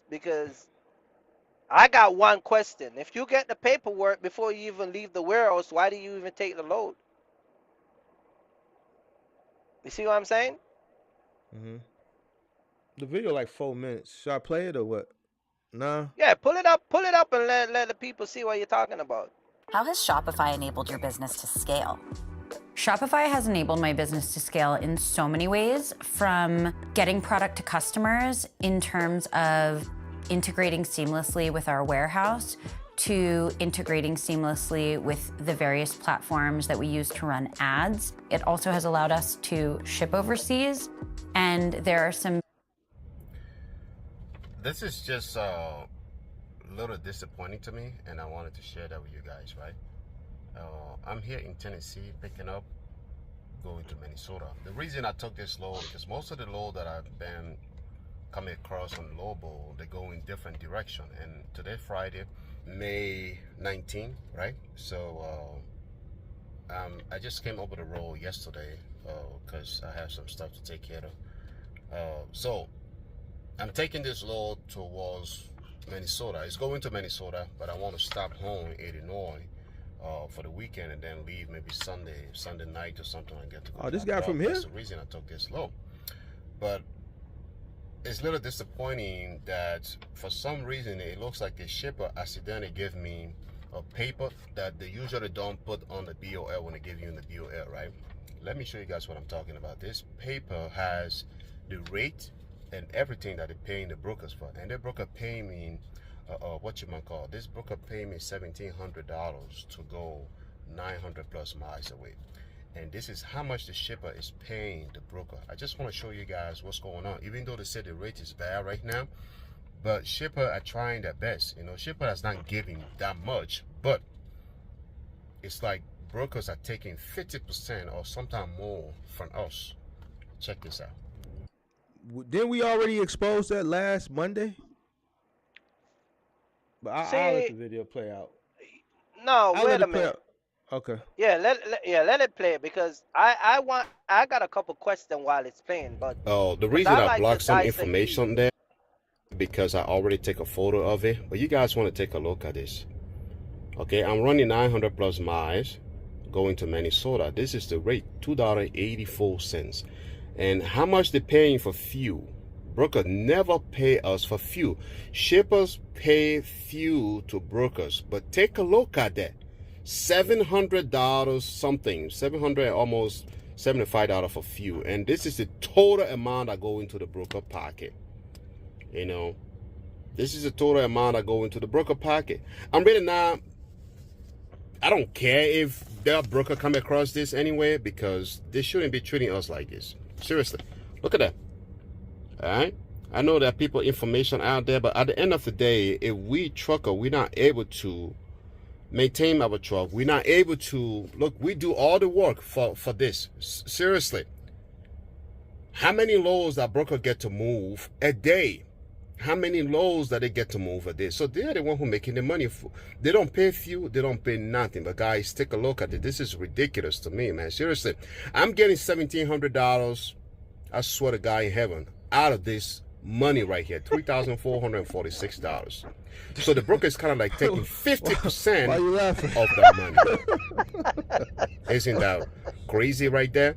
I got one question. If you get the paperwork before you even leave the warehouse, why do you even take the load? You see what I'm saying? mm-hmm. The video like 4 minutes. Should I play it or what? Nah. Yeah, pull it up, and let the people see what you're talking about. How has Shopify enabled your business to scale? Shopify has enabled my business to scale in so many ways, from getting product to customers in terms of integrating seamlessly with our warehouse to integrating seamlessly with the various platforms that we use to run ads. It also has allowed us to ship overseas, and there are some. This is just a little disappointing to me, and I wanted to share that with you guys, right? I'm here in Tennessee picking up, going to Minnesota. The reason I took this load, because most of the load that I've been coming across on Lobo, they go in different direction. And today, Friday, May 19th, right? So I just came over the road yesterday because I have some stuff to take care of. So I'm taking this load towards Minnesota. It's going to Minnesota, but I want to stop home in Illinois for the weekend and then leave maybe Sunday night or something and get to go. Oh, this drop guy it from off. here? That's the reason I took this load. But it's a little disappointing that for some reason it looks like the shipper accidentally gave me a paper that they usually don't put on the BOL when they give you in the BOL, right? Let me show you guys what I'm talking about. This paper has the rate and everything that they're paying the brokers for, and the broker paying me this broker paid me $1,700 to go 900 plus miles away, and this is how much the shipper is paying the broker. I just want to show you guys what's going on. Even though they said the rate is bad right now, but shipper are trying their best. Shipper is not giving that much, but it's like brokers are taking 50% or sometimes more from us. Check this out. Didn't we already expose that last Monday? But I'll let the video play out. No, I'll wait let a it play minute. out. Okay. Yeah, let it play, because I got a couple questions while it's playing, but The reason I I like blocked to some dissect information there because I already take a photo of it. But you guys want to take a look at this. Okay, I'm running 900 plus miles going to Minnesota. This is the rate, $2.84. And how much they paying for fuel? Brokers never pay us for fuel. Shippers pay fuel to brokers. But take a look at that. $700 something, $700, almost $75 for fuel. And this is the total amount that go into the broker pocket. This is the total amount that go into the broker pocket. I'm really not, I don't care if their broker come across this anyway, because they shouldn't be treating us like this. Seriously, look at that. All right, I know there are people information out there, but at the end of the day, if we trucker, we're not able to maintain our truck, we're not able to look, we do all the work for this. Seriously, how many loads that broker get to move a day? How many loads that they get to move a day? So they're the one who making the money. They don't pay fuel, they don't pay nothing. But guys, take a look at it. This is ridiculous to me, man. Seriously, I'm getting $1,700. I swear to God in heaven, out of this money right here, $3,446. So the broker is kind of like taking 50% of that money. Isn't that crazy right there?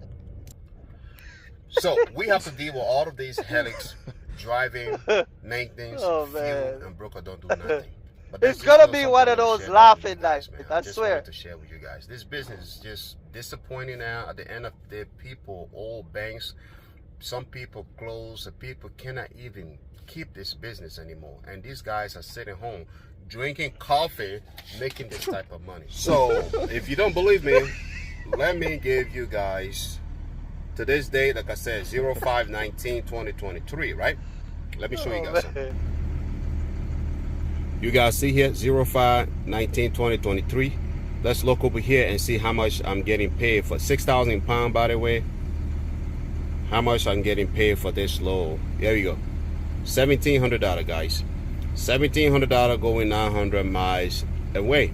So we have to deal with all of these helix driving, maintenance, Oh fuel, man. and broker don't do nothing. But It's that's just gonna not be something one I of want to those share about with you laughing guys, nights, man. I Just swear. wanted to share with you guys. This business is just disappointing now. At the end of the day, people, all banks, some people close. The people cannot even keep this business anymore. And these guys are sitting home, drinking coffee, making this type of money. So if you don't believe me, let me give you guys today's date, like I said, 05/19/2023, right? Let me show you Oh guys something. man. You guys see here, 05/19/2023. Let's look over here and see how much I'm getting paid for 6,000 pounds, by the way. How much I'm getting paid for this load. There you go. $1,700, guys. $1,700 going 900 miles away.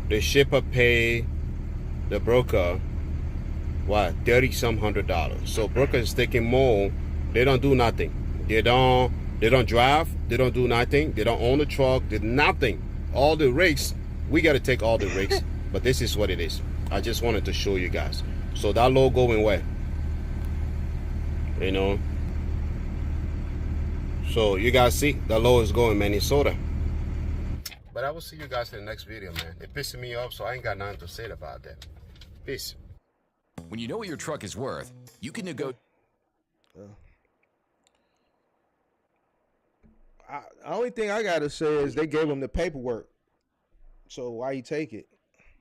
The shipper pay the broker what, $30-some $100. So broker is taking more. They don't do nothing. They don't drive. They don't do nothing. They don't own a truck. They nothing. All the rigs, we got to take all the rigs. But this is what it is. I just wanted to show you guys. So that load going where? You know. So you guys see the load is going Minnesota. But I will see you guys in the next video, man. It pissing me off, so I ain't got nothing to say about that. Peace. When you know what your truck is worth, you can negotiate. The only thing I gotta say is they gave him the paperwork, so why he take it?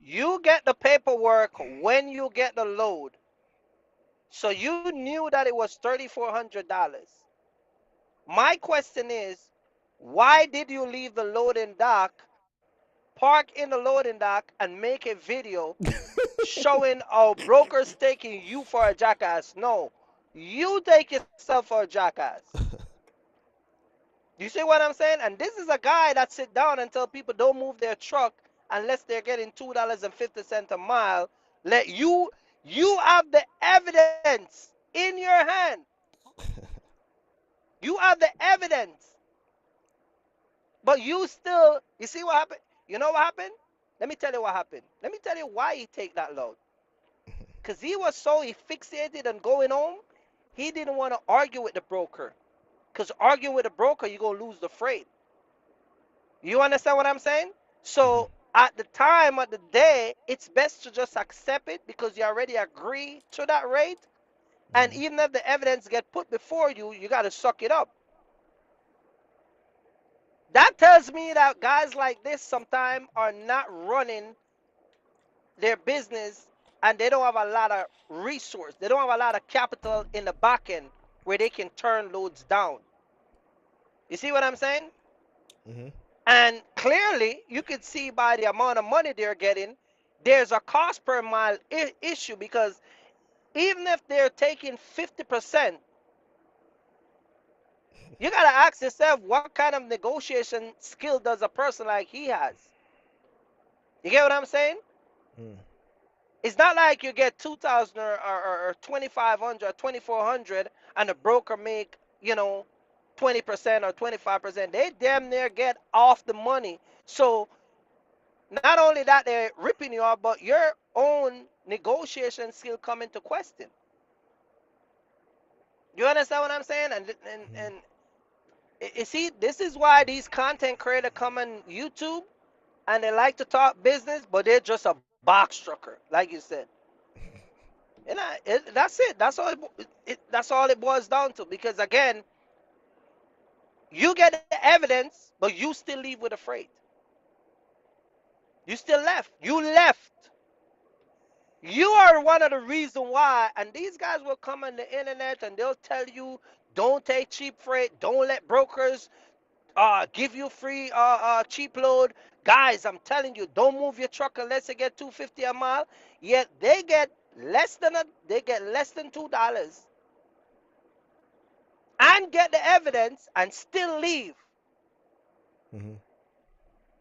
You get the paperwork when you get the load. So you knew that it was $3,400. My question is, why did you leave the loading dock, park in the loading dock, and make a video showing our brokers taking you for a jackass? No, you take yourself for a jackass. You see what I'm saying? And this is a guy that sit down and tell people don't move their truck unless they're getting $2.50 a mile. Let you have the evidence in your hand. You have the evidence. But you still, you see what happened? You know what happened? Let me tell you what happened. Let me tell you why he take that load. Because he was so fixated on going home, he didn't want to argue with the broker. Because arguing with a broker, you're going to lose the freight. You understand what I'm saying? So at the time of the day, it's best to just accept it because you already agree to that rate. And even if the evidence get put before you, you got to suck it up. That tells me that guys like this sometimes are not running their business and they don't have a lot of resource. They don't have a lot of capital in the back end where they can turn loads down. You see what I'm saying? Mm-hmm. And clearly, you can see by the amount of money they're getting, there's a cost per mile issue because even if they're taking 50%, you got to ask yourself, what kind of negotiation skill does a person like he has? You get what I'm saying? Mm. It's not like you get 2,000 or 2,500 or 2,400 and the broker make, 20% or 25%. They damn near get off the money. So not only that they're ripping you off, but your own negotiation skill come into question. You understand what I'm saying? And you see, this is why these content creators come on YouTube and they like to talk business, but they're just a box trucker, like you said. And that's it. That's all it boils down to. Because again, you get the evidence, but you still leave with a freight. You still left. You left. You are one of the reasons why. And these guys will come on the internet and they'll tell you, don't take cheap freight. Don't let brokers give you free cheap load. Guys, I'm telling you, don't move your truck unless you get $2.50 a mile. Yet they get less than $2 and get the evidence and still leave. Mm-hmm.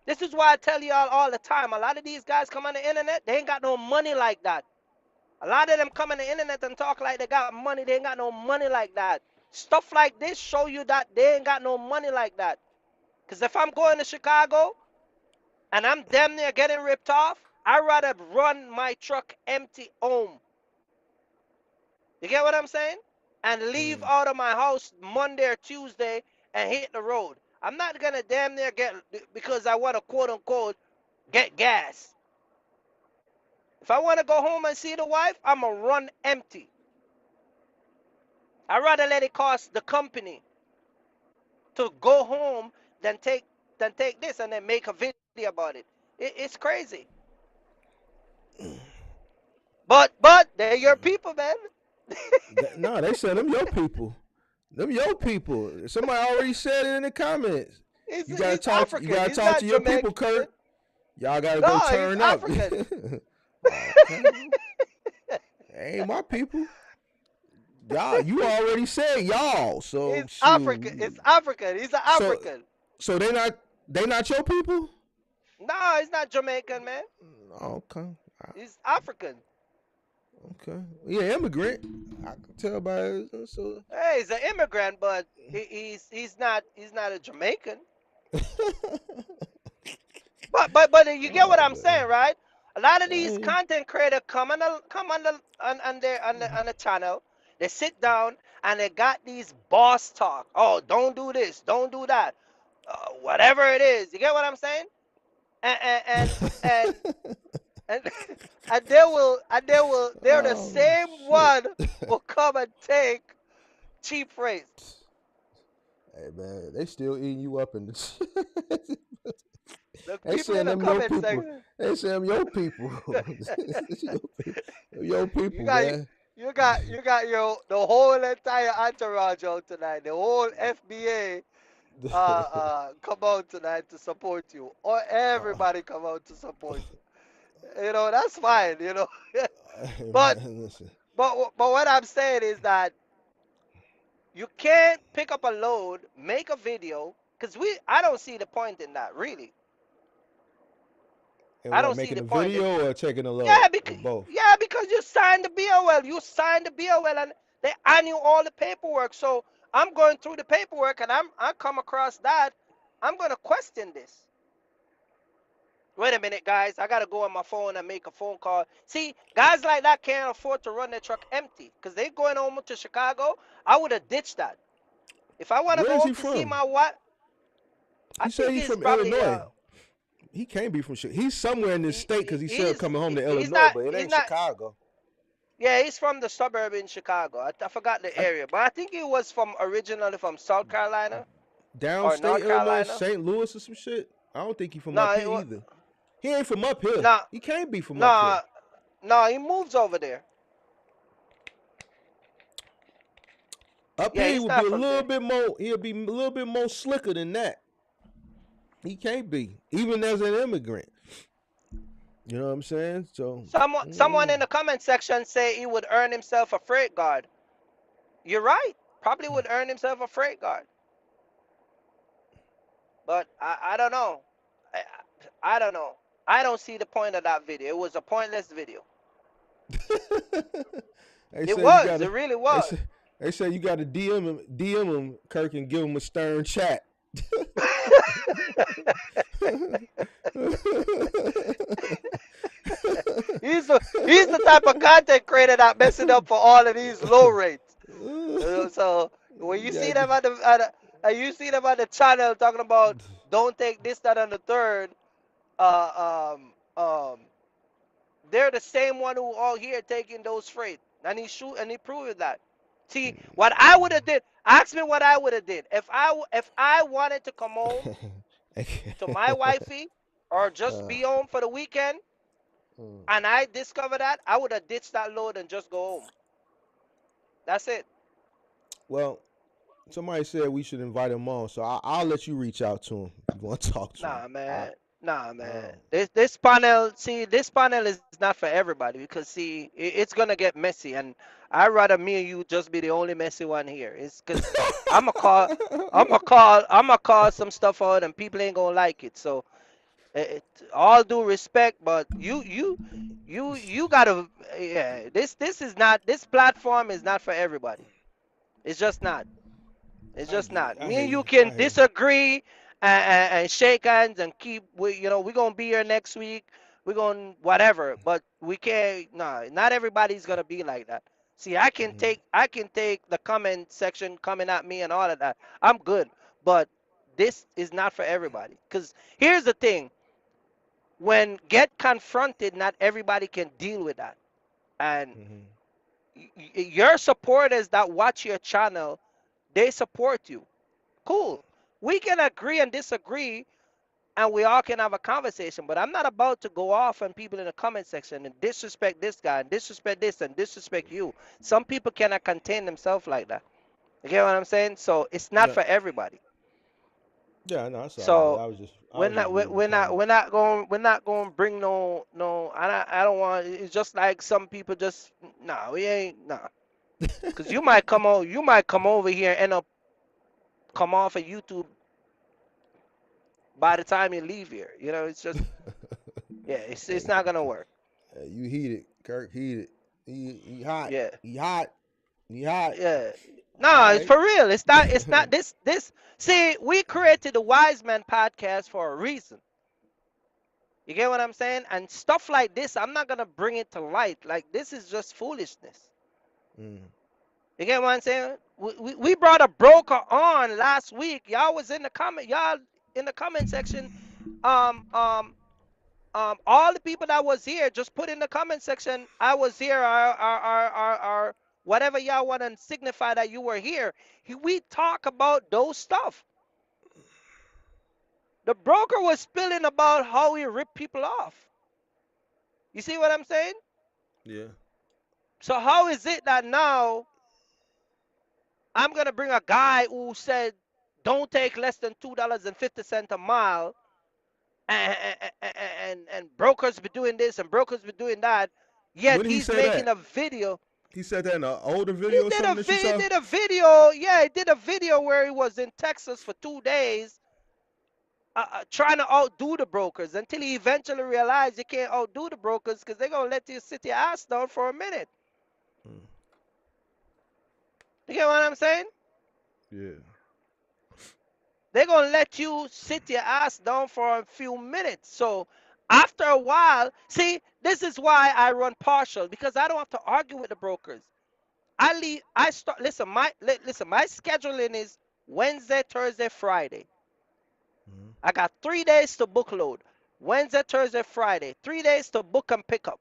This is why I tell y'all all the time. A lot of these guys come on the internet, they ain't got no money like that. A lot of them come on the internet and talk like they got money. They ain't got no money like that. Stuff like this show you that they ain't got no money like that. Because if I'm going to Chicago and I'm damn near getting ripped off, I'd rather run my truck empty home. You get what I'm saying? and leave out of my house Monday or Tuesday and hit the road. I'm not gonna damn near get, because I want to quote unquote get gas. If I want to go home and see the wife, I'm gonna run empty. I'd rather let it cost the company to go home than take this and then make a video about it. It's crazy. But they're your people, man. No, they said them your people. Them your people. Somebody already said it in the comments. You gotta He's talk. African. You gotta He's talk not to your Jamaican. people, Kurt. Y'all gotta No, go he's turn up. African. Ain't my people. Y'all, you already said y'all. So It's shoot. African. It's African. He's an African. So they not your people. No, he's not Jamaican, man. Okay. He's African. Okay. Yeah, immigrant. I can tell by it. So. Hey, he's an immigrant, but he's not a Jamaican. But you get what I'm saying, right? A lot of these content creators come on the channel. They sit down and they got these boss talk. Oh, don't do this, don't do that, whatever it is. You get what I'm saying? And they're the same one will come and take cheap rates. Hey man, they still eating you up in this. The They people saying in the them your comment people. section. They say them your people. Your people, You got man. the whole entire entourage out tonight. The whole FBA come out tonight to support you, or everybody come out to support you. You know, that's fine. You know, but Man, listen. but what I'm saying is that you can't pick up a load, make a video, because I don't see the point in that, really. And I what, don't see making the a point. video or taking a load? Yeah, Or both. because you signed the BOL. You signed the BOL, and they hand you all the paperwork. So I'm going through the paperwork, and I come across that. I'm gonna question this. Wait a minute, guys. I gotta go on my phone and make a phone call. See, guys like that can't afford to run their truck empty because they're going home to Chicago. I would have ditched that. If I want to Where go is home he to see from? my wife, I He said think he's he's from probably Illinois. He can't be from Chicago. He's somewhere in this state because he said coming home to he's Illinois, not but it he's ain't not Chicago. Yeah, he's from the suburb in Chicago. I forgot the area, but I think he was originally from South Carolina or Downstate North Illinois, Carolina. St. Louis or some shit. I don't think he from No, up it here was either. He ain't from up here. no, He can't be from up here. no, no. He moves over there. Up Yeah, here he he's would be not a from little there. bit more. He'll be a little bit more slicker than that. He can't be, even as an immigrant. You know what I'm saying? So Someone in the comment section say he would earn himself a freight guard. You're right. Probably would earn himself a freight guard. But I don't know. I don't know. I don't see the point of that video. It was a pointless video. It was. It really was. They say you got to DM him, Kirk, and give him a stern chat. He's the type of content creator that messing up for all of these low rates. So when you see them at the channel talking about don't take this, that, and the third, they're the same one who all here taking those freight, and he proved that. See what I would have did. Ask me what I would have did if I wanted to come home to my wifey or just be home for the weekend, and I discovered that, I would have ditched that load and just go home. That's it. Well, somebody said we should invite him on, so I'll let you reach out to him if you want to talk to him. Nah, man. This panel is not for everybody because see, it's gonna get messy, and I'd rather me and you just be the only messy one here. It's because I'm gonna call some stuff out, and people ain't gonna like it. So, all due respect, but you gotta, yeah. This platform is not for everybody. It's just not. It's just not. Me and you can disagree and shake hands and we're gonna be here next week. We're gonna whatever, but we can't. No, not everybody's gonna be like that. See, I can take the comment section coming at me and all of that. I'm good, but this is not for everybody. Because here's the thing: when get confronted, not everybody can deal with that. And your supporters that watch your channel, they support you. Cool. We can agree and disagree, and we all can have a conversation, but I'm not about to go off on people in the comment section and disrespect this guy and disrespect this and disrespect you. Some people cannot contain themselves like that. You get what I'm saying? So it's not Yeah. for everybody. Yeah, no, that's all So good. I was just we're reading not the we're not going to bring no. I don't want. It's just like some people just we ain't because you might come over here and end up come off of YouTube by the time you leave here. You know, it's just it's not gonna work. You heated, Kirk. Heated. He hot. Yeah. He hot. He hot. Yeah. No, All it's right. for real. It's not this. See, we created the Wise Man podcast for a reason. You get what I'm saying? And stuff like this, I'm not gonna bring it to light. Like, this is just foolishness. Mm. You get what I'm saying? We brought a broker on last week. Y'all in the comment section. All the people that was here, just put in the comment section, I was here, or whatever y'all want to signify that you were here. We talk about those stuff. The broker was spilling about how he ripped people off. You see what I'm saying? Yeah. So how is it that now I'm going to bring a guy who said don't take less than $2.50 a mile, and brokers be doing this and brokers be doing that, yet When did he he's say making that? a video. He said that in an older video or something that you He saw? did a video. Yeah, he did a video where he was in Texas for 2 days trying to outdo the brokers until he eventually realized you can't outdo the brokers because they're going to let you sit your ass down for a minute. You get what I'm saying? Yeah. They're going to let you sit your ass down for a few minutes. So after a while, see, this is why I run partial, because I don't have to argue with the brokers. Listen, my scheduling is Wednesday, Thursday, Friday. I got 3 days to book load. Wednesday, Thursday, Friday. 3 days to book and pick up.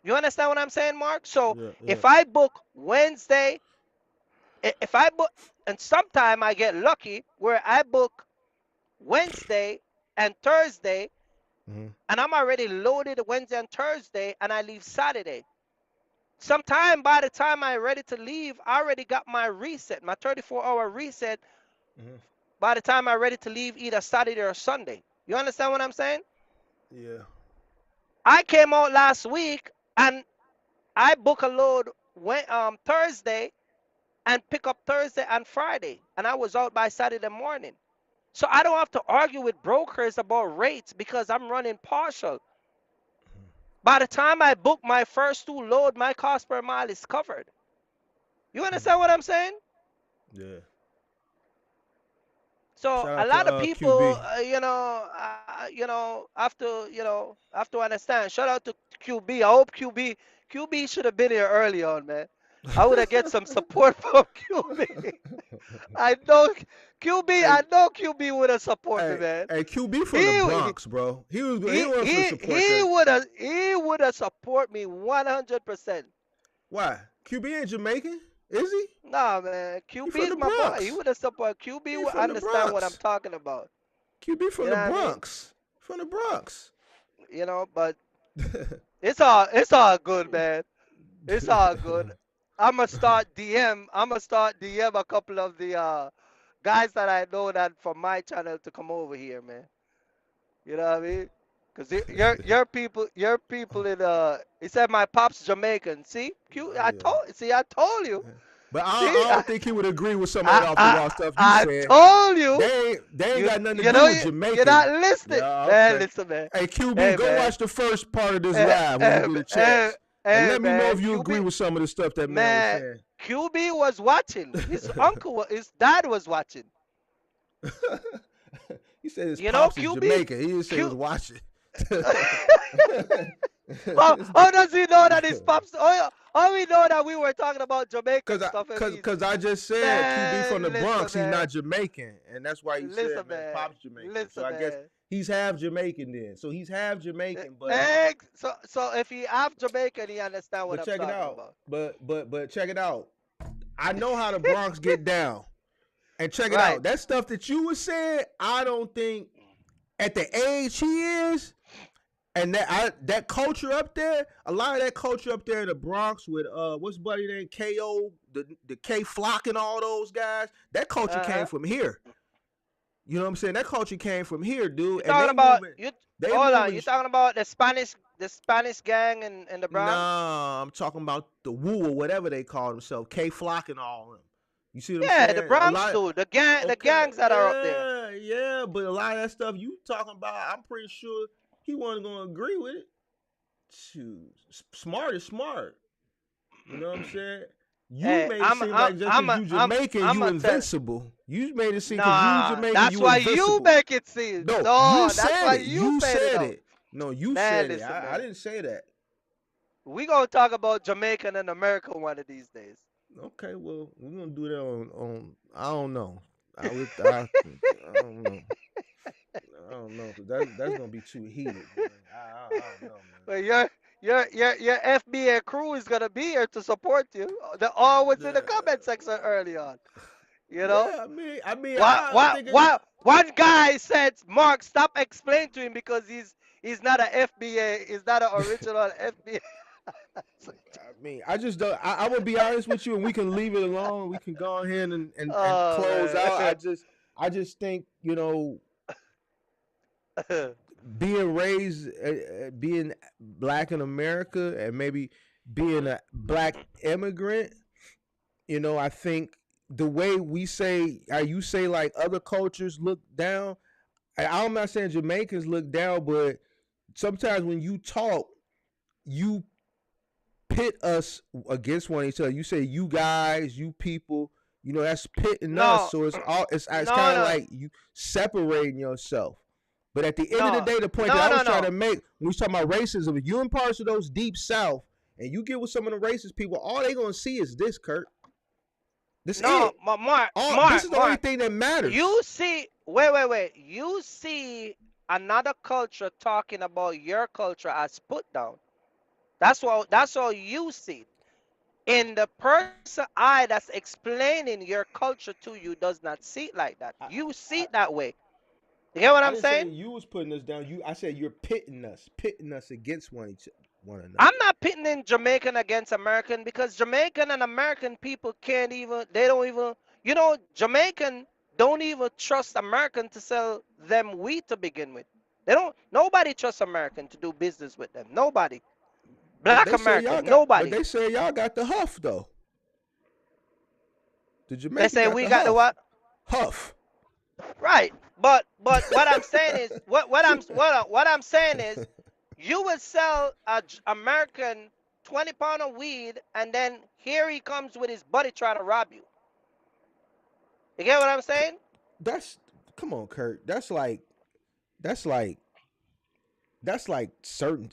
You understand what I'm saying, Mark? So if I book Wednesday, and sometime I get lucky where I book Wednesday and Thursday, and I'm already loaded Wednesday and Thursday, and I leave Saturday. Sometime by the time I'm ready to leave, I already got my reset, my 34-hour reset. By the time I'm ready to leave either Saturday or Sunday. You understand what I'm saying? Yeah. I came out last week and I book a load Thursday and pick up Thursday and Friday. And I was out by Saturday morning. So I don't have to argue with brokers about rates because I'm running partial. By the time I book my first 2 load, my cost per mile is covered. You understand what I'm saying? Yeah. So Shout a out lot to, of people, QB. have to understand. Shout out to QB. I hope QB should have been here early on, man. I would have get some support from QB. I know QB would have supported me, man. Hey, QB from the Bronx, bro. He was going to support He would have support me 100%. Why? QB ain't Jamaican? Is he? Nah, man. QB is my boy. He would have support. QB would understand what I'm talking about. QB from the Bronx. From the Bronx. You know, but it's all good, man. It's all good. I'ma start DM a couple of the guys that I know that from my channel to come over here, man. You know what I mean? Cause your people in he said my pop's Jamaican. See, I told you. But I don't think he would agree with some of that off the wall stuff you said. I told you. They ain't got nothing to do with Jamaican. You're not listening. Yeah, okay. Man, listen, man. Hey, QB, go watch the first part of this live when you get a chance. And let me know if you agree with some of the stuff that man was saying. QB was watching. His dad was watching. He said his pops is Jamaican. He didn't say he was watching. How does he know that his pops? how we know that we were talking about Jamaican Cause I, stuff and cause, he's cause I just said QB from the man, Bronx, he's listen, man, not Jamaican, and that's why you listen, said, man, man, Pop's Jamaican. So listen, I guess man. he's half Jamaican then. So he's half Jamaican, So if he have Jamaican, he understand what but I'm check it talking out. about. But check it out. I know how the Bronx get down, and check it Right. out. That stuff that you was saying, I don't think at the age he is, and that culture up there, a lot of that culture up there in the Bronx with what's buddy name KO, the K Flock and all those guys, that culture came from here. You know what I'm saying? That culture came from here, dude. You And talking they about moving, you? they Hold on, moving. you talking about the Spanish gang in the Bronx? Nah, I'm talking about the Woo or whatever they call themselves, K Flock and all of them. You see what I'm Yeah, saying? the A Bronx lot, dude, the gangs that are up there. yeah, but a lot of that stuff you talking about, I'm pretty sure he wasn't gonna agree with it. Shoot, smart is smart. You know what I'm saying? You Hey, made it seem like just because you Jamaican, you invincible. You made it seem because you Nah, Jamaican, that's you why invincible. you make it seem. No, No, you that's said why it. you You said it said out. it. No, you Man, said it. listen, I man. didn't say that. We gonna talk about Jamaican and America one of these days. Okay, well, we're gonna do that on I don't know. I don't know. I don't know, cause that's gonna be too heated. Man. I don't know, man. But your FBA crew is gonna be here to support you. They're always in the comment section early on. You know? Yeah, I think One guy said, Mark, stop explaining to him because he's not an FBA, he's not an original FBA. I just don't. I would be honest with you, and we can leave it alone. We can go ahead and close man. out. I just think being raised, being black in America, and maybe being a black immigrant. I think the way we say, you say like other cultures look down. I'm not saying Jamaicans look down, but sometimes when you talk, you pit us against one each other. You say you guys, you people. That's pitting us. So it's kind of like you separating yourself. But at the end of the day, the point that I was trying to make when we talking about racism, if you're in parts of those deep South and you get with some of the racist people, all they gonna see is this, Kurt. This Mark, this is the only thing that matters. You see, wait. You see another culture talking about your culture as put down. That's all you see. And the person that's explaining your culture to you does not see it like that. You see it that way. You get what I'm saying? Say you was putting us down. I said you're pitting us against one another. I'm not pitting in Jamaican against American because Jamaican and American people Jamaican don't even trust American to sell them weed to begin with. Nobody trusts American to do business with them. Nobody. Black American, nobody. But they say y'all got the huff though. The Jamaican They say we got the what? Huff. Right. But what I'm saying is what I'm saying is you would sell a American 20 pound of weed and then here he comes with his buddy trying to rob you. You get what I'm saying? Come on, Kurt. That's like certain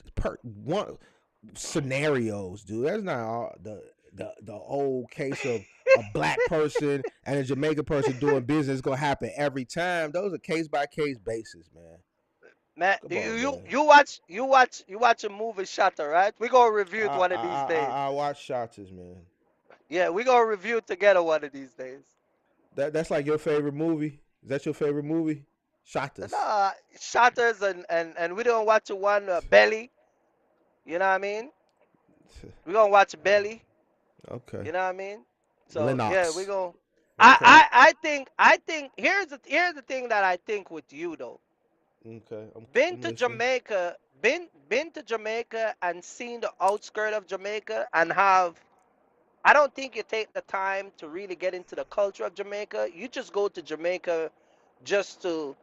scenarios, dude. That's not all the old case of a black person and a Jamaican person doing business gonna happen every time. Those are case by case basis, man. Man, you watch a movie Shutter, right? We gonna review it one of these days. I watch Shutters, man. Yeah, we gonna review it together one of these days. That's like your favorite movie? Is that your favorite movie? Shutters. Nah, Shutters and we don't watch one Belly. You know what I mean? We gonna watch Belly. Okay. You know what I mean? So Lennox. yeah, we gonna. Okay. I think here's the thing that I think with you though. Okay. Been to Jamaica and seen the outskirt of Jamaica and I don't think you take the time to really get into the culture of Jamaica. You just go to Jamaica just to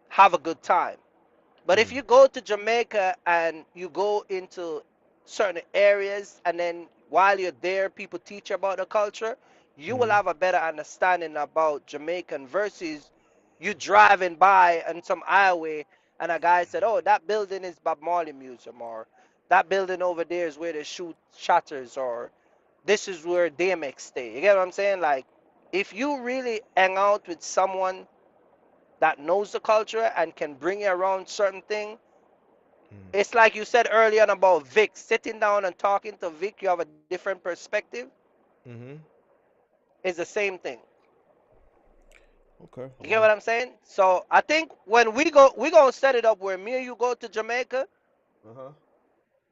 have a good time. But if you go to Jamaica and you go into certain areas and then while you're there, people teach you about the culture, you will have a better understanding about Jamaican versus you driving by on some highway and a guy said, oh, that building is Bob Marley Museum or that building over there is where they shoot shatters, or this is where DMX stay. You get what I'm saying? Like, if you really hang out with someone that knows the culture and can bring you around certain thing, it's like you said earlier about Vic. Sitting down and talking to Vic, you have a different perspective. Mm-hmm. It's the same thing. Okay. You get what I'm saying? So I think when we gonna set it up where me and you go to Jamaica, Uh-huh.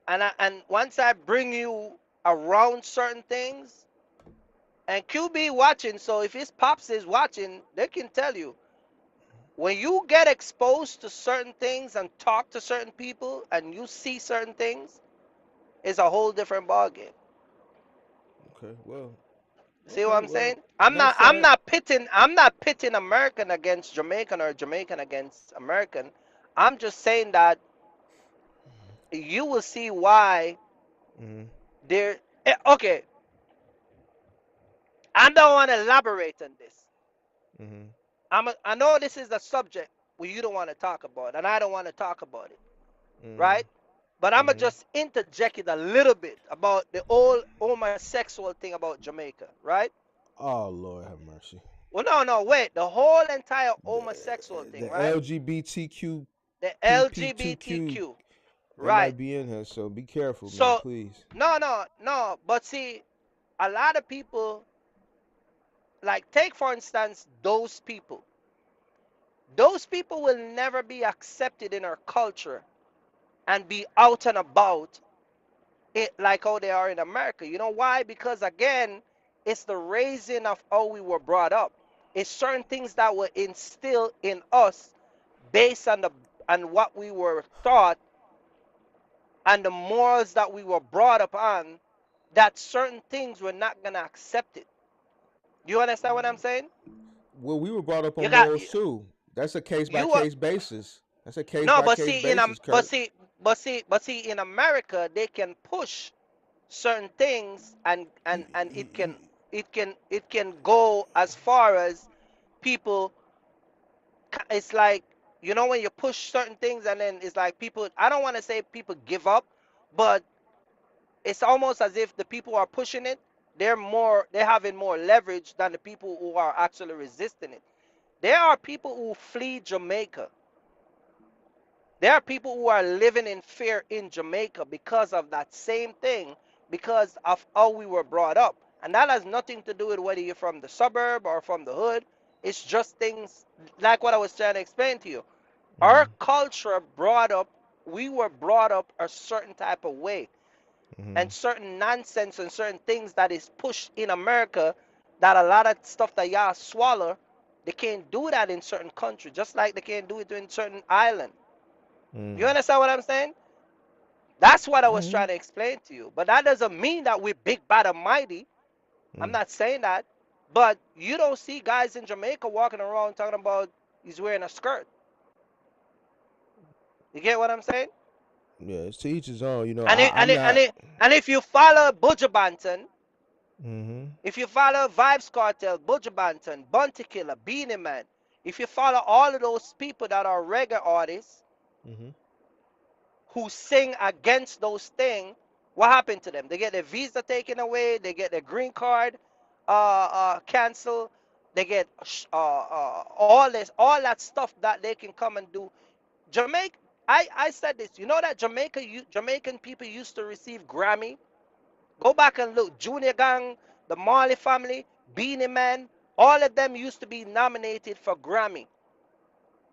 and once I bring you around certain things, and QB watching, so if his pops is watching, they can tell you. When you get exposed to certain things and talk to certain people and you see certain things, it's a whole different ballgame. Okay. Well. See what Okay. I'm Well. saying? I'm Next not time. I'm not pitting American against Jamaican or Jamaican against American. I'm just saying that you will see why Mm-hmm. there. Okay, I don't want to elaborate on this. Mm-hmm. I know this is a subject where you don't want to talk about, and I don't want to talk about it, Mm-hmm. right? But I'm gonna Mm-hmm. just interject it a little bit about the whole homosexual thing about Jamaica, right? Oh Lord, have mercy. Well, no, wait. The whole entire The, homosexual thing, the right? LGBTQ The PP2Q, LGBTQ, they right? might be in here, so be careful, man. So, Please. no. But see, a lot of people, like, take for instance those people. Those people will never be accepted in our culture and be out and about it like how they are in America. You know why? Because again, it's the raising of how we were brought up. It's certain things that were instilled in us based on what we were taught and the morals that we were brought up on, that certain things we're not gonna accept it. You understand what I'm saying? Well, we were brought up You on got morals too. That's a case by you are case basis. That's a case no, by but case see basis, Kurt. in America they can push certain things, and it can go as far as people. It's like, when you push certain things, and then it's like people, I don't want to say people give up, but it's almost as if the people who are pushing it, they're having more leverage than the people who are actually resisting it. There are people who flee Jamaica. There are people who are living in fear in Jamaica because of that same thing, because of how we were brought up. And that has nothing to do with whether you're from the suburb or from the hood. It's just things like what I was trying to explain to you. Our Mm-hmm. culture we were brought up a certain type of way, Mm-hmm. and certain nonsense and certain things that is pushed in America, that a lot of stuff that y'all swallow, they can't do that in certain countries, just like they can't do it in certain island. You Mm. understand what I'm saying? That's what I was Mm-hmm. trying to explain to you. But that doesn't mean that we're big, bad, and mighty. I'm Mm. not saying that. But you don't see guys in Jamaica walking around talking about he's wearing a skirt. You get what I'm saying? Yeah, it's to each his own. And it, and I'm it, and not. it, and if you follow Buju Banton, Mm-hmm. if you follow Vibes Cartel, Buju Banton, Bounty Killer, Beanie Man, if you follow all of those people that are reggae artists Mm-hmm. who sing against those things, what happened to them? They get their visa taken away, they get their green card canceled, they get all that stuff that they can come and do. Jamaica, I said this. You know that Jamaican people used to receive Grammy. Go back and look. Junior Gang, the Marley family, Beanie Man, all of them used to be nominated for Grammy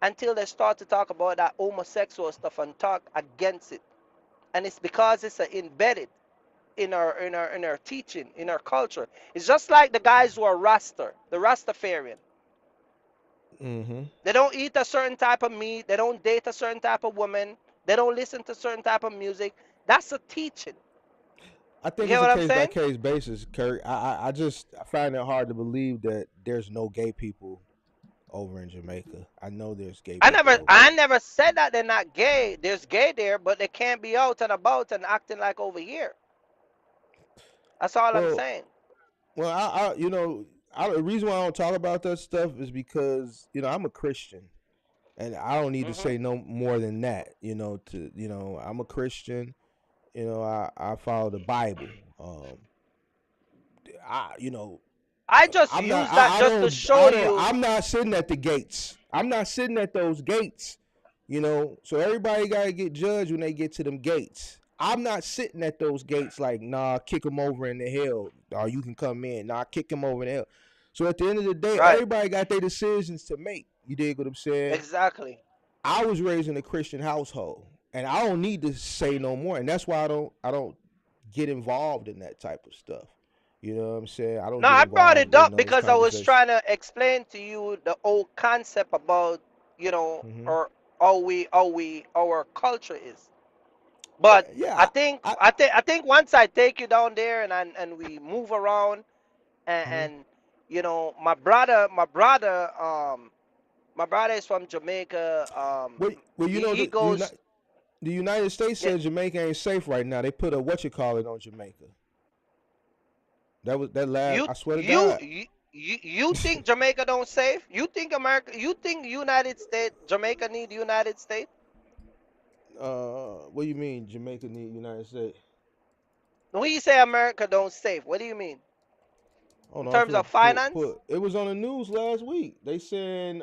until they start to talk about that homosexual stuff and talk against it. And it's because it's embedded in our teaching, in our culture. It's just like the guys who are the Rastafarian. Mm-hmm. They don't eat a certain type of meat. They don't date a certain type of woman. They don't listen to certain type of music. That's a teaching. I You think get it's a what I'm case by saying? case basis, Kurt. I find it hard to believe that there's no gay people over in Jamaica. I know there's gay I people never over I there. never said that they're not gay. There's gay there, but they can't be out and about and acting like over here. That's all I'm Well, saying. well, the reason why I don't talk about that stuff is because I'm a Christian, and I don't need to Mhm. say no more than that. I'm a Christian. You know, I follow the Bible. You know, I just I'm use not. that I just to don't. show I don't. you. I'm not sitting at the gates. I'm not sitting at those gates. You know, so everybody gotta get judged when they get to them gates. I'm not sitting at those gates like, nah, kick them over in the hell, or you can come in. Nah, kick them over in the hell. So at the end of the day, Right. everybody got their decisions to make. You dig what I'm saying? Exactly. I was raised in a Christian household, and I don't need to say no more. And that's why I don't get involved in that type of stuff. You know what I'm saying? I don't No, get I brought involved it in up those because I was conversations. trying to explain to you the old concept about, you know, Mhm. or our culture is. But Yeah, I think once I take you down there and we move around Mhm. and you know, my brother is from Jamaica. Well, you know, He goes, the United States yeah, said Jamaica ain't safe right now. They put a on Jamaica. That was that last. you I swear to you God. you you think Jamaica don't safe? You think America? You think United States, Jamaica need United States? What do you mean Jamaica need United States? When you say America don't safe, what do you mean? Hold In on, I'm terms finna of finance? put. It was on the news last week. They saying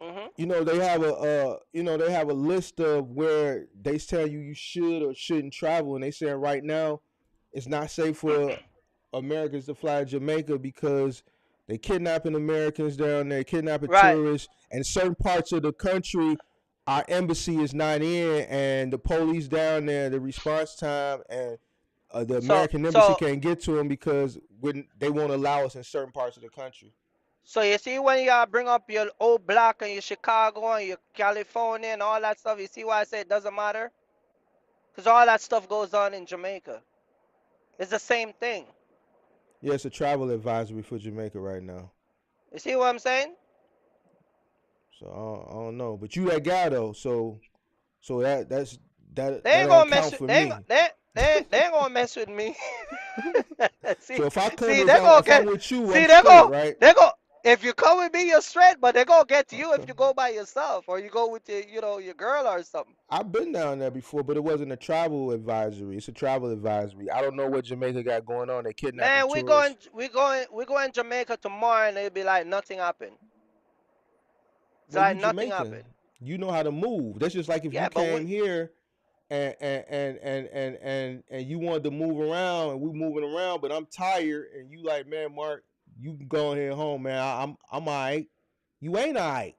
Hmm. you know, they have they have a list of where they tell you should or shouldn't travel, and they saying right now it's not safe for Americans to fly to Jamaica because they kidnapping Americans down there, kidnapping Right. tourists, and certain parts of the country, our embassy is not in, and the police down there, the response time, and the So American embassy so can't get to them because when they won't allow us in certain parts of the country. so you see when you bring up your old black and your Chicago and your California and all that stuff, you see why I say it doesn't matter? Because all that stuff goes on in Jamaica. It's the same thing. Yeah, it's a travel advisory for Jamaica right now. You see what I'm saying? So I don't know, but you that guy though, so that They that ain't don't gonna mess count with for me. they ain't gonna mess with me. see So if I come see if they gonna I'm get with you, I'm see straight, right? they go if you come with me you're straight, but they gonna get to you if Okay. you go by yourself or you go with your you know your girl or something. I've been down there before, but it wasn't a travel advisory. It's a travel advisory. I don't know what Jamaica got going on. They kidnapping Man, tourists. we going Jamaica tomorrow and it'll be like nothing happened. It's Well, you like nothing Jamaican. happened. You know how to move. That's just like if you Yeah, but we came here and you wanted to move around and we moving around, but I'm tired and you like, man, Mark, you can go ahead home, man. I'm alright. You ain't alright.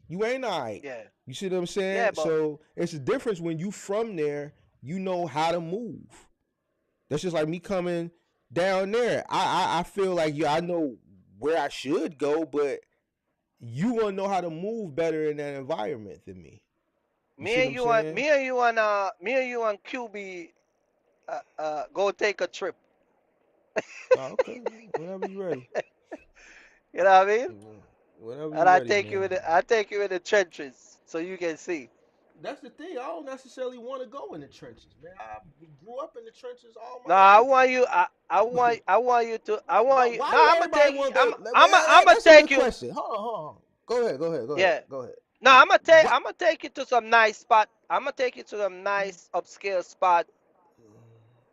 You ain't alright. yeah. You see what I'm Yeah, saying? but So it's a difference when you from there, you know how to move. That's just like me coming down there. I feel like I know where I should go, but you wanna know how to move better in that environment than me. You see what I'm saying? me and you and QB go take a trip. Oh, okay. Whenever you ready. You know what I mean? Whenever And you ready, man. I take you in the trenches so you can see. That's the thing. I don't necessarily want to go in the trenches, man. I grew up in the trenches all No, my life. I want you to I want you Why no do I'm gonna everybody take you want to go? I'm gonna That's a take good you question. Hold on. Go ahead. yeah. Go ahead. No, Why? I'm gonna take you to some nice spot. I'm gonna take you to some nice upscale spot.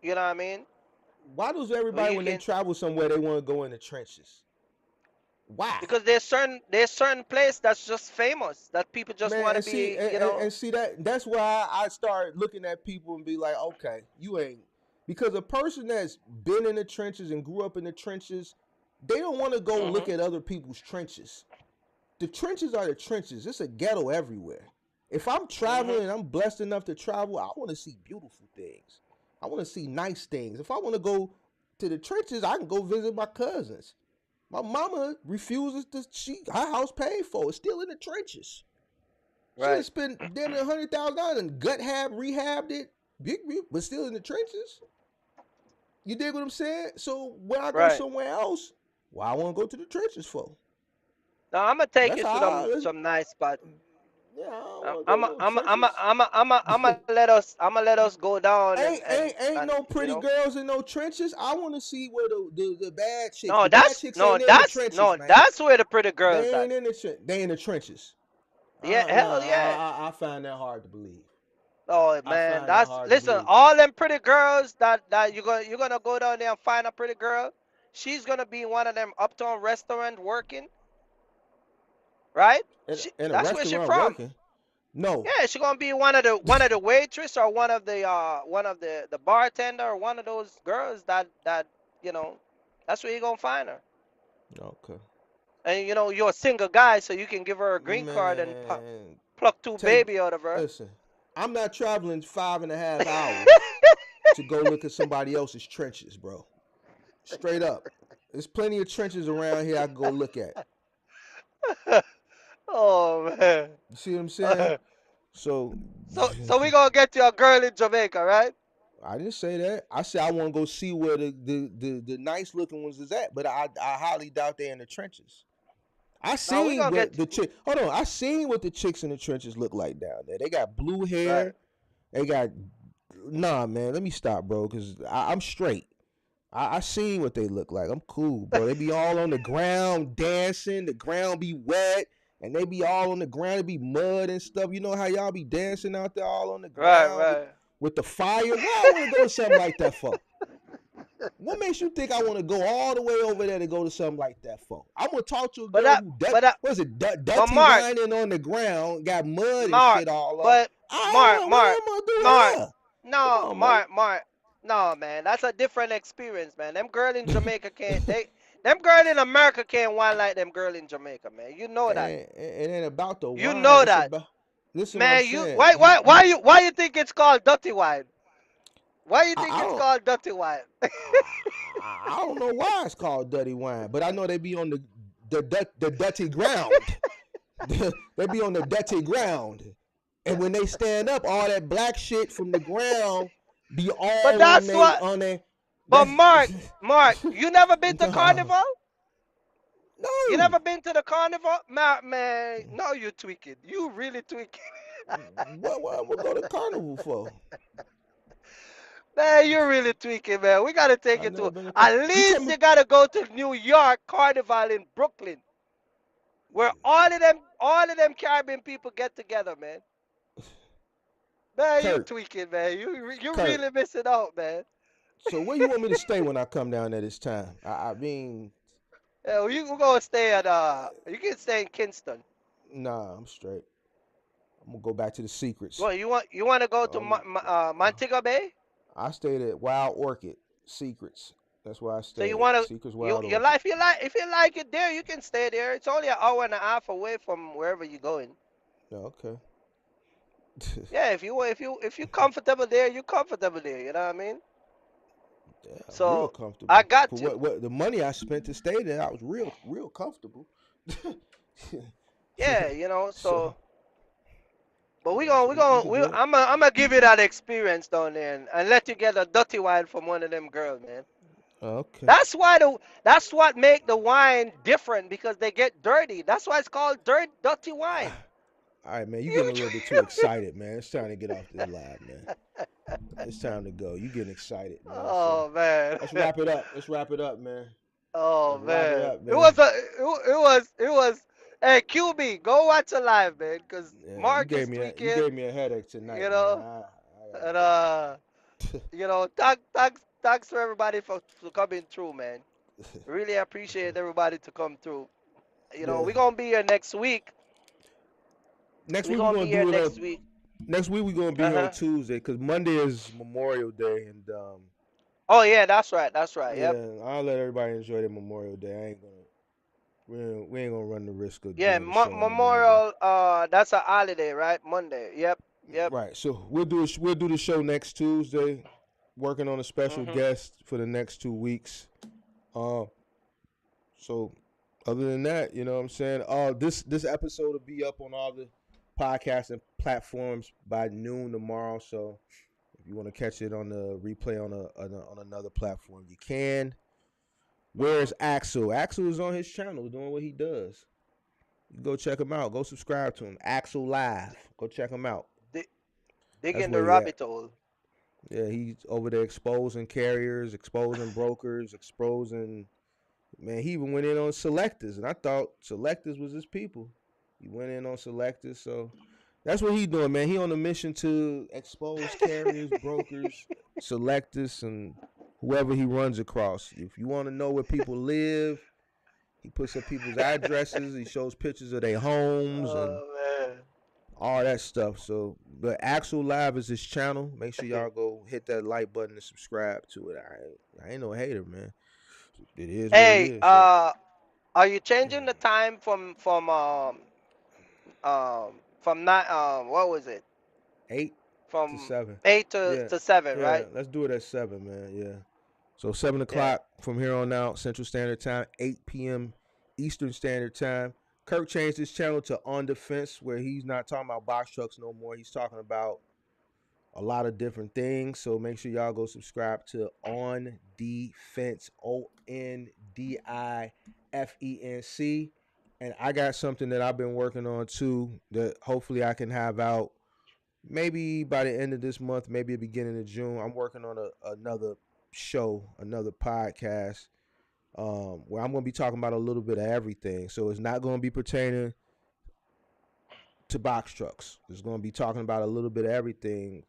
You know what I mean? Why does Where everybody you when they can travel somewhere they want to go in the trenches? Why? because there's certain place that's just famous that people just Man, want to and see, be. You know. and see that's why I start looking at people and be like, okay, you ain't because a person that's been in the trenches and grew up in the trenches, they don't want to go look Mhm. at other people's trenches. The trenches are the trenches. It's a ghetto everywhere. If I'm Mhm. traveling and I'm blessed enough to travel, I want to see beautiful things. I want to see nice things. If I want to go to the trenches, I can go visit my cousins. My mama refuses to. Her house paid for. It's still in the trenches. She done Right. spent damn near $100,000 and rehabbed it, but still in the trenches. You dig what I'm saying? So when I go Right. somewhere else, why I want to go to the trenches for? Now I'm gonna take That's you to how. some nice spot. Yeah, I don't want to go to no trenches. I'm gonna let us go down Ain't and no you pretty know. girls in no trenches. I want to see where the bad chicks. The bad chicks ain't in the trenches, No, man. that's where the pretty girls They at. ain't in the They in the trenches. Yeah, Nah, hell yeah. I find that hard to believe. Oh I man, find that that's hard to listen. believe. All them pretty girls that you're gonna go down there and find a pretty girl. She's gonna be in one of them uptown restaurant working, right? In a That's where she restaurant from. working. No, Yeah, she gonna be one of the waitress or one of the bartender or one of those girls that you know. That's where you gonna find her. okay, And you're a single guy, so you can give her a green card and man. pluck two Take baby out of her. listen. I'm not traveling 5.5 hours to go look at somebody else's trenches, bro. Straight up. There's plenty of trenches around here I can go look at. Oh man. You see what I'm saying? So So we gonna get you a girl in Jamaica, right? I didn't say that. I said I want to go see where the nice looking ones is at, but I highly doubt they're in the trenches. I No, we seen gonna what get the chick. Hold on, I seen what the chicks in the trenches look like down there. They got blue right. hair. They got nah, man. Let me stop, bro, because I'm straight. I seen what they look like. I'm cool, bro. They be all on the ground dancing. The ground be wet, and they be all on the ground. It be mud and stuff. You know how y'all be dancing out there all on the Right, ground right. with the fire? Why I want to go to something like that for? What makes you think I want to go all the way over there to go to something like that for? I want to talk to a But girl that, who, but that, what is it, but dirty Mark, whining on the ground, got mud and Mark, shit all up. but Mark, What Mark, am I doing Mark. here? Come No, on, man. Mark. No, man, that's a different experience, man. Them girl in Jamaica can't. Them girl in America can't whine like them girl in Jamaica, man. You know that. It ain't about the You wine. know It's that, about, listen what I'm man. You saying. why you think it's called dirty wine? Why you think I it's don't, called dirty wine? I don't know why it's called dirty wine, but I know they be on the dirty ground. They be on the dirty ground. And when they stand up, all that black shit from the ground be But all that's what. on they But that's Mark, you never been to no, carnival? You no. never been to the carnival? Man, no, you tweaking. You really tweaking. What I'm gonna go to carnival for? Man, you're really tweaking, man. We gotta take I it never to. been to At you tell least me you gotta go to New York Carnival in Brooklyn, where all of them Caribbean people get together, man. Man, you Kurt, tweaking, man. You Kurt. really missing out, man. So where you want me to stay when I come down there this time? I mean, Yeah, well, you gonna stay at you can stay in Kingston. nah, I'm straight. I'm gonna go back to the secrets. Well, you want to go to Um, Montego Bay? I stayed at Wild Orchid Secrets. That's where I So you stayed. want to Secrets you Wild your Orchid. life you like if you like it there, you can stay there. It's only an hour and a half away from wherever you're going. Yeah, okay. Yeah, if you comfortable there, you're comfortable there. You know what I mean? Yeah, real So I comfortable. got For to. what the money I spent to stay there, I was real comfortable. Yeah, So so but we so gonna we we gonna could we do it. I'm gonna give you that experience down there and let you get a dirty wine from one of them girls, man. Okay. That's what make the wine different because they get dirty. That's why it's called dirty wine. All right, man. You You getting a little bit too excited, man. It's time to get off this live, man. It's time to go. You getting excited, man. So Oh man. let's wrap it up. Let's wrap it up, man. Oh Let's wrap it man. up, It man. was it was hey QB, go watch it live, man, because Yeah, Mark is you tweaking, gave me a headache tonight, you man. know, I and gotta thanks for everybody for coming through, man. Really appreciate everybody to come through. yeah. We're gonna be here next week. Next We're week we're gonna be gonna here do it on. next week. Next week we're gonna be here on Uh-huh. Tuesday because Monday is Memorial Day, and Oh yeah, that's right. That's right. Yep. yeah, I'll let everybody enjoy their Memorial Day. I ain't gonna. We ain't gonna run the risk of Yeah, doing the show on a Monday. Memorial, that's a holiday, right? Monday. Yep. Yep. Right. So we'll do the show next Tuesday. Working on a special Mhm. guest for the next 2 weeks. So other than that, you know what I'm saying? This episode will be up on all the podcasting platforms by noon tomorrow. So if you want to catch it on the replay on another platform, you can. Where's Axel? Axel is on his channel doing what he does. You go check him out. Go subscribe to him. Axel Live. Go check him out. Dig That's in the where he at. rabbit hole. Yeah, he's over there exposing carriers, exposing brokers, exposing. Man, he even went in on selectors, and I thought selectors was his people. He went in on selectors, so That's what he doing, man. He on a mission to expose carriers, brokers, selectors, and whoever he runs across. If you want to know where people live, he puts up people's addresses. He shows pictures of their homes and Man. all that stuff. So, but Axel Live is his channel. Make sure y'all go hit that like button and subscribe to it. I ain't no hater, man. It is what it Hey, is. So, are you changing the time from not what was it? 8 to From 7. 8 Yeah, to 7, yeah. right? Let's do it at 7, man. Yeah. So 7 Yeah. o'clock from here on out, Central Standard Time, 8 p.m. Eastern Standard Time. Kirk changed his channel to On Defense, where he's not talking about box trucks no more. He's talking about a lot of different things. So make sure y'all go subscribe to On Defense, ONDIFENC. And I got something that I've been working on too that hopefully I can have out maybe by the end of this month, maybe the beginning of June. I'm working on another show, another podcast, where I'm going to be talking about a little bit of everything. So it's not going to be pertaining to box trucks. It's going to be talking about a little bit of everything.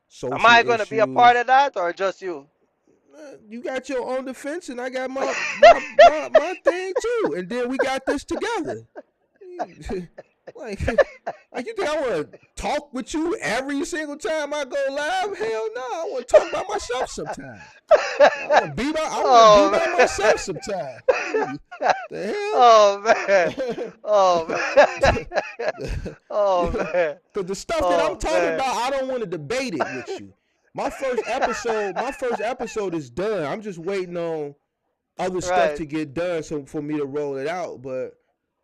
Social Am I going to be a part of that or just you? You got your own defense, and I got my thing too. And then we got this together. like you think I want to talk with you every single time I go live? Hell no, I want to talk about myself sometimes. I want to be by myself sometimes. The hell? Oh man. Oh man. Oh man. Because the stuff that I'm talking about, I don't want to debate it with you. My first episode is done. I'm just waiting on other stuff to get done so for me to roll it out. But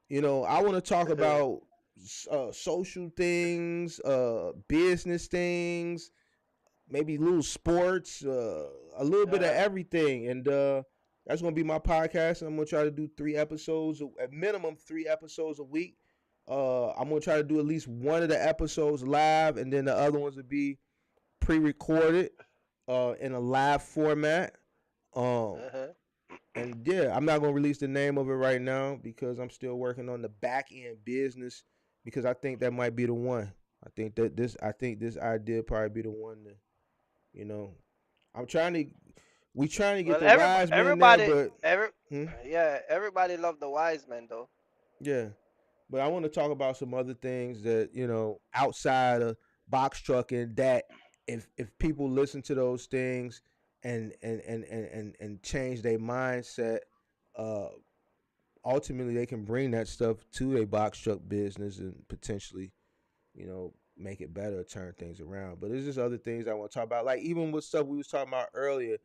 you know, I want to talk about social things, business things, maybe little sports, a little bit of everything. And that's going to be my podcast. I'm going to try to do 3 episodes, at minimum 3 episodes a week. I'm going to try to do at least one of the episodes live, and then the other ones will be pre-recorded in a live format. And yeah, I'm not going to release the name of it right now because I'm still working on the back end business, because I think that might be the one. I think this idea probably be the one that, you know, we trying to get the wise men there, but yeah, everybody love the wise men though. Yeah. But I want to talk about some other things that, you know, outside of box trucking, that if people listen to those things and change their mindset, ultimately they can bring that stuff to a box truck business and potentially, you know, make it better, turn things around. But there's just other things I want to talk about, like even with stuff we was talking about earlier.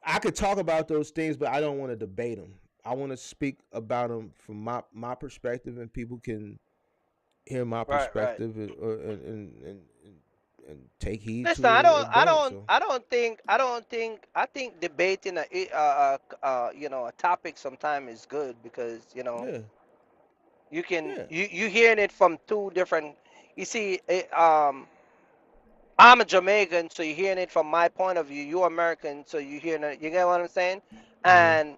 I could talk about those things, but I don't want to debate them. I want to speak about them from my perspective, and people can hear my perspective and take heed. Listen, to it. I think debating a topic sometimes is good, because you know you can you hearing it from 2 different. You see, I'm a Jamaican, so you're hearing it from my point of view. You're American, so you're hearing it. You get what I'm saying? And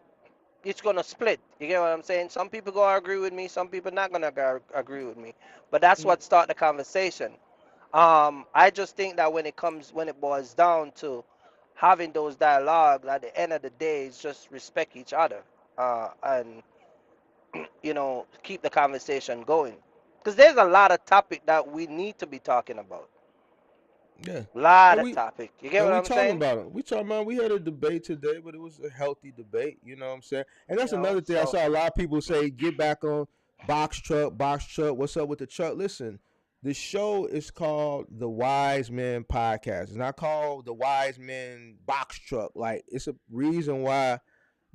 it's gonna split. You get what I'm saying? Some people gonna agree with me, some people not gonna agree with me. But that's what start the conversation. I just think that when it boils down to having those dialogues, at the end of the day, it's just respect each other, and you know, keep the conversation going. Because there's a lot of topic that we need to be talking about. Yeah, lot of topic. You get what I'm saying? We talking about. We had a debate today, but it was a healthy debate. You know what I'm saying? And that's another thing I saw a lot of people say: get back on box truck. What's up with the truck? Listen, the show is called the Wise Men Podcast. It's not called the Wise Men Box Truck. Like, it's a reason why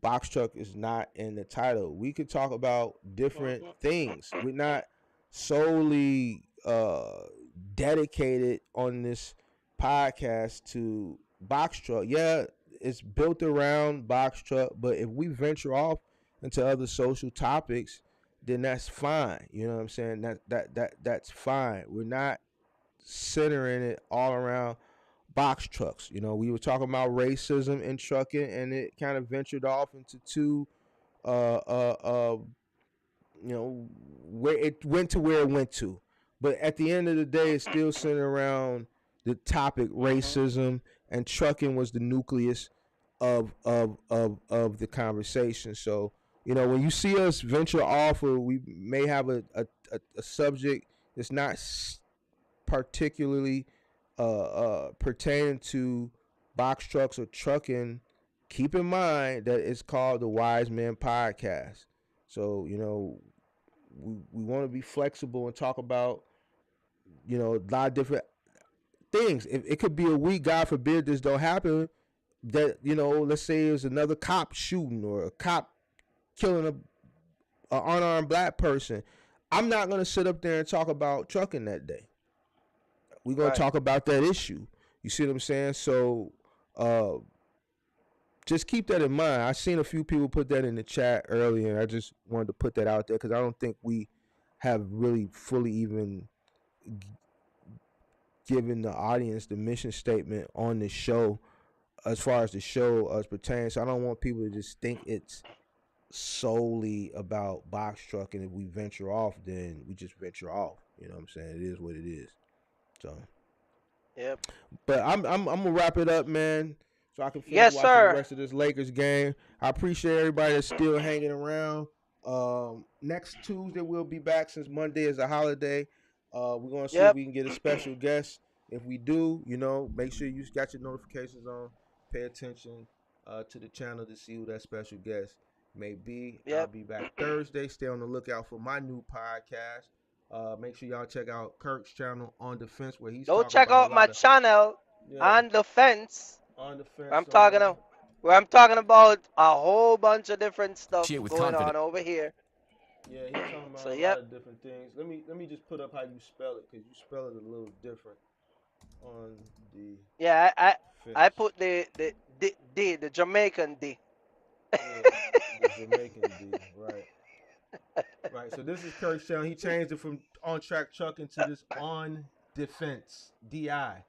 box truck is not in the title. We could talk about different things. We're not solely dedicated on this podcast to box truck. Yeah, it's built around box truck, but if we venture off into other social topics, then that's fine. You know what I'm saying? That's fine. We're not centering it all around box trucks. You know, we were talking about racism in trucking, and it kind of ventured off into 2 you know, where it went to. But at the end of the day, it's still centered around the topic racism, and trucking was the nucleus of the conversation. So, you know, when you see us venture off, or we may have a subject that's not particularly pertaining to box trucks or trucking, keep in mind that it's called the Wise Men Podcast. So, you know, we want to be flexible and talk about, you know, a lot of different things. It could be a week, God forbid this don't happen, that, you know, let's say there's another cop shooting or a cop killing a unarmed black person. I'm not going to sit up there and talk about trucking that day. We're going to talk about that issue. You see what I'm saying? So just keep that in mind. I seen a few people put that in the chat earlier, and I just wanted to put that out there because I don't think we have really fully even given the audience the mission statement on the show as far as the show pertains. So I don't want people to just think it's solely about box trucking. If we venture off, then we just venture off. You know what I'm saying? It is what it is. So, yep. But I'm gonna wrap it up, man, so I can finish watching the rest of this Lakers game. I appreciate everybody that's still hanging around. Next Tuesday we'll be back, since Monday is a holiday. We're gonna see if we can get a special guest. If we do, you know, make sure you got your notifications on. Pay attention to the channel to see who that special guest may be. I'll be back Thursday. Stay on the lookout for my new podcast. Make sure y'all check out Kirk's channel, On Defense, where he's check out my channel, On Defense. On Defense. I'm talking about a whole bunch of different stuff going on over here. Yeah, he's talking about a lot of different things. Let me just put up how you spell it, because you spell it a little different on the. Yeah, I put the Jamaican D. Yeah, the Jamaican D, right. Right, so this is Kirk's channel. He changed it from On Track Trucking to this On Defense, D-I.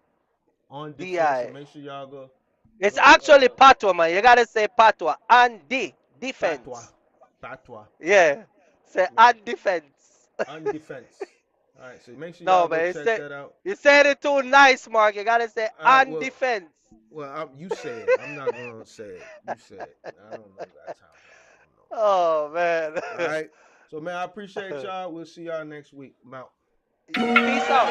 On Defense, D-I. So make sure y'all go. It's actually Patois, man. You gotta say Patois. On Defense. Patois. Yeah. Say On Defense. On Defense. All right, so make sure y'all go check that out. You said it too nice, Mark. You gotta say On Defense. Well, you say it. I'm not gonna say it. You say it. I don't know that time. Oh, man. All right. So, man, I appreciate y'all. We'll see y'all next week. I'm out. Peace out.